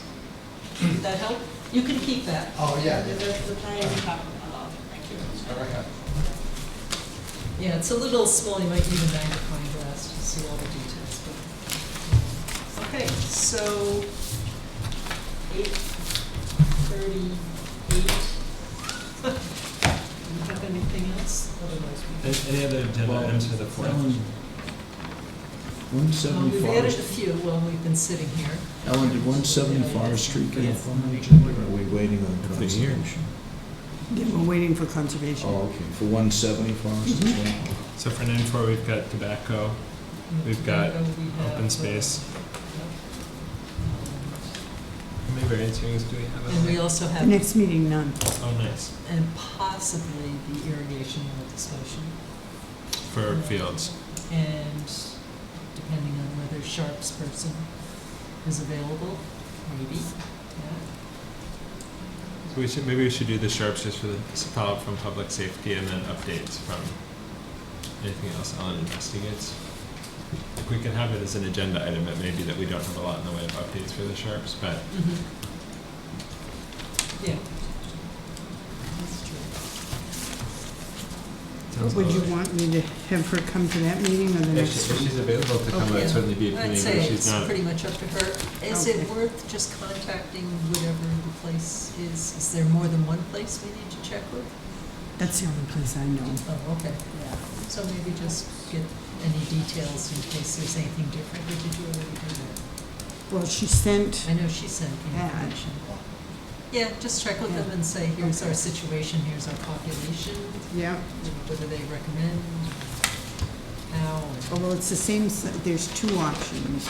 Did that help? You can keep that. Oh, yeah. The plan on top of thank you. All right. Yeah, it's a little small, you might need a magnifying glass to see all the details, but. Okay, so 8:38. Do you have anything else? Otherwise we. Any other agenda items for the fourth? Ellen, We've 170 added a Forest, few while we've been sitting here. Ellen, did 170 Forest Street get up on the agenda, or are we waiting on For here. conservation? Yeah, we're waiting for conservation. Oh, okay, for 170 Forest as well? So for 9-4, we've got tobacco, we've got We have, open space. Maybe variance hearings do we have? And we also The have, next meeting, none. Oh, nice. and possibly the irrigation legislation. For fields. And depending on whether Sharp's person is available, maybe, yeah. So maybe we should do the sharps just for the follow-up from public safety and then updates from anything else Ellen investigates. If we can have it as an agenda item, it may be that we don't have a lot in the way of updates for the sharps, but Yeah. That's true. sounds Would you good. want me to have her come to that meeting or the If next if one? she's available to come, Okay. I'd certainly be I'd opinion, say but she's it's not. pretty much up to her. Is Okay. it worth just contacting whatever the place is? Is there more than one place we need to check with? That's the only place I know. Oh, okay. Yeah. So maybe just get any details in case there's anything different. Or did you already do that? Well, she sent, I know she sent the Yeah. information. Yeah, just check with them and say, here's our situation, here's our population, yeah, what do they recommend, how, and- well, it's the same, there's two options,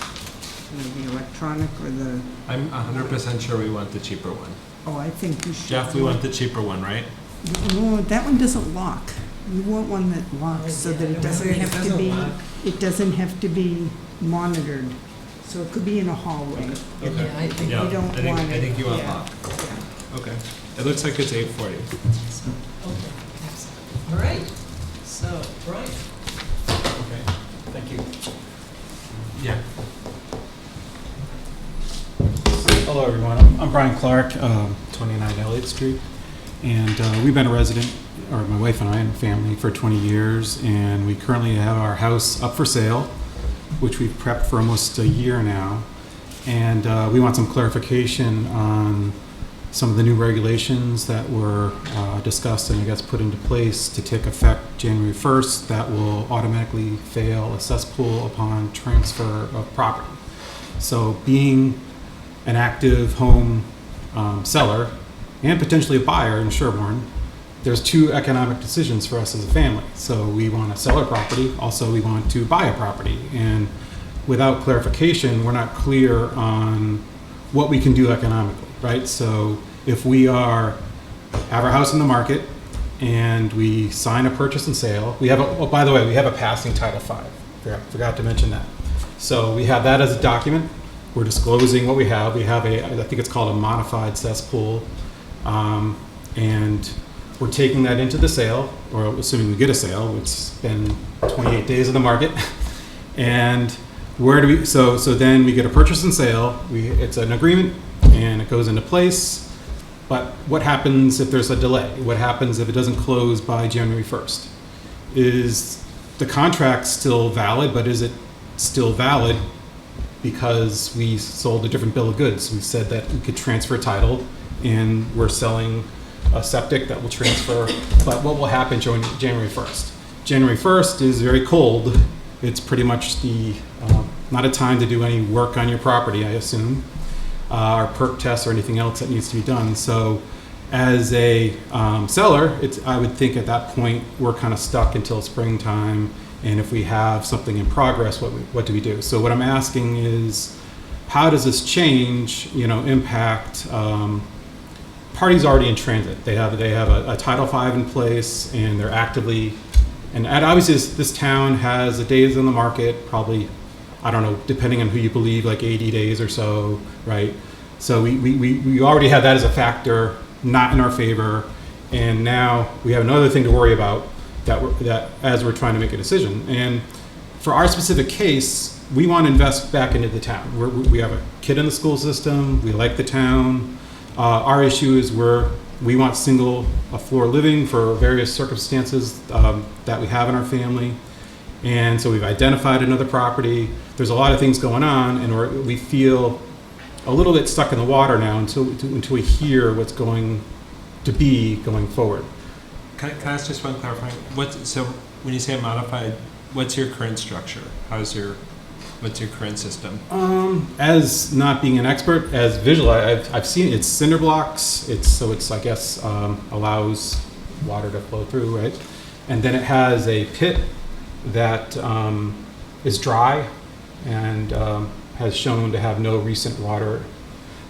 the electronic or the, I'm 100% sure we want the cheaper one. oh, I think you should. Jeff, we want the cheaper one, right? No, that one doesn't lock. You want one that locks so that it doesn't have to be, it doesn't have to be monitored. So it could be in a hallway. Okay. yeah, I think, Yeah, You don't I think, want I think you want yeah. lock. Okay. It looks like it's 840. so, okay, excellent. All right, so, Brian, Okay. Thank you. Yeah. Hello, everyone. I'm Brian Clark, 29 Elliott Street. And we've been a resident, or my wife and I and family, for 20 years. And we currently have our house up for sale, which we've prepped for almost a year now. And we want some clarification on some of the new regulations that were discussed and I guess put into place to take effect January 1st that will automatically fail a cesspool upon transfer of property. So being an active home seller and potentially a buyer in Sherborn, there's two economic decisions for us as a family. So we want to sell our property, also we want to buy a property. And without clarification, we're not clear on what we can do economically, right? So if we have our house in the market and we sign a purchase and sale, we have by the way, we have a passing Title V. Forgot to mention that. So we have that as a document. We're disclosing what we have. We have I think it's called a modified cesspool. And we're taking that into the sale, or assuming we get a sale, it's been 28 days in the market. And where do we, so then we get a purchase and sale, it's an agreement and it goes into place. But what happens if there's a delay? What happens if it doesn't close by January 1st? Is the contract still valid, but is it still valid because we sold a different bill of goods? We said that we could transfer title and we're selling a septic that will transfer, but what will happen January 1st? January 1st is very cold. It's pretty much not a time to do any work on your property, I assume, or perk tests or anything else that needs to be done. So as a seller, I would think at that point we're kind of stuck until springtime. And if we have something in progress, what do we do? So what I'm asking is, how does this change, impact parties already in transit? They have a Title V in place, and they're actively, and obviously this town has the days on the market, probably, I don't know, depending on who you believe, like 80 days or so, right? So we already have that as a factor, not in our favor, and now we have another thing to worry about that as we're trying to make a decision. And for our specific case, we want to invest back into the town. We have a kid in the school system. We like the town. Our issue is we want single floor living for various circumstances that we have in our family. And so we've identified another property. There's a lot of things going on, and we feel a little bit stuck in the water now until we hear what's going to be going forward. Can I ask just one clarifying? So when you say modified, what's your current structure? What's your current system? As not being an expert, as visual, I've seen it's cinder blocks. It's I guess allows water to flow through, right? And then it has a pit that is dry and has shown to have no recent water.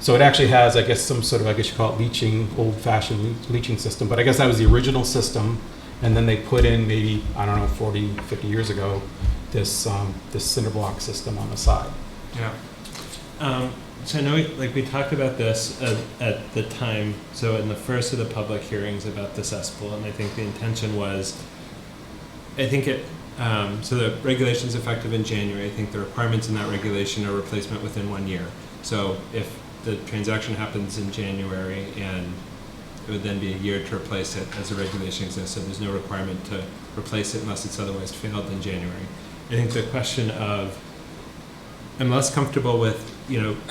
So it actually has, I guess, some sort of, I guess you call it leaching, old-fashioned leaching system. But I guess that was the original system. And then they put in maybe, I don't know, 40, 50 years ago, this cinder block system on the side. Yeah. So I know, we talked about this at the time, so in the first of the public hearings about the cesspool, and I think the intention was, so the regulation's effective in January. I think the requirements in that regulation are replacement within 1 year. So if the transaction happens in January, and it would then be a year to replace it as the regulation exists, so there's no requirement to replace it unless it's otherwise failed in January. I think the question of, I'm less comfortable with,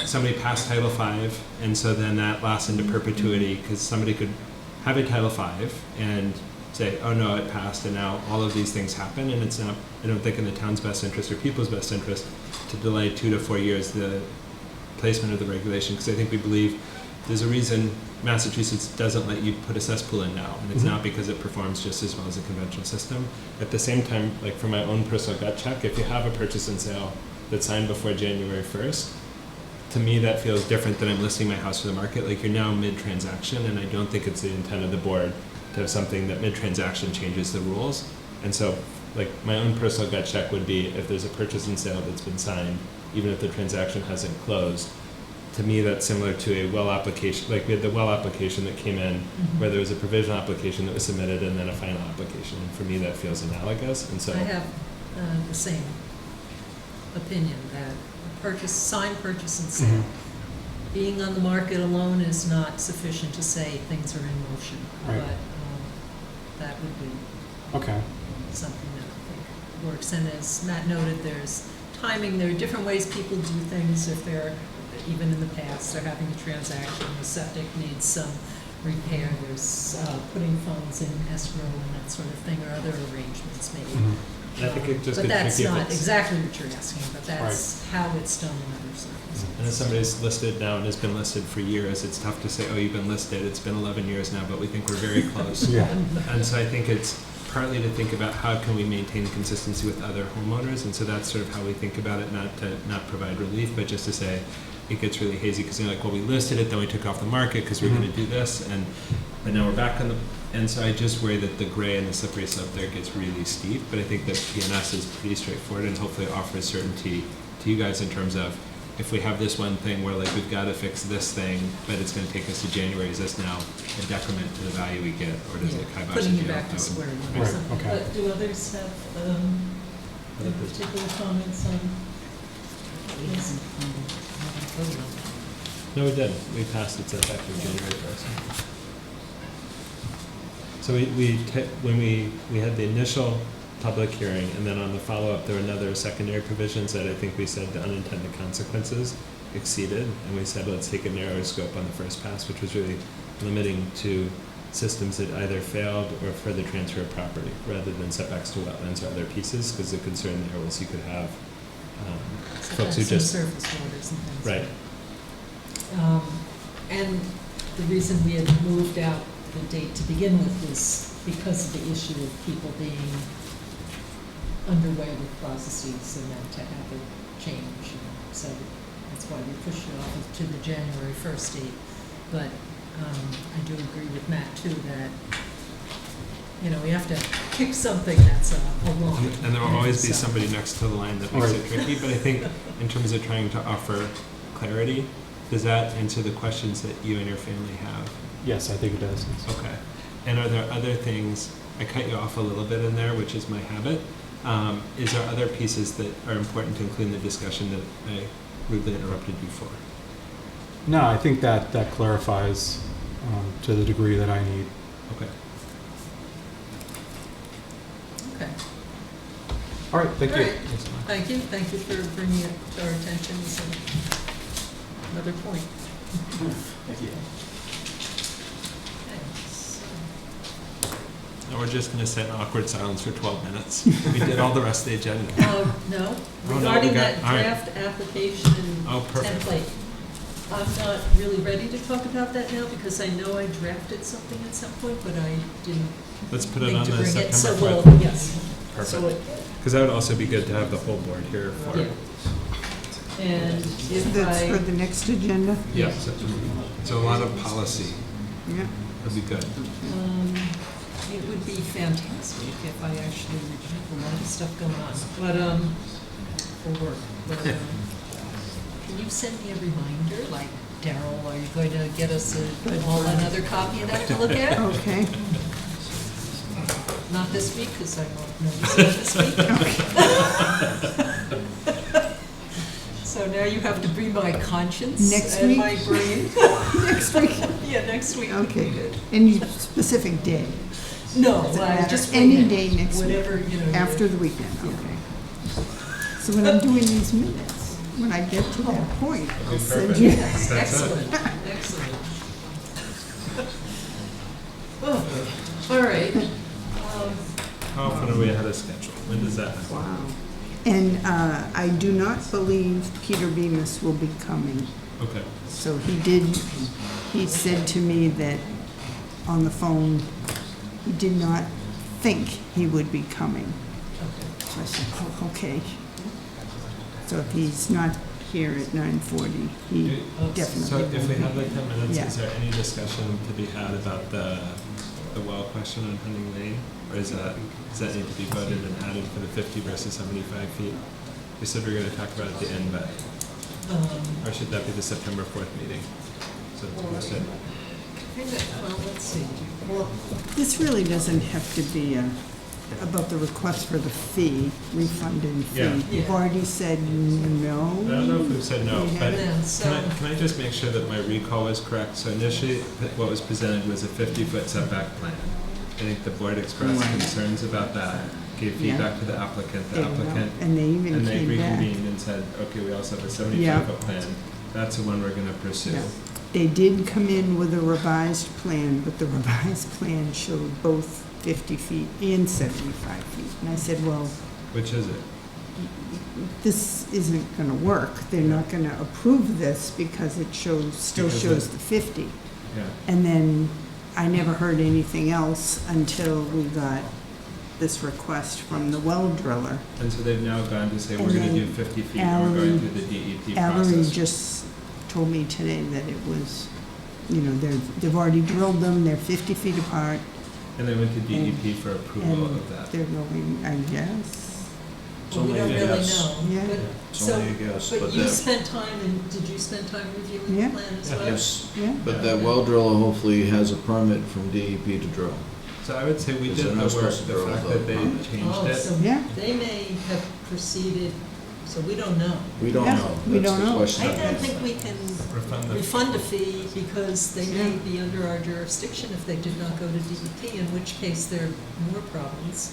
somebody passed Title V, and so then that lasts into perpetuity, because somebody could have a Title V and say, oh no, it passed, and now all of these things happen, and it's not, I don't think in the town's best interest or people's best interest to delay 2 to 4 years the placement of the regulation, because I think we believe there's a reason Massachusetts doesn't let you put a cesspool in now, and it's not because it performs just as well as a conventional system. At the same time, for my own personal gut check, if you have a purchase and sale that's signed before January 1st, to me that feels different than I'm listing my house for the market. You're now mid-transaction, and I don't think it's the intent of the board to have something that mid-transaction changes the rules. And so, my own personal gut check would be if there's a purchase and sale that's been signed, even if the transaction hasn't closed, to me that's similar to a well application. We had the well application that came in, where there was a provisional application that was submitted and then a final application. And for me that feels analogous. And so I have the same opinion that signed purchase and sale, being on the market alone is not sufficient to say things are in motion. Right. But that would be something that I think works. And as Matt noted, there's timing. There are different ways people do things. If they're, even in the past, they're having a transaction, the septic needs some repair, there's putting funds in escrow and that sort of thing, or other arrangements maybe. I think it just but gets that's tricky if not it's- exactly what you're asking, but that's how it's done in other circumstances. And if somebody's listed now and has been listed for years, it's tough to say, oh, you've been listed, it's been 11 years now, but we think we're very close. And so I think it's partly to think about how can we maintain consistency with other homeowners, and so that's sort of how we think about it, not to not provide relief, but just to say it gets really hazy because they're well, we listed it, then we took off the market because we're going to do this, and now we're back on the, and so I just worry that the gray and the slippery slope there gets really steep, but I think that PNS is pretty straightforward and hopefully offers certainty to you guys in terms of if we have this one thing where we've got to fix this thing, but it's going to take us to January, is this now a decrement to the value we get, or does it kibosh putting you the back to square one or something. But do others have any particular comments on this? No, we did. We passed its effective January 1st. So when we had the initial public hearing, and then on the follow-up, there were another secondary provisions that I think we said the unintended consequences exceeded, and we said let's take a narrower scope on the first pass, which was really limiting to systems that either failed or further transfer of property, rather than setbacks to wetlands or other pieces, because the concern there was you could have folks who just surface waters and things. Right. And the reason we had moved out the date to begin with was because of the issue of people being underway with processes and then to have it change. So that's why we pushed it off to the January 1st date. But I do agree with Matt too that we have to pick something that's a line. And there will always be so- somebody next to the line that makes it tricky, but I think in terms of trying to offer clarity, does that answer the questions that you and your family have? Yes, I think it does. Okay. And are there other things, I cut you off a little bit in there, which is my habit. Is there other pieces that are important to include in the discussion that I rudely interrupted you for? No, I think that clarifies to the degree that I need. Okay. Okay. All right, thank you. All right. Thank you. Thank you for bringing it to our attention. So another point. Thank you. Now we're just going to sit in awkward silence for 12 minutes. We did all the rest of the agenda. No, no, regarding we got- that all right. draft application Perfect. template, I'm not really ready to talk about that now because I know I drafted something at some point, but I didn't Let's put it think on to the bring it. So September we'll, 4th. yes. So Perfect. Because that would also be good to have the whole board here for. Yeah. And if That's for I, the next agenda? Yeah, so a lot of policy Yeah. would be good. it would be fantastic if I actually have a lot of stuff going on, but, for work. But, can you send me a reminder, like, Daryl, are you going to get us all another copy of that to look at? Okay. Not this week, because I won't notice it this week. So now you have to be my conscience Next and week? my brain. Next week? Yeah, next week. Okay, good. Any specific day? No, Does it I matter? just Any wait. day next week? Whatever, you know. After the weekend, okay. So when I'm doing these minutes, when I get to that point, I'll send you. Yes, That's it. excellent, excellent. Oh, all right. How often are we ahead of schedule? When does that happen? Wow. And I do not believe Peter Bemis will be coming. Okay. So he said to me that on the phone, he did not think he would be coming. So I said, oh, okay. So if he's not here at 9:40, he definitely So won't if we be have like here. 10 minutes, Yeah. is there any discussion to be had about the well question on Hunting Lane? Or does that need to be voted and added for the 50 versus 75 feet? We said we were gonna talk about it at the end, but, or should that be the September 4th meeting? So we said, Well, let's see. Well, this really doesn't have to be about the request for the fee, refund and fee. Yeah. You've Yeah. already said no. I don't know if we've said no, We but haven't, so- can I just make sure that my recall was correct? So initially, what was presented was a 50-foot setback plan. I think the board expressed Right. concerns about that, gave Yeah. feedback to the applicant, There you go. And they even and they came back. reconvened and said, okay, we also have a Yeah. 75-foot plan. That's the one we're gonna pursue. Yeah. They did come in with a revised plan, but the revised plan showed both 50 feet and 75 feet. And I said, well, Which is it? this isn't gonna work. They're not gonna approve this because it still Because shows it- the 50. Yeah. And then I never heard anything else until we got this request from the well driller. And so they've now gone to say, we're And gonna do then 50 feet, and we're going Allery- through the DEP Allery process. just told me today that it was, they've already drilled them, they're 50 feet apart. And they went to DEP for approval And of that. they're going, I guess. It's Well, we only don't a really guess. know. Yeah. But- It's so- only a guess, But but you that, spent time, and did you spend time reviewing Yeah. the plan as well? yes, Yeah. but that well driller hopefully has a permit from DEP to drill. So I would say we Is did it the not work, supposed to the drill fact the that they pump? changed Oh, it. so Yeah. they may have proceeded, so we don't know. We don't Yeah, know. we That's don't the know. question. I don't think we can refund a fee because they may be under our jurisdiction if they did not go to DEP, in which case there are more problems.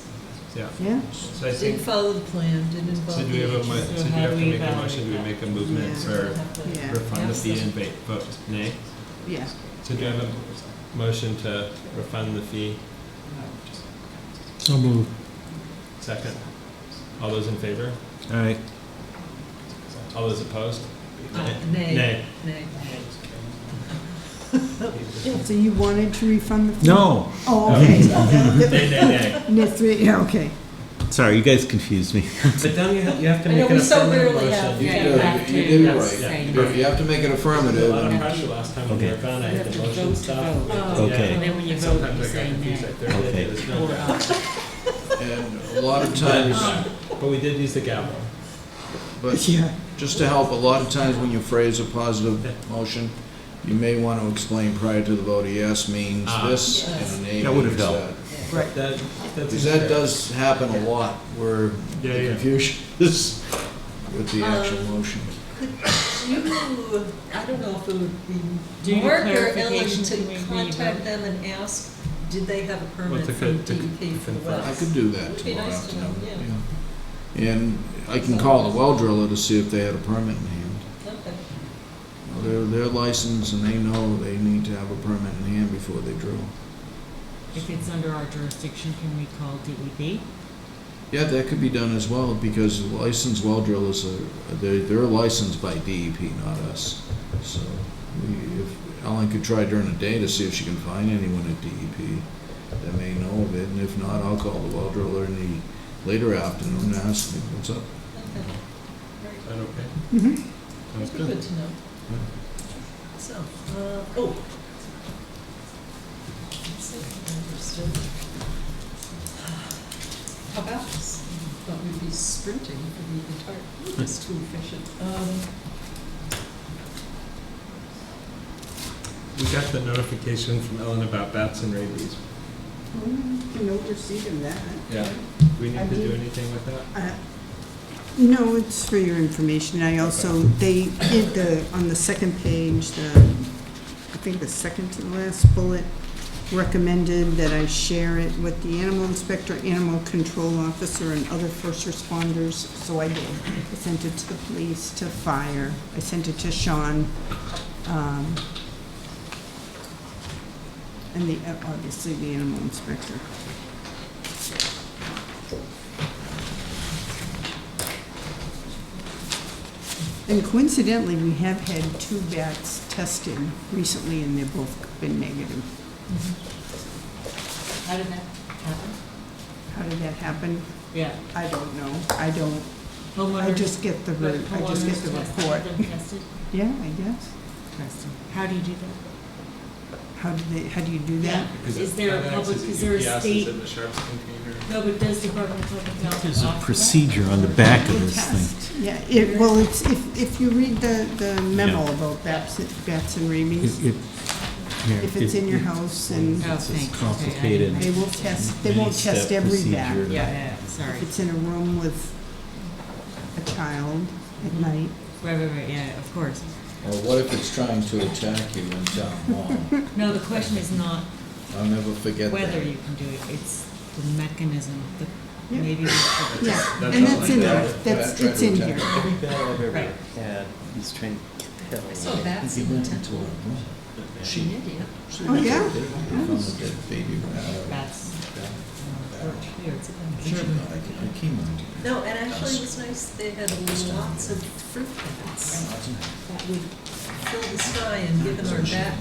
Yeah. Yeah. So I Didn't think, follow the plan, didn't so involve do we the have a, agent. so do we how have do to we make a evaluate motion, do we that? make a movement Yeah. for Yeah. refund the fee and vote nay? Yeah. So do you have a motion to refund the fee? So moved. Second? All those in favor? All right. All those opposed? Nay. Nay. Nay. So you wanted to refund the fee? No. Oh, okay. Nay, nay, nay. Yeah, okay. Sorry, you guys confused me. But don't you have to I know, make we an so affirmative rarely motion? have- You Yeah, did, you have you to, did it yes, right. say If you have to make it There's a affirmative, lot of and pressure last time when we Okay. were gone, I had to You have to motion vote to stuff. vote. Oh. Okay. And then when you vote, Sometimes you I get say confused, nay. like Thursday, Okay. there's no Or doubt. and a lot of times, But we did use the gavel. but Yeah. just to help, a lot of times when you phrase a positive motion, you may want to explain prior to the vote, a yes means this, Yes. and a nay That would have means helped. that. Right. That's Because that does happen a lot, where Yeah, the yeah. confusion is with the actual motion. Could you, I don't know if it would Do be you Mark or Ellen clarification to to me, contact revote? them and ask, did they have a permit Well, to from con- to DEP for the confirm. wells? I could do that Would be tomorrow nice to know, afternoon. Yeah. And I can call the well driller to see if they had a permit in hand. Okay. Well, they're licensed and they know they need to have a permit in hand before they drill. If it's under our jurisdiction, can we call DEP? Yeah, that could be done as well, because licensed well drillers they're licensed by DEP, not us. So if Ellen could try during the day to see if she can find anyone at DEP that may know of it, and if not, I'll call the well driller in the later afternoon and ask him what's up. Okay. Is that okay? Mhm. Sounds That'd be good. good to know. So, let's see, understood. How about this? Thought we'd be sprinting for the entire, it's too efficient. We got the notification from Ellen about bats and rabies. No receipt of that. Yeah. Do we need to do anything with that? No, it's for your information. I also, they did on the second page, I think the second to the last bullet, recommended that I share it with the animal inspector, animal control officer, and other first responders, so I did. I sent it to the police, to fire, I sent it to Sean, and obviously the animal inspector. And coincidentally, we have had 2 bats tested recently, and they've both been negative. How did that happen? How did that happen? Yeah. I don't know. I Homeowners. just get the But report. homeowners tested, them tested? Yeah, I guess. Interesting. How do you do that? How do you do that? Is there a public, is there a state? in the sharps container? No, but does the Department of Public Health There's a offer that? procedure on the back of this thing. Test. Yeah, well, it's, if you read the memo about bats and rabies, if it's in your house, and Oh, It's thank you. complicated. they will test, they won't Many-step test every bat. procedure. Yeah, sorry. If it's in a room with a child at night. Right, yeah, of course. Or what if it's trying to attack you in town hall? No, the question is not I'll never forget that. whether you can do it, it's the mechanism, Yeah. maybe we should. Yeah, That's and all that's I in got. there, it's in here. Every bat I've ever Right. had, he's trying to get the hell I out saw of it. bats He in the went into temple a room. in India. Oh, yeah? They found a dead baby rat. That's, Here, it's in Sure, Sherborn. I came on to No, and actually it was nice, they had lots of fruit bats that would fill the sky, and given our bat,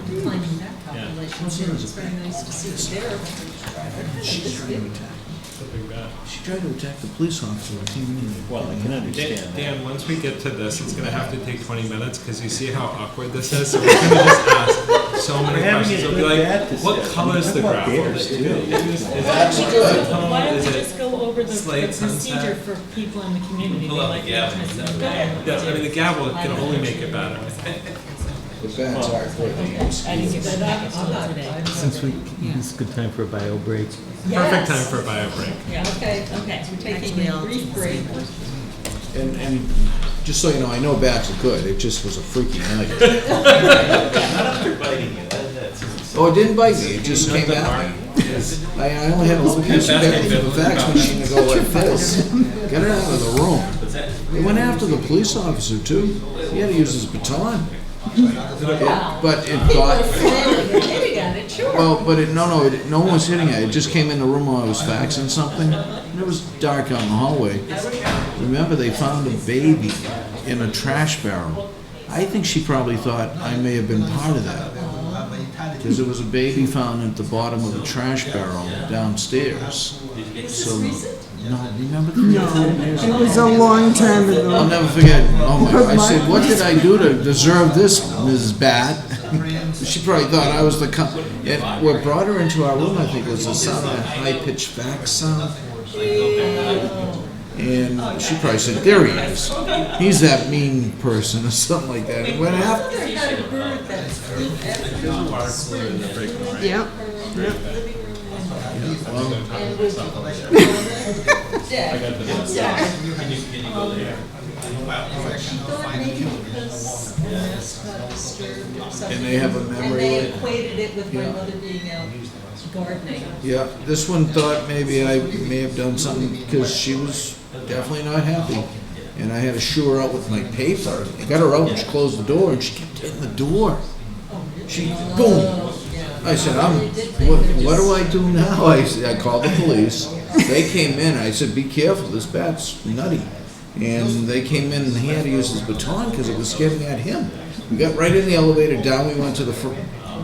declining bat populations, it was very nice to see that they're this big. It's a big bat. She tried to attack the police officer who came in. Well, I can understand that. Dan, once we get to this, it's gonna have to take 20 minutes, because you see how awkward this is? So we're gonna just ask so many We're having questions. a It'll be good bat like, discussion. what color's the Talk about gravel? bears, Is too. it That's good. why don't Is we it just go over the slate procedure sunset? for people in the community? Pull They up like the gavel. to test it. Yeah, I mean, the gavel can only make it better. The bats are good. I didn't get that back today. Since it's a good time for a bio break. Perfect time for a bio break. Yeah. Okay, Okay. we're taking Actually, a I'll brief take break. And just so you know, I know bats are good, it just was a freaky night. Not after biting you, that's. Oh, it didn't bite me, it just came at me. I only had a little piece of paper from the fax machine to go like this. Get it out of the room. They went after the police officer too. He had to use his baton. But it got, Maybe got it, sure. well, but no one was hitting it. It just came in the room while I was faxing something. And it was dark out in the hallway. Remember, they found a baby in a trash barrel. I think she probably thought I may have been part of that. Because there was a baby found at the bottom of a trash barrel downstairs. So, no, remember that? No, it was a long time I'll ago. never forget. Oh my! I said, "What did I do to deserve this, Mrs. Bat?" She probably thought I was the. And what brought her into our room, I think, was the sound of a high-pitched fax sound. And she probably said, "There he is. He's that mean person," or something like that. And went after. Mother had a bird that flew every spring in her Yep. living room Well, and was dead. Yeah. She thought maybe because the nest got disturbed or something. And they have a memory And they like- equated it with my Yeah. mother being out gardening. yeah, this one thought maybe I may have done something because she was definitely not happy. And I had to shoo her out with my paper. I got her out and she closed the door and she kept hitting the door. She, boom. I said, what do I do now? I called the police. They came in. I said, be careful. This bat's nutty. And they came in and he had to use his baton because it was getting at him. We got right in the elevator, down we went to the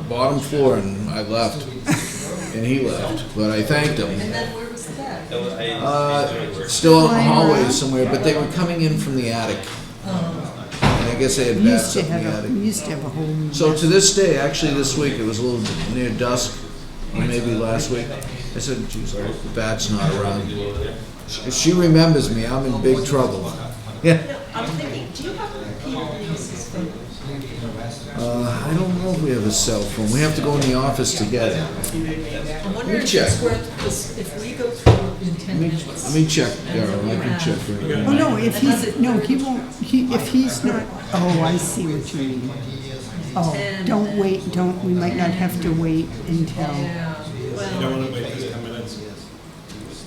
bottom floor, and I left. And he left. But I thanked him. And then where was the bat? Still out in the hallway somewhere, but they were coming in from the attic. guess they had We bats used to up in the have attic. we used to have a whole. So to this day, actually this week, it was a little near dusk, or maybe last week, I said, geez, I hope the bat's not around. If she remembers me, I'm in big trouble. Yeah. I'm thinking, do you have a PWC's phone? I don't know if we have a cell phone. We have to go in the office to get it. I'm wondering if check. it's worth, because if we go through in 10 Let minutes. me check, Darrell, I can check right now. Oh, no, if he's, no, he won't, if he's not, oh, I see what you mean. Oh, don't wait, we might not have to wait until, Yeah, well, want to wait just 10 minutes?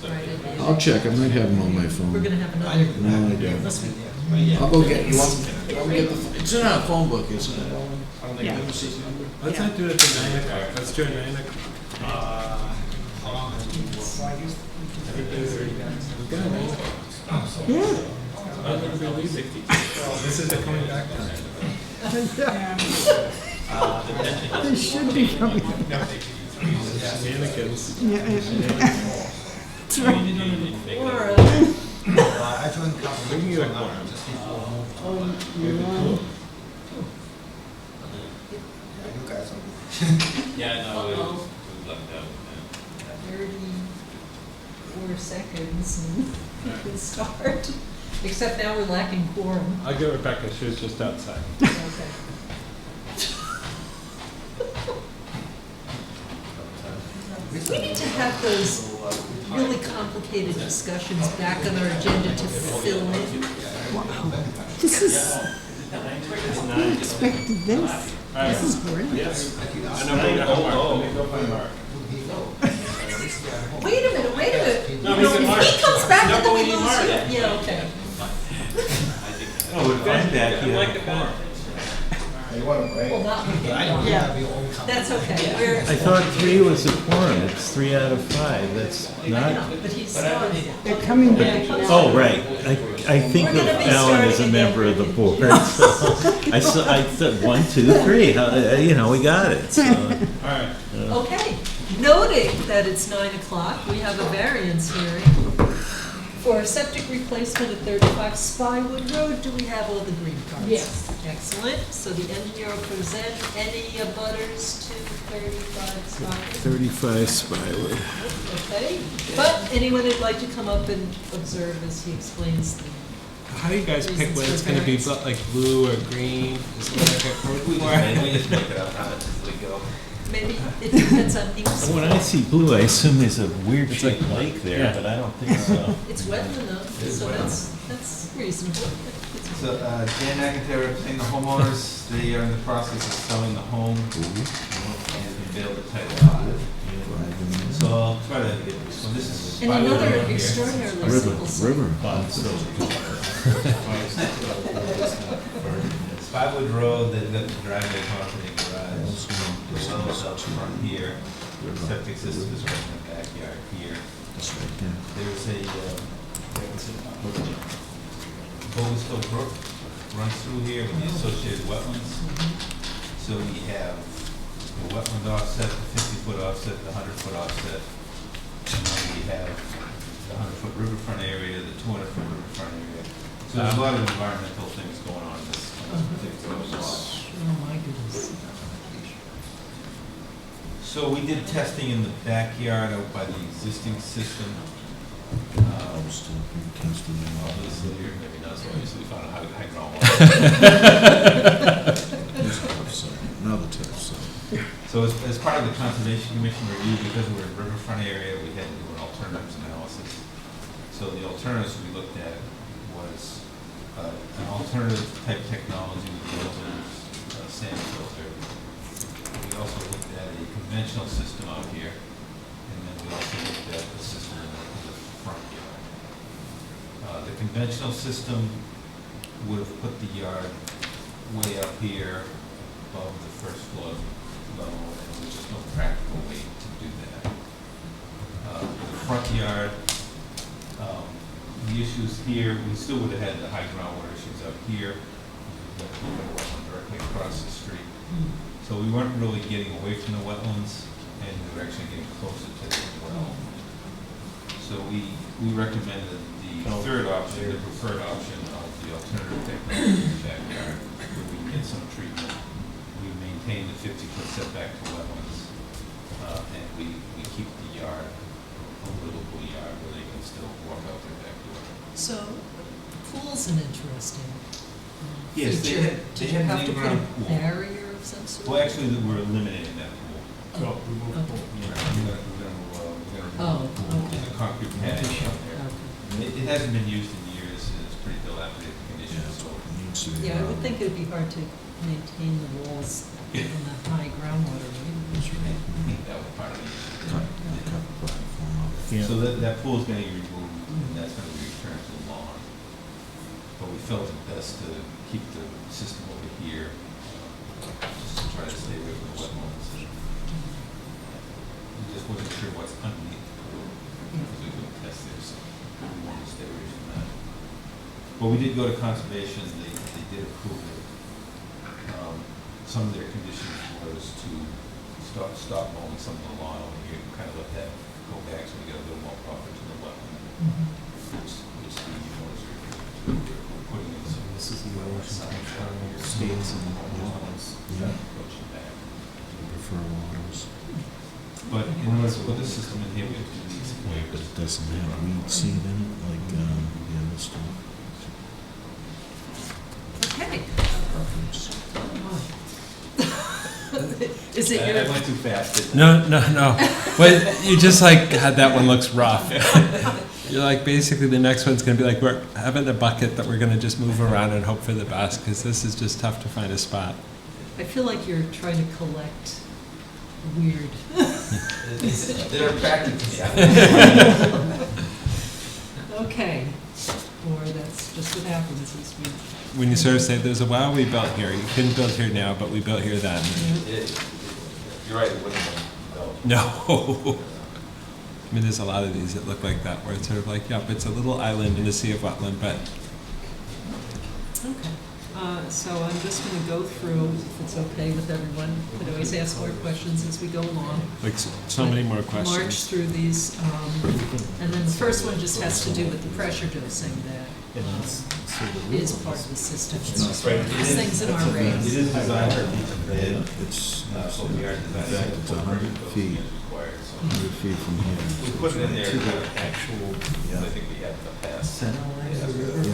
right, I'll check, I might have them on my we're phone. gonna have another, No, I don't. unless we, I'll go get, you want me to get the, it's in our phone book, isn't it? yeah. Let's not do it at 9 o'clock. Let's do it at 9 o'clock. Yeah. This is the coming back time. They should be coming. Mannequins. Yeah, that's right. or, I joined the company. Bring you a quorum. Yeah, you guys are. Yeah, no, we lucked out. 34 seconds and we can start. Except now we're lacking quorum. I'll get Rebecca. She was just outside. Okay. We need to have those really complicated discussions back on our agenda to fill in. Wow. This is, who expected this? This is great. Yes. I know. Bring your homework. Let me go find Mark. Wait a minute. No, You he know, said if Mark. he comes back, No, then but we we need lose Mark. you. Yeah, okay. Oh, we're going back I here. like the bar. You want to break? Well, not with But I don't yeah. have your own company. That's okay. We're, I thought 3 was a quorum, it's 3 out of 5, that's I know, not. but he's starting. They're coming back. Oh, right, I think We're of gonna be Alan as a starting member of the again. board, so I said 1, 2, 3, we got it, so. All right. Okay, noting that it's 9 o'clock, we have a variance hearing for a septic replacement at 35 Spywood Road. Do we have all the green cards? Yes. Excellent. So the engineer will present any abutters to 35 Spywood. 35 Spywood. Okay, but anyone who'd like to come up and observe as he explains the, How do you guys pick Reasons when for it's going to be variance. like blue or green? Is it like a code We for? just make it up as we go. maybe it depends on each. When I see blue, I assume there's a weird It's shaped like- lake there, yeah. but I don't think so. It's wetland though, so that's reasonable. So, Dan McIntyre representing the homeowners, they are in the process of selling the home and be able to title it. So I'll try to get, so this is. And Spywood another Road here. extraordinarily simple site. Spywood Road, they've got the driveway off the garage, the well is up front here, septic system is right in the backyard here. There's a, Bogastow Brook runs through here with the associated wetlands. So we have the wetland offset, the 50-foot offset, the 100-foot offset. And then we have the 100-foot riverfront area, the 200-foot riverfront area. So there's a lot of environmental things going on in this particular lot. Oh my goodness. So we did testing in the backyard out by the existing system. Obviously, you're maybe not so obviously we found a high ground water. Another test, so. So as part of the Conservation Commission review, because we're in riverfront area, we had to do an alternatives analysis. So the alternatives we looked at was an alternative type technology with filters, sand filter. We also looked at a conventional system out here, and then we also looked at the system in the front yard. The conventional system would have put the yard way up here above the first floor level, and there's just no practical way to do that. The front yard, the issues here, we still would have had the high groundwater issues up here. We've got the wetland directly across the street. So we weren't really getting away from the wetlands, and we were actually getting closer to the well. So we recommended the third option, the preferred option of the alternative technology in the backyard, where we get some treatment. We maintain the 50-foot setback to wetlands, and we keep the yard a livable yard where they can still walk out their back door. So, pool's an interesting Yes, they feature. had- Did they you had have to an put a in-ground pool. barrier of some sort? Well, actually, we're eliminating that pool. Oh, okay. We're Oh, gonna remove okay. the concrete pad out there. Okay. It hasn't been used in years, and it's pretty dilapidated condition, so. Needs to be Yeah, I would around. think it'd be hard to maintain the walls in the high groundwater, right? I think that was part of it. Cut the platform up. Yeah. So that pool's gonna be removed, and that's gonna be returned to the lawn. But we felt it best to keep the system over here, just to try to stay away from the wetlands. We just wasn't sure what's underneath the pool, because we couldn't test there, so we wanted to stay away from that. But we did go to conservation, they did approve it. Some of their conditions was to stop mowing some of the lawn over here, and kind of let that go back, so we get a little more profit to the wetland. Which the owners are putting in some. This is the wetland ocean signs control down here. states and laws. Yeah. Approaching back. Prefer waters. But in order to put the system in here, we have to need some But waivers. it doesn't have weed seed in it like the other stuff. Okay. Is it I your, went too fast, didn't I? No. But you just like had that one looks rough. You're like, basically the next one's gonna be like, we're having a bucket that we're gonna just move around and hope for the best, because this is just tough to find a spot. I feel like you're trying to collect weird. They're attracted to me. Okay. Or that's just what happens is we. When you sort of say, there's a wow we built here, you couldn't build here now, but we built here then. You're right, it wouldn't have been No. I mean, there's a lot of these that look like that, where it's sort of like, yep, it's a little island in a sea of wetland, but Okay. So I'm just going to go through, if it's okay with everyone, could always ask more questions as we go along. like so many more March questions. through these, and then the first one just has to do with the pressure dosing that is part of the system. It's just one of those things in our It regs. is designed for people to bid, It's, so we are designing. in fact, it's 100 feet, Required, so 100 feet from here. we put it in there, To the kind of, actual I think we have the past. center line of the river? Okay.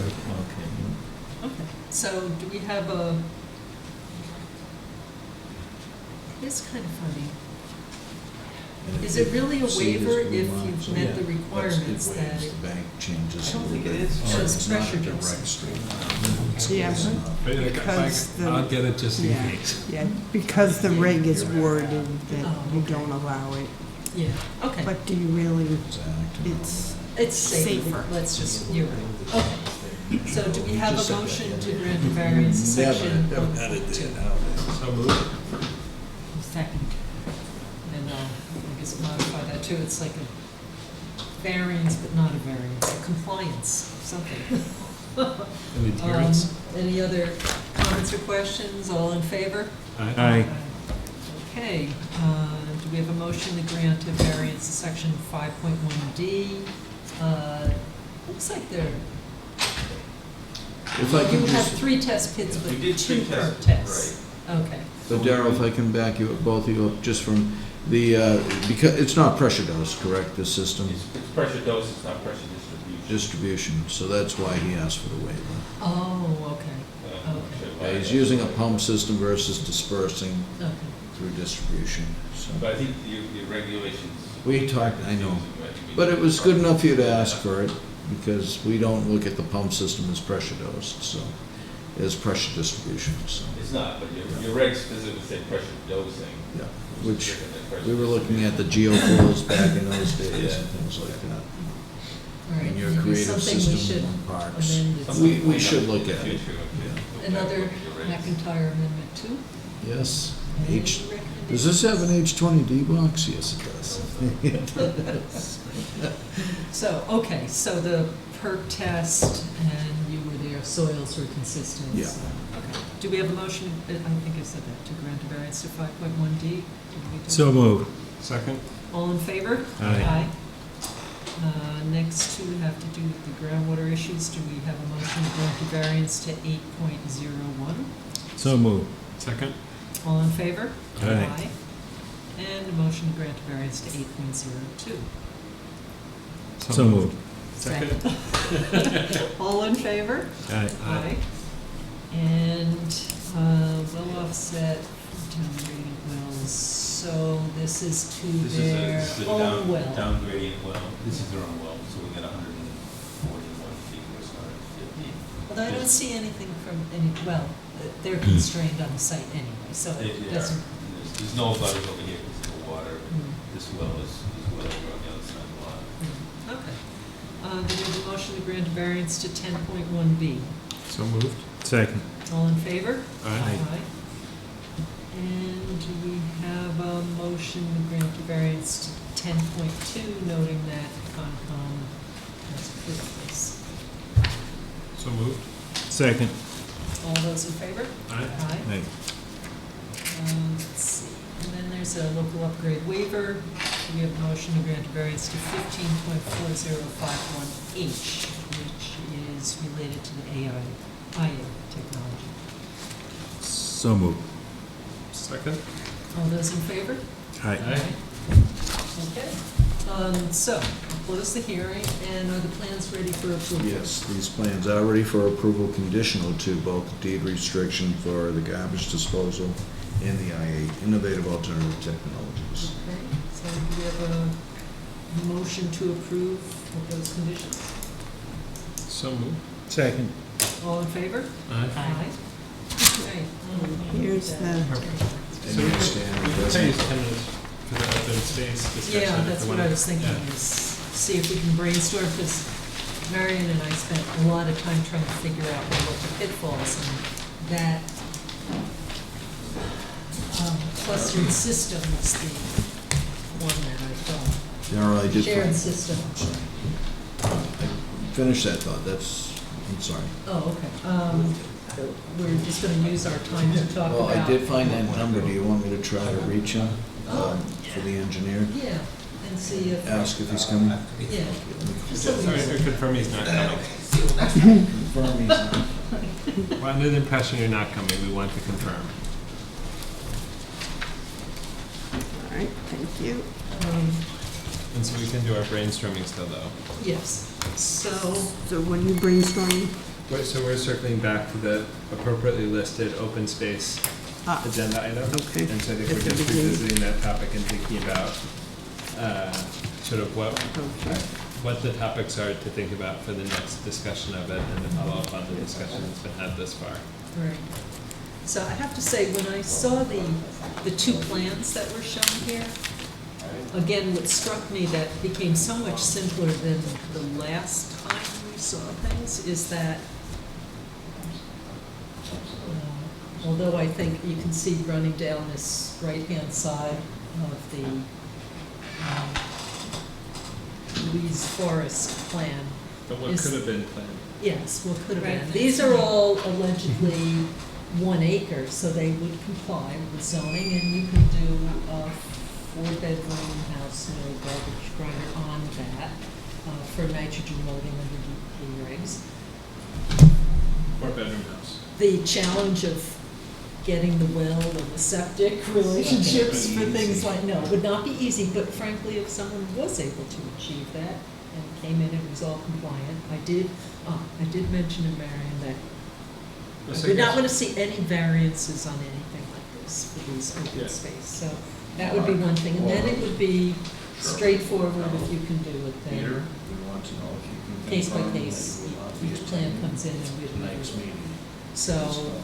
Okay, so do we have a, it's kind of funny. And Is it really a see this waiver blue if line? you've So, met yeah, the that's- requirements it that waives. it The bank changes. I don't a think little it bit. is. Or Shows it's not a pressure direct dosing. straight line. Yeah, because I'll the, get it just in yeah, case. yeah, because the reg is worded that Oh, you okay. don't allow it. Yeah, okay. But do you really, Exact. it's, It's safer. safer. Let's just, you're right. Okay. So do we have a motion to grant a variance to section 1.2? So moved. Second. And I guess modify that too. It's like a variance, but not a variance, a compliance, something. Any adherence? Any other comments or questions? All in favor? Aye. Okay, do we have a motion to grant a variance to section 5.1D? Looks like there, If I you can have just, 3 test pits, We but did 2 three per tests, test. Okay. so Darrell, if I can back you, both of you up, just from the, because, it's not pressure dose, correct, the system? It's pressure dose, it's not pressure distribution. Distribution, so that's why he asked for the waiver. Oh, okay, Yeah, he's using a pump system versus dispersing okay. through distribution, so. But I think your regulations. We talked, I know, but it was good enough for you to ask for it, because we don't look at the pump system as pressure dosed, so, as pressure distribution, so, It's not, but your regs specifically say pressure dosing. yeah. Which, different than pressure we were looking at the distribution. geoflows back in those days and things like that. All right, And your maybe creative something we system should on parks. amend. It's We should look at it. Future, yeah. Another Your regs. McIntyre amendment 2? Yes, Any H, recommendations? does this have an H20D box? Yes, it does. So, okay, so the perk test, and you were there, soils were consistent. Yeah. so- Okay. Do we have a motion, I think I said that, to grant a variance to 5.1D? Did we do So that? moved. Second? All in favor? Aye. Next two have to do with the groundwater issues. Do we have a motion to grant the variance to 8.01? So moved. Second? All in favor? Aye. And a motion to grant a variance to 8.02. So moved. Second? All in favor? Aye. And well offset town gradient wells, so this is to This their is a own well. down gradient well. This is their own well, so we got 141 feet or so, 50. But I don't see anything from any, well, they're constrained on the site anyway, so They it are. doesn't. There's no butters over here because of the water. Mm. This well is well over on the other side of the lot. Okay. Then we have a motion to grant a variance to 10.1B. So moved. Second. All in favor? Aye. And do we have a motion to grant a variance to 10.2, noting that Concom has approved this? So moved. Second. All those in favor? Aye. Aye. Let's see, and then there's a local upgrade waiver. We have a motion to grant a variance to 15.4051H, which is related to the IA technology. So moved. Second? All those in favor? Aye. Okay, so I'll close the hearing, and are the plans ready for approval? Yes, these plans are ready for approval, conditional to both the deed restriction for the garbage disposal and the IA, Innovative Alternative Technologies. Okay, so do we have a motion to approve with those conditions? So moved. Second. All in favor? Aye. Okay. Here's the- And you stand We can present. say it's 10 minutes for the open space discussion. Yeah, if that's we what want. I was thinking, Yeah. is see if we can brainstorm, because Marion and I spent a lot of time trying to figure out what the pitfalls, and that clustered system was the one that I thought. No, I did. Shared system. Finish that thought, that's, I'm sorry. Oh, okay. We're just gonna use our time to talk about. Well, I did find that number, do you want me to try to reach him Oh. for the engineer? Yeah, and see if, Ask if he's coming? yeah. Just so we Sorry, know. to confirm he's not coming. Confirm he's not. We're under the impression you're not coming, we want to confirm. All right, thank you. And so we can do our brainstorming still, though. Yes, so, So when you brainstorm, So we're circling back to the appropriately listed open space agenda item. Okay. And so I think At we're the just beginning. revisiting that topic and thinking about sort of okay. what the topics are to think about for the next discussion of it and then follow up on the discussion that's been had this far. right. So I have to say, when I saw the two plans that were shown here, again, what struck me that became so much simpler than the last time we saw things is that, although I think you can see running down this right-hand side of the Louise Forest plan. But what Is- could have been planned? Yes, what could have been. Right. These are all allegedly 1 acre, so they would comply with zoning, and you can do a 4-bedroom house, no garbage grinder on that, for nitrogen loading under DEP regs. 4-bedroom house. The challenge of getting the well and the septic relationships for things like, no, it would not be easy, but frankly, if someone was able to achieve that and came in and was all compliant, I did mention to Marion that I would not want to see any variances on anything like this for these Yeah. open space, so that would be one thing, and then it would be straightforward if you can do it Peter, then. we want to know if you can. Case by confirm case, that you will not be each plan attending comes in and we. Tonight's meeting. So,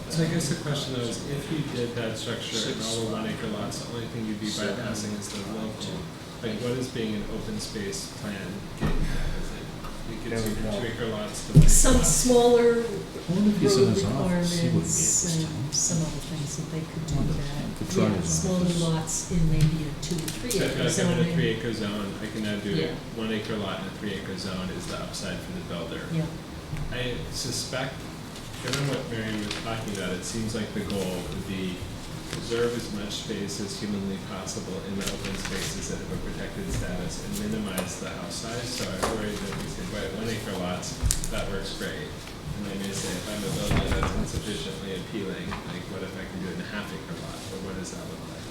So I guess the question though is, if you did that structure and all the 1 acre lots, the only thing you'd be bypassing is the well pool. Like, what is being an open space plan getting at? Is it, you could do 2 acre lots to 1 acre some lots? smaller wonder if he's in road his office. He wouldn't be at requirements this and time. some other things that they could do Could that. try Yeah, his smaller office. lots in maybe a 2 or 3 So if acre I have a 3 zone. acre zone, I can now do Yeah. 1 acre lot and a 3 acre zone is the upside for the builder. Yeah, I suspect, given what Marion was talking about, it seems like the goal would be preserve as much space as humanly possible in the open spaces that have a protected status and minimize the house size. So I worry that we say, by 1 acre lots, that works great. And they may say, if I'm a builder that's insufficiently appealing, like what if I can do it in a half-acre lot, or what does that look like?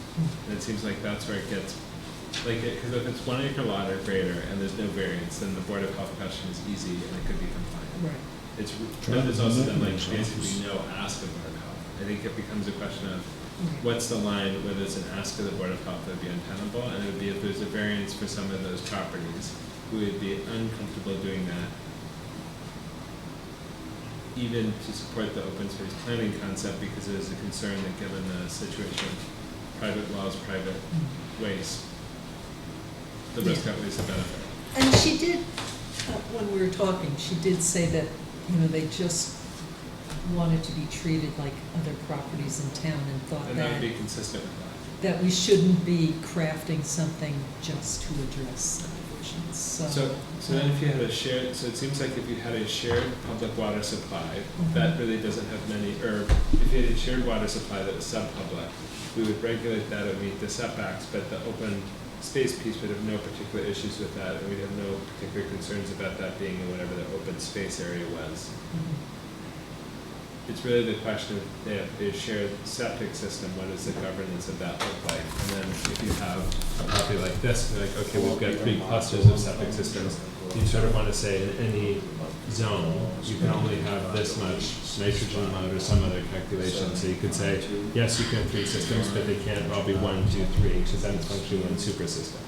And it seems like that's where it gets, like, because if it's 1 acre lot or greater and there's no variance, then the Board of Health question is easy and it could be compliant. Right. It's, but there's also then like basically no ask of Board of Health. I think it becomes a question of what's the line where there's an ask of the Board of Health that would be untenable, and it would be if there's a variance for some of those properties, we would be uncomfortable doing that, even to support the open space planning concept, because there's a concern that given the situation, private wells, private waste, the risk outweighs the benefit. And she did, when we were talking, she did say that, you know, they just wanted to be treated like other properties in town and thought And that would that, be consistent with that. that we shouldn't be crafting something just to address subdivisions, So then if you had a shared, so it seems like if you had a shared public water supply, that really doesn't have many, or if you had a shared water supply that was sub-public, we would regulate that and meet the setbacks, but the open space piece would have no particular issues with that, and we'd have no particular concerns about that being in whatever the open space area was. It's really the question of they have a shared septic system, what does the governance of that look like? And then if you have a property like this, you're like, okay, we've got 3 clusters of septic systems, you sort of want to say in any zone, you can only have this much nitrogen load or some other calculation. So you could say, yes, you can have 3 systems, but they can't all be 1, 2, 3, because then it's functionally one super system.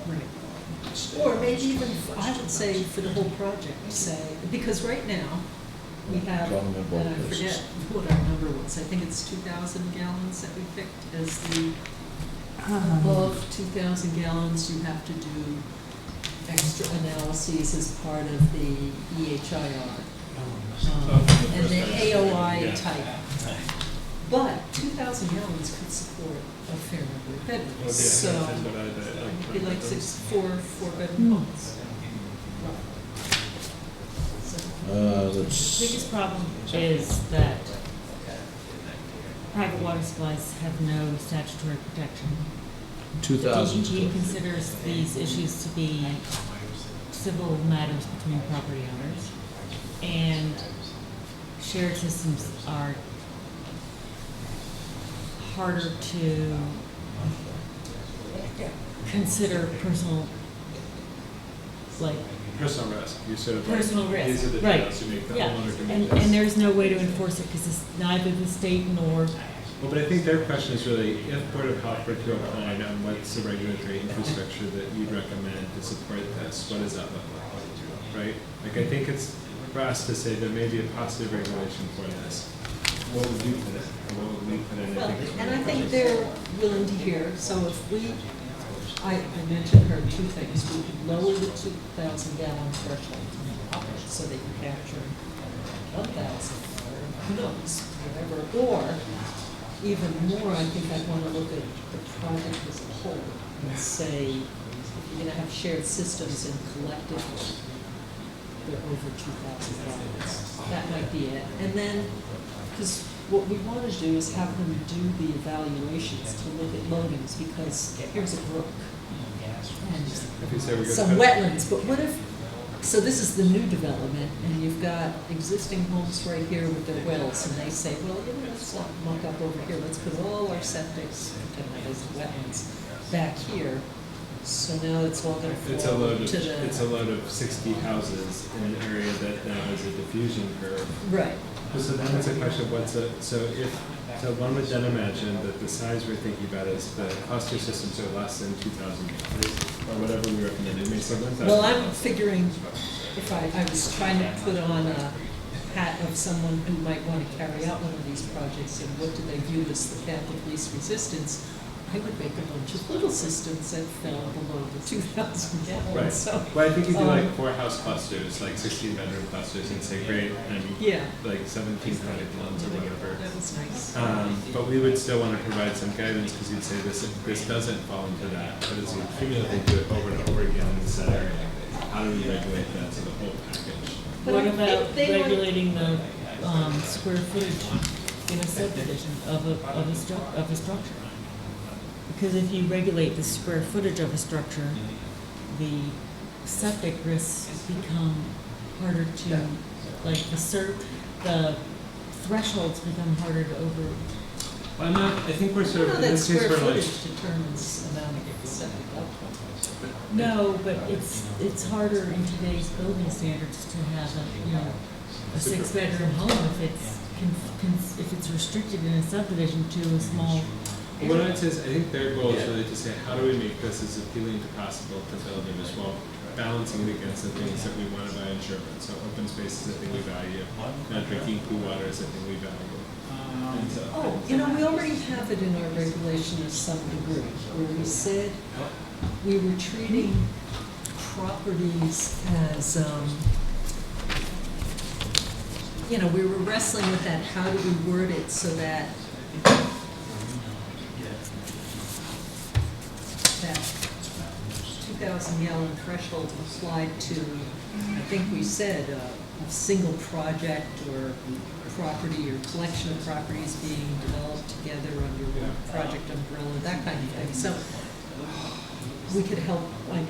right. Or maybe even, I would say for the whole project, say, because right now, we have, and I forget what our number was, I think it's 2,000 gallons that we picked as the, above 2,000 gallons, you have to do extra analyses as part of the EHIR. And the AOI type. But 2,000 gallons could support a fair number of bedrooms, so it'd be like 4-bedroom homes. The biggest problem is that private water supplies have no statutory protection. The 2,000. DEP considers these issues to be civil matters between property owners, and shared systems are harder to consider personal, like, Personal risk, you sort of personal like, risk, these are the right, trade-offs you make, the yeah, homeowner can and, make this. and there's no way to enforce it, because it's neither the state nor, Well, but I think their question is really, if Board of Health were to opine on what's the regulatory infrastructure that you'd recommend to support this, what does that look like, right? Like, I think it's for us to say there may be a positive regulation for this. What would you put in, or what would we put in? Well, and I think they're willing to hear, so if we, I mentioned her 2 things, we could lower the 2,000 gallon threshold so that you capture 1,000 or who knows, whatever, or even more, I think I'd want to look at the project as a whole and say, if you're gonna have shared systems and collectively, they're over 2,000 gallons, that might be it. And then, because what we want to do is have them do the evaluations to look at loadings, because here's a brook and If you say we're gonna some have- wetlands, but what if, so this is the new development, and you've got existing homes right here with their wells, and they say, well, you know, let's not muck up over here, let's put all our septics, and those wetlands, back here. So now it's all gonna It's a flow load of, to the. it's a load of 60 houses in an area that now has a diffusion curve. Right. So then it's a question of what's a, so one would then imagine that the size we're thinking about is the cluster systems are less than 2,000 gallons, or whatever we recommend, it may say 1,000. Well, I'm figuring, if I was trying to put on a hat of someone who might want to carry out one of these projects, and what do they view as the path of least resistance, I would make a bunch of little systems that fell below the 2,000 gallons, Right. so. Well, I think you do like 4 house clusters, like 16-bedroom clusters, and say, great, and Yeah, like 1,700 gallons or whatever. that was nice. But we would still want to provide some guidance, because you'd say this doesn't fall into that, but as you cumulatively do it over and over again in the set area, how do we regulate that to the whole package? But what I about think they might- regulating the, square footage in a subdivision of a structure. Because if you regulate the square footage of a structure, the septic risks become harder to, like the thresholds become harder to over. Well, I'm not, I think we're sort of, in that this case, square we're like, footage determines amount of septic output. No, but it's harder in today's building standards to have a 6-bedroom home if it's restricted in a subdivision to a small what area. I'd say is, I think their goal is really to say, how do we make this as appealing to possible to builders while balancing it against the things that we want to buy in Sherborn. So open spaces, I think we value. Not drinking pool water is, I think we value. And so, Oh, we already have it in our regulation to some degree, where we said we were treating properties as, we were wrestling with that, how do we word it so that that 2,000 gallon threshold applied to, I think we said, a single project or property or collection of properties being developed together under one project umbrella, that kind of thing. So we could help, I would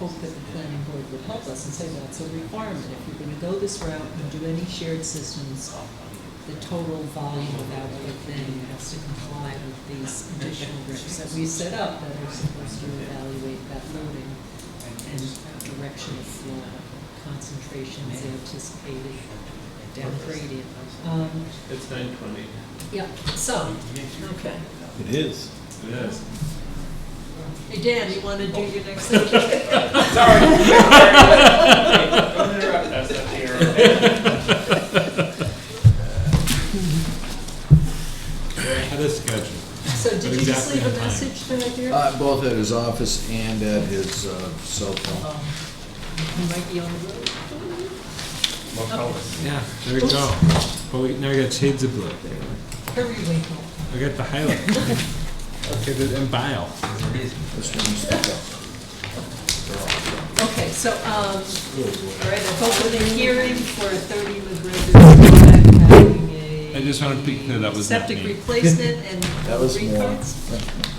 hope that the planning board would help us and say that's a requirement. If you're going to go this route and do any shared systems, the total volume of output then has to comply with these additional regs that we set up that are supposed to evaluate that loading and direction of flow, concentrations anticipated, down gradient. it's 9:20. Yeah, so, okay. It is. It is. Hey, Dan, you want to do your next thing? Sorry. Don't interrupt us up here. Ahead of schedule. So did you just Exactly leave a on time. message tonight, dear? Both at his office and at his cell phone. You might be on the road. More colors. Yeah, there we go. But now we got shades of blue. Hurry, wait, home. We got the highlight. Okay, and bile. This one's stuck up. Okay, so, all right, I've opened a hearing for 30 McGregor Drive having a I just wanted to be clear that was not septic me. replacement and That was green more. cards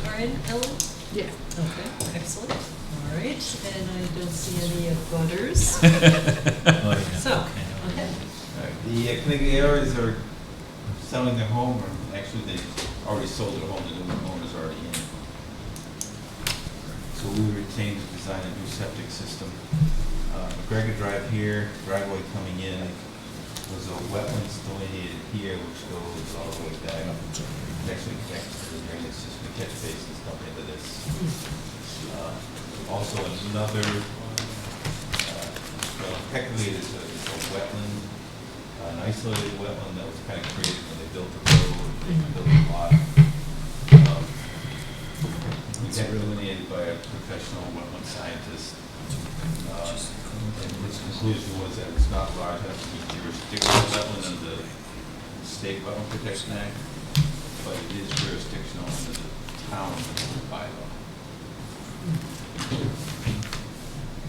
are in, Ellen? Yeah. Okay, excellent. All right, and I don't see any of butters. So, okay. The Connecticut are selling their home, or actually they already sold their home, the new owner's already in. So we retained to design a new septic system. McGregor Drive here, driveway coming in, was a wetlands delineated here, which goes all the way back. It actually connects to the drainage system, the catch basins come into this. Also another, well, technically it's a wetland, an isolated wetland that was kind of created when they built the road, they built a lot. We got delineated by a professional wetland scientist. And his conclusion was that it's not large enough to be jurisdictional wetland under the State Wetland Protection Act, but it is jurisdictional under the town bylaw.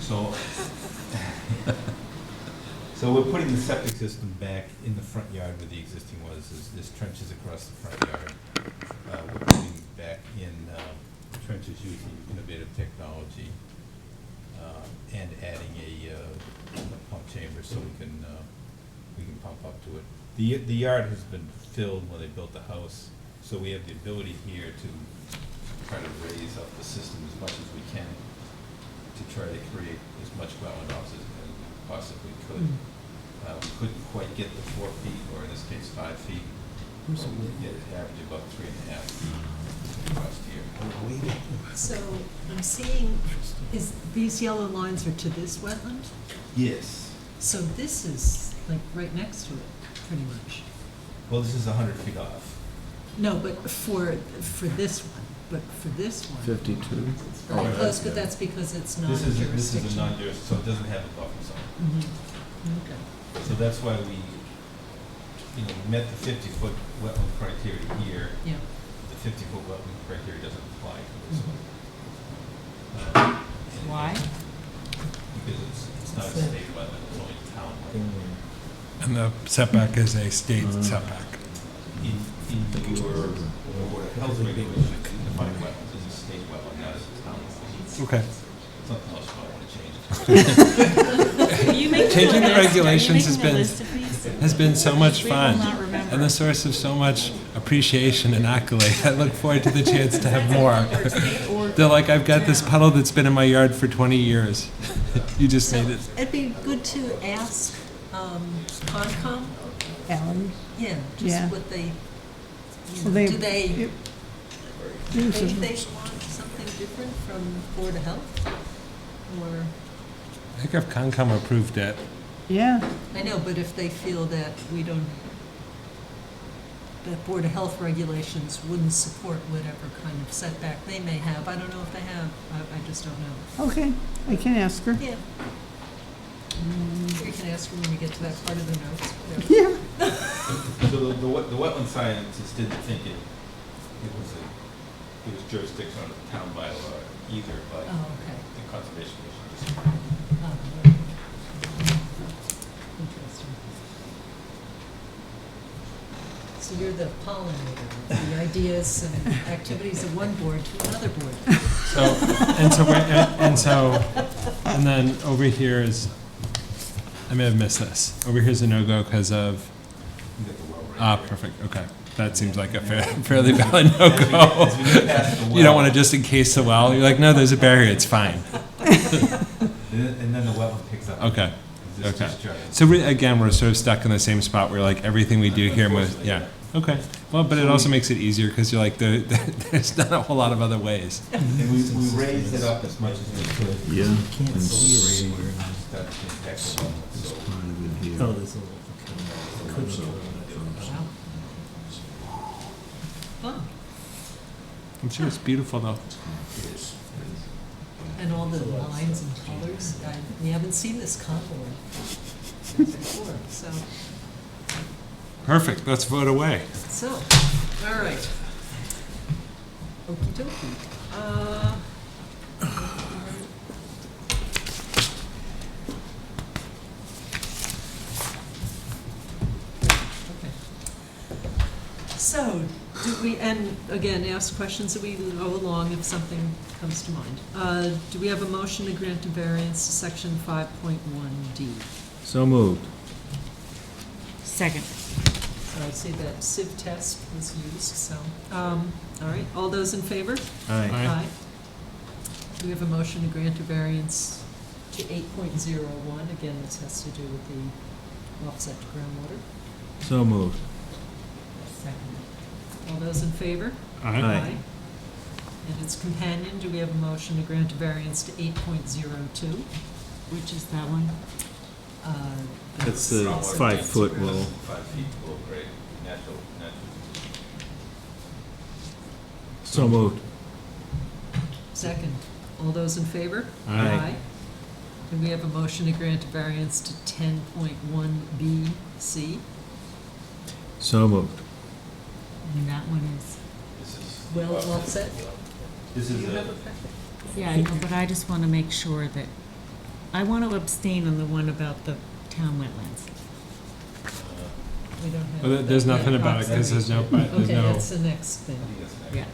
So, so we're putting the septic system back in the front yard where the existing was. There's trenches across the front yard. We're putting back in trenches using innovative technology and adding a pump chamber so we can pump up to it. The yard has been filled when they built the house, so we have the ability here to try to raise up the system as much as we can to try to create as much wetland off as we possibly could. We couldn't quite get the 4 feet, or in this case 5 feet. So we get it average about 3.5 feet across here. So I'm seeing, these yellow lines are to this wetland? Yes. So this is like right next to it, pretty much. Well, this is 100 feet off. No, but for this one, but for this one. 52. It's very close, but that's because it's not This is a jurisdictional. non-jurisdictional, so it doesn't have a buffer zone. Mhm. Okay. So that's why we met the 50-foot wetland criteria here. Yeah. The 50-foot wetland criteria doesn't apply to this one. Why? Because it's not a state wetland, it's only a town wetland. And the setback is a state setback. your Board of Health regulations define wetlands as a state wetland, not as a town wetland. Okay. Something else you might want to change. Are you making a Changing the list? Are you regulations making a list of these? has been so much We will fun not remember. and the source of so much appreciation and accolade. I look forward to the chance to have more. They're like, I've got this puddle that's been in my yard for 20 years. You just made it. It'd be good to ask Concom, Alan? yeah, Yeah. just what they, you Well, know, they- do they it- think they want something different from Board of Health? Or, I think if Concom approved it, Yeah, I know, but if they feel that we don't, that Board of Health regulations wouldn't support whatever kind of setback they may have, I don't know if they have, I just don't know. okay, I can ask her. Yeah. You can ask her when we get to that part of the notes. whatever. Yeah, So the wetland scientists didn't think it was jurisdiction on the town bylaw either, but Oh, okay. the conservation commission just. Oh, right. Interesting. So you're the pollinator, of the ideas and activities of one board to another board. and then over here is, I may have missed this. Over here's a no-go because of, perfect, okay. That seems like a fairly valid no-go. You don't want to just encase the well. You're like, no, there's a barrier, it's fine. And then the wetland picks up. Okay, It's okay. discharge. So again, we're sort of stuck in the same spot where like everything we do here must, yeah, okay. Well, but it also makes it easier because you're like, there's not a whole lot of other ways. And we raised it up as much as we could. Yeah. And Can't see it so anywhere. that protects the wetland. So Part of it here. Oh, there's a Fun. I'm sure it's beautiful though. And all the lines and colors, we haven't seen this contour before, so, Perfect, let's vote away. so, all right. Okey dokey. Okay. So, do we, and again, ask questions as we go along if something comes to mind. Do we have a motion to grant a variance to section 5.1D? So moved. Second. So I see that sieve test was used, so, all right, all those in favor? Aye. Aye. Do we have a motion to grant a variance to 8.01? Again, this has to do with the offset to groundwater. So moved. Second. All those in favor? Aye. And its companion, do we have a motion to grant a variance to 8.02? Which is that one? That's the Offset 5 to foot groundwater. roll. 5 feet below grade, natural. So moved. Second. All those in favor? Aye. Do we have a motion to grant a variance to 10.1BC? So moved. And that one is, This is. Well said. This Do is you have a, a packet? yeah, I know, but I just want to make sure that, I want to abstain on the one about the town wetlands. We don't have. Well, there's that nothing yet. about it because there's no, there's Okay, no. that's the next thing, I think that's next. Yeah.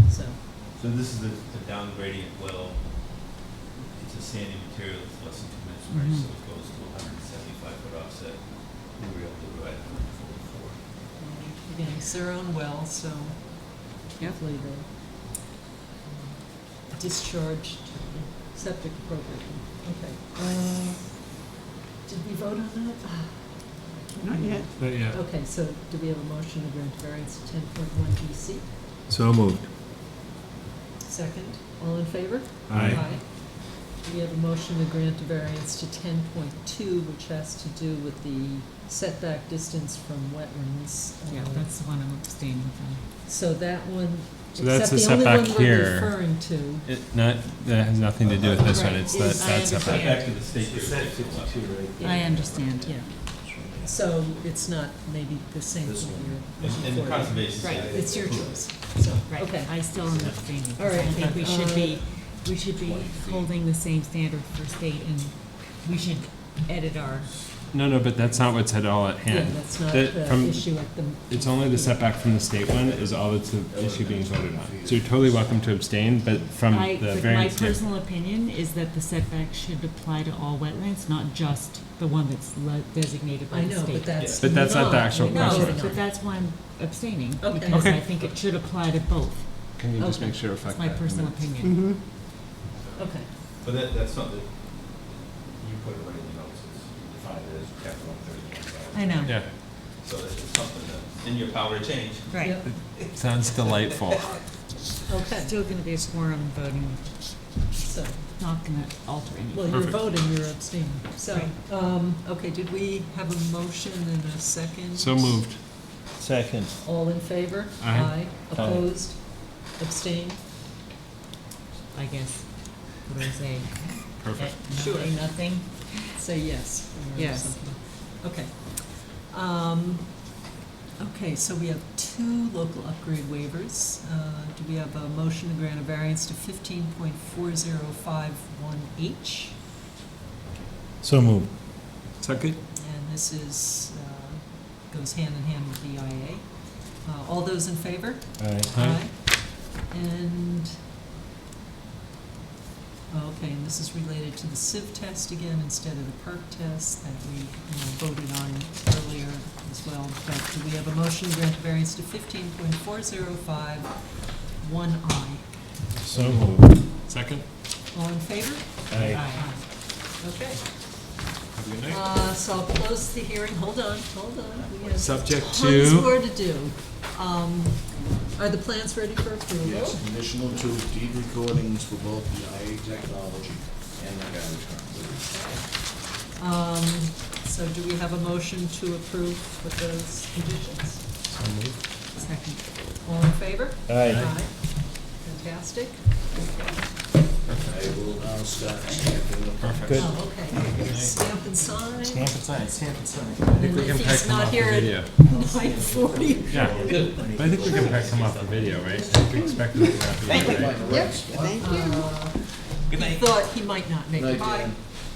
so. So this is the down gradient well. It's a sandy material, it's less than 2 minutes merge, so it goes to 175-foot offset. We were able to go at 144. Again, it's their own well, so hopefully they discharged septic appropriately. Okay. Did we vote on that? not yet. But yeah. Okay, so do we have a motion to grant variance to 10.1 BC? So moved. Second, all in favor? Aye. We have a motion to grant a variance to 10.2, which has to do with the setback distance from wetlands. Yeah, that's the one I'm abstaining from. So that one, So that's except the the only setback one we're here. referring to. That has nothing to do with this one, Right. it's Is- that I setback. Back to the state jurisdiction. I understand. Yeah. So it's not maybe the same thing you're looking And the for. conservation. Right, side, it's your approve. choice, so, Right, okay. I still am abstaining. 'cause All right, I think we should be 20 feet. holding the same standard for state, and we should edit our No, but that's not what's at all at Yeah, hand. that's not That the from- issue at the. It's only the setback from the state one is all that's the issue being voted on. So you're totally welcome to abstain, but from the But my variance. personal opinion is that the setback should apply to all wetlands, not just the one that's designated by I the know, state. but that's. But that's not the actual No, question. but that's why I'm abstaining, Okay. because Okay. I think it should apply to both. Can you just Okay. make sure to That's reflect my that? personal opinion. Okay, But that's something, you put it right in the notes, it's defined as chapter 130. I know. Yeah, So it's something that's in your power to change. Right. yep, sounds delightful. okay, Still gonna be a quorum voting, so, not gonna alter well, anything. you're Perfect. voting, you're abstaining. So, Right. okay, did we have a motion and a second? So moved. Second. All in favor? Aye. Opposed? Abstained? I guess, what do I say? Perfect. Sure. Nothing? Say yes. or Yes. something. Okay. Okay, so we have 2 local upgrade waivers. Do we have a motion to grant a variance to 15.4051H? So moved. Second? And this is, goes hand in hand with the IA. All those in favor? Aye. Aye. And, okay, and this is related to the civ test again instead of the perk test that we voted on earlier as well. But do we have a motion to grant a variance to 15.4051I? So moved. Second? All in favor? Aye. Okay. Have a good night. So I'll close the hearing. Hold on. We have Subject tons to, more to do. Are the plans ready for approval? Yes, conditional to deed recordings for both the IA technology and the garage company. So do we have a motion to approve with those conditions? so moved. Second. All in favor? Aye. Fantastic. I will now start stamping the Perfect. Good. Oh, okay. Stamp and sign. Stamp and sign, stamp and sign. I think we And can if pick he's him not off the here at video. 9:40. Yeah, but I think we can pick him off the video, right? I think we expect him to be off the video, right? Yep, thank you. He thought he might not make it. Night, Bye. Dan.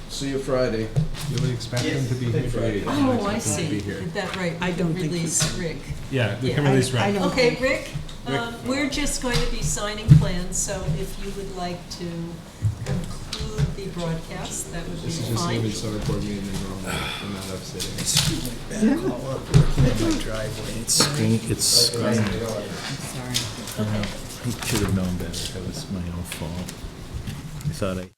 See you Friday. You would expect him to be here. Friday. Oh, I Be see. here. Is that right? I don't think Release Rick. Yeah, we can Yeah. release I Rick. don't Okay, think- Rick, we're just going to be signing plans, so if you would like to conclude the broadcast, that would be This is just fine. even so board meeting than normal. I'm not upsetting. It's screen. I'm sorry. I should have known better. That was my own fault. I thought I.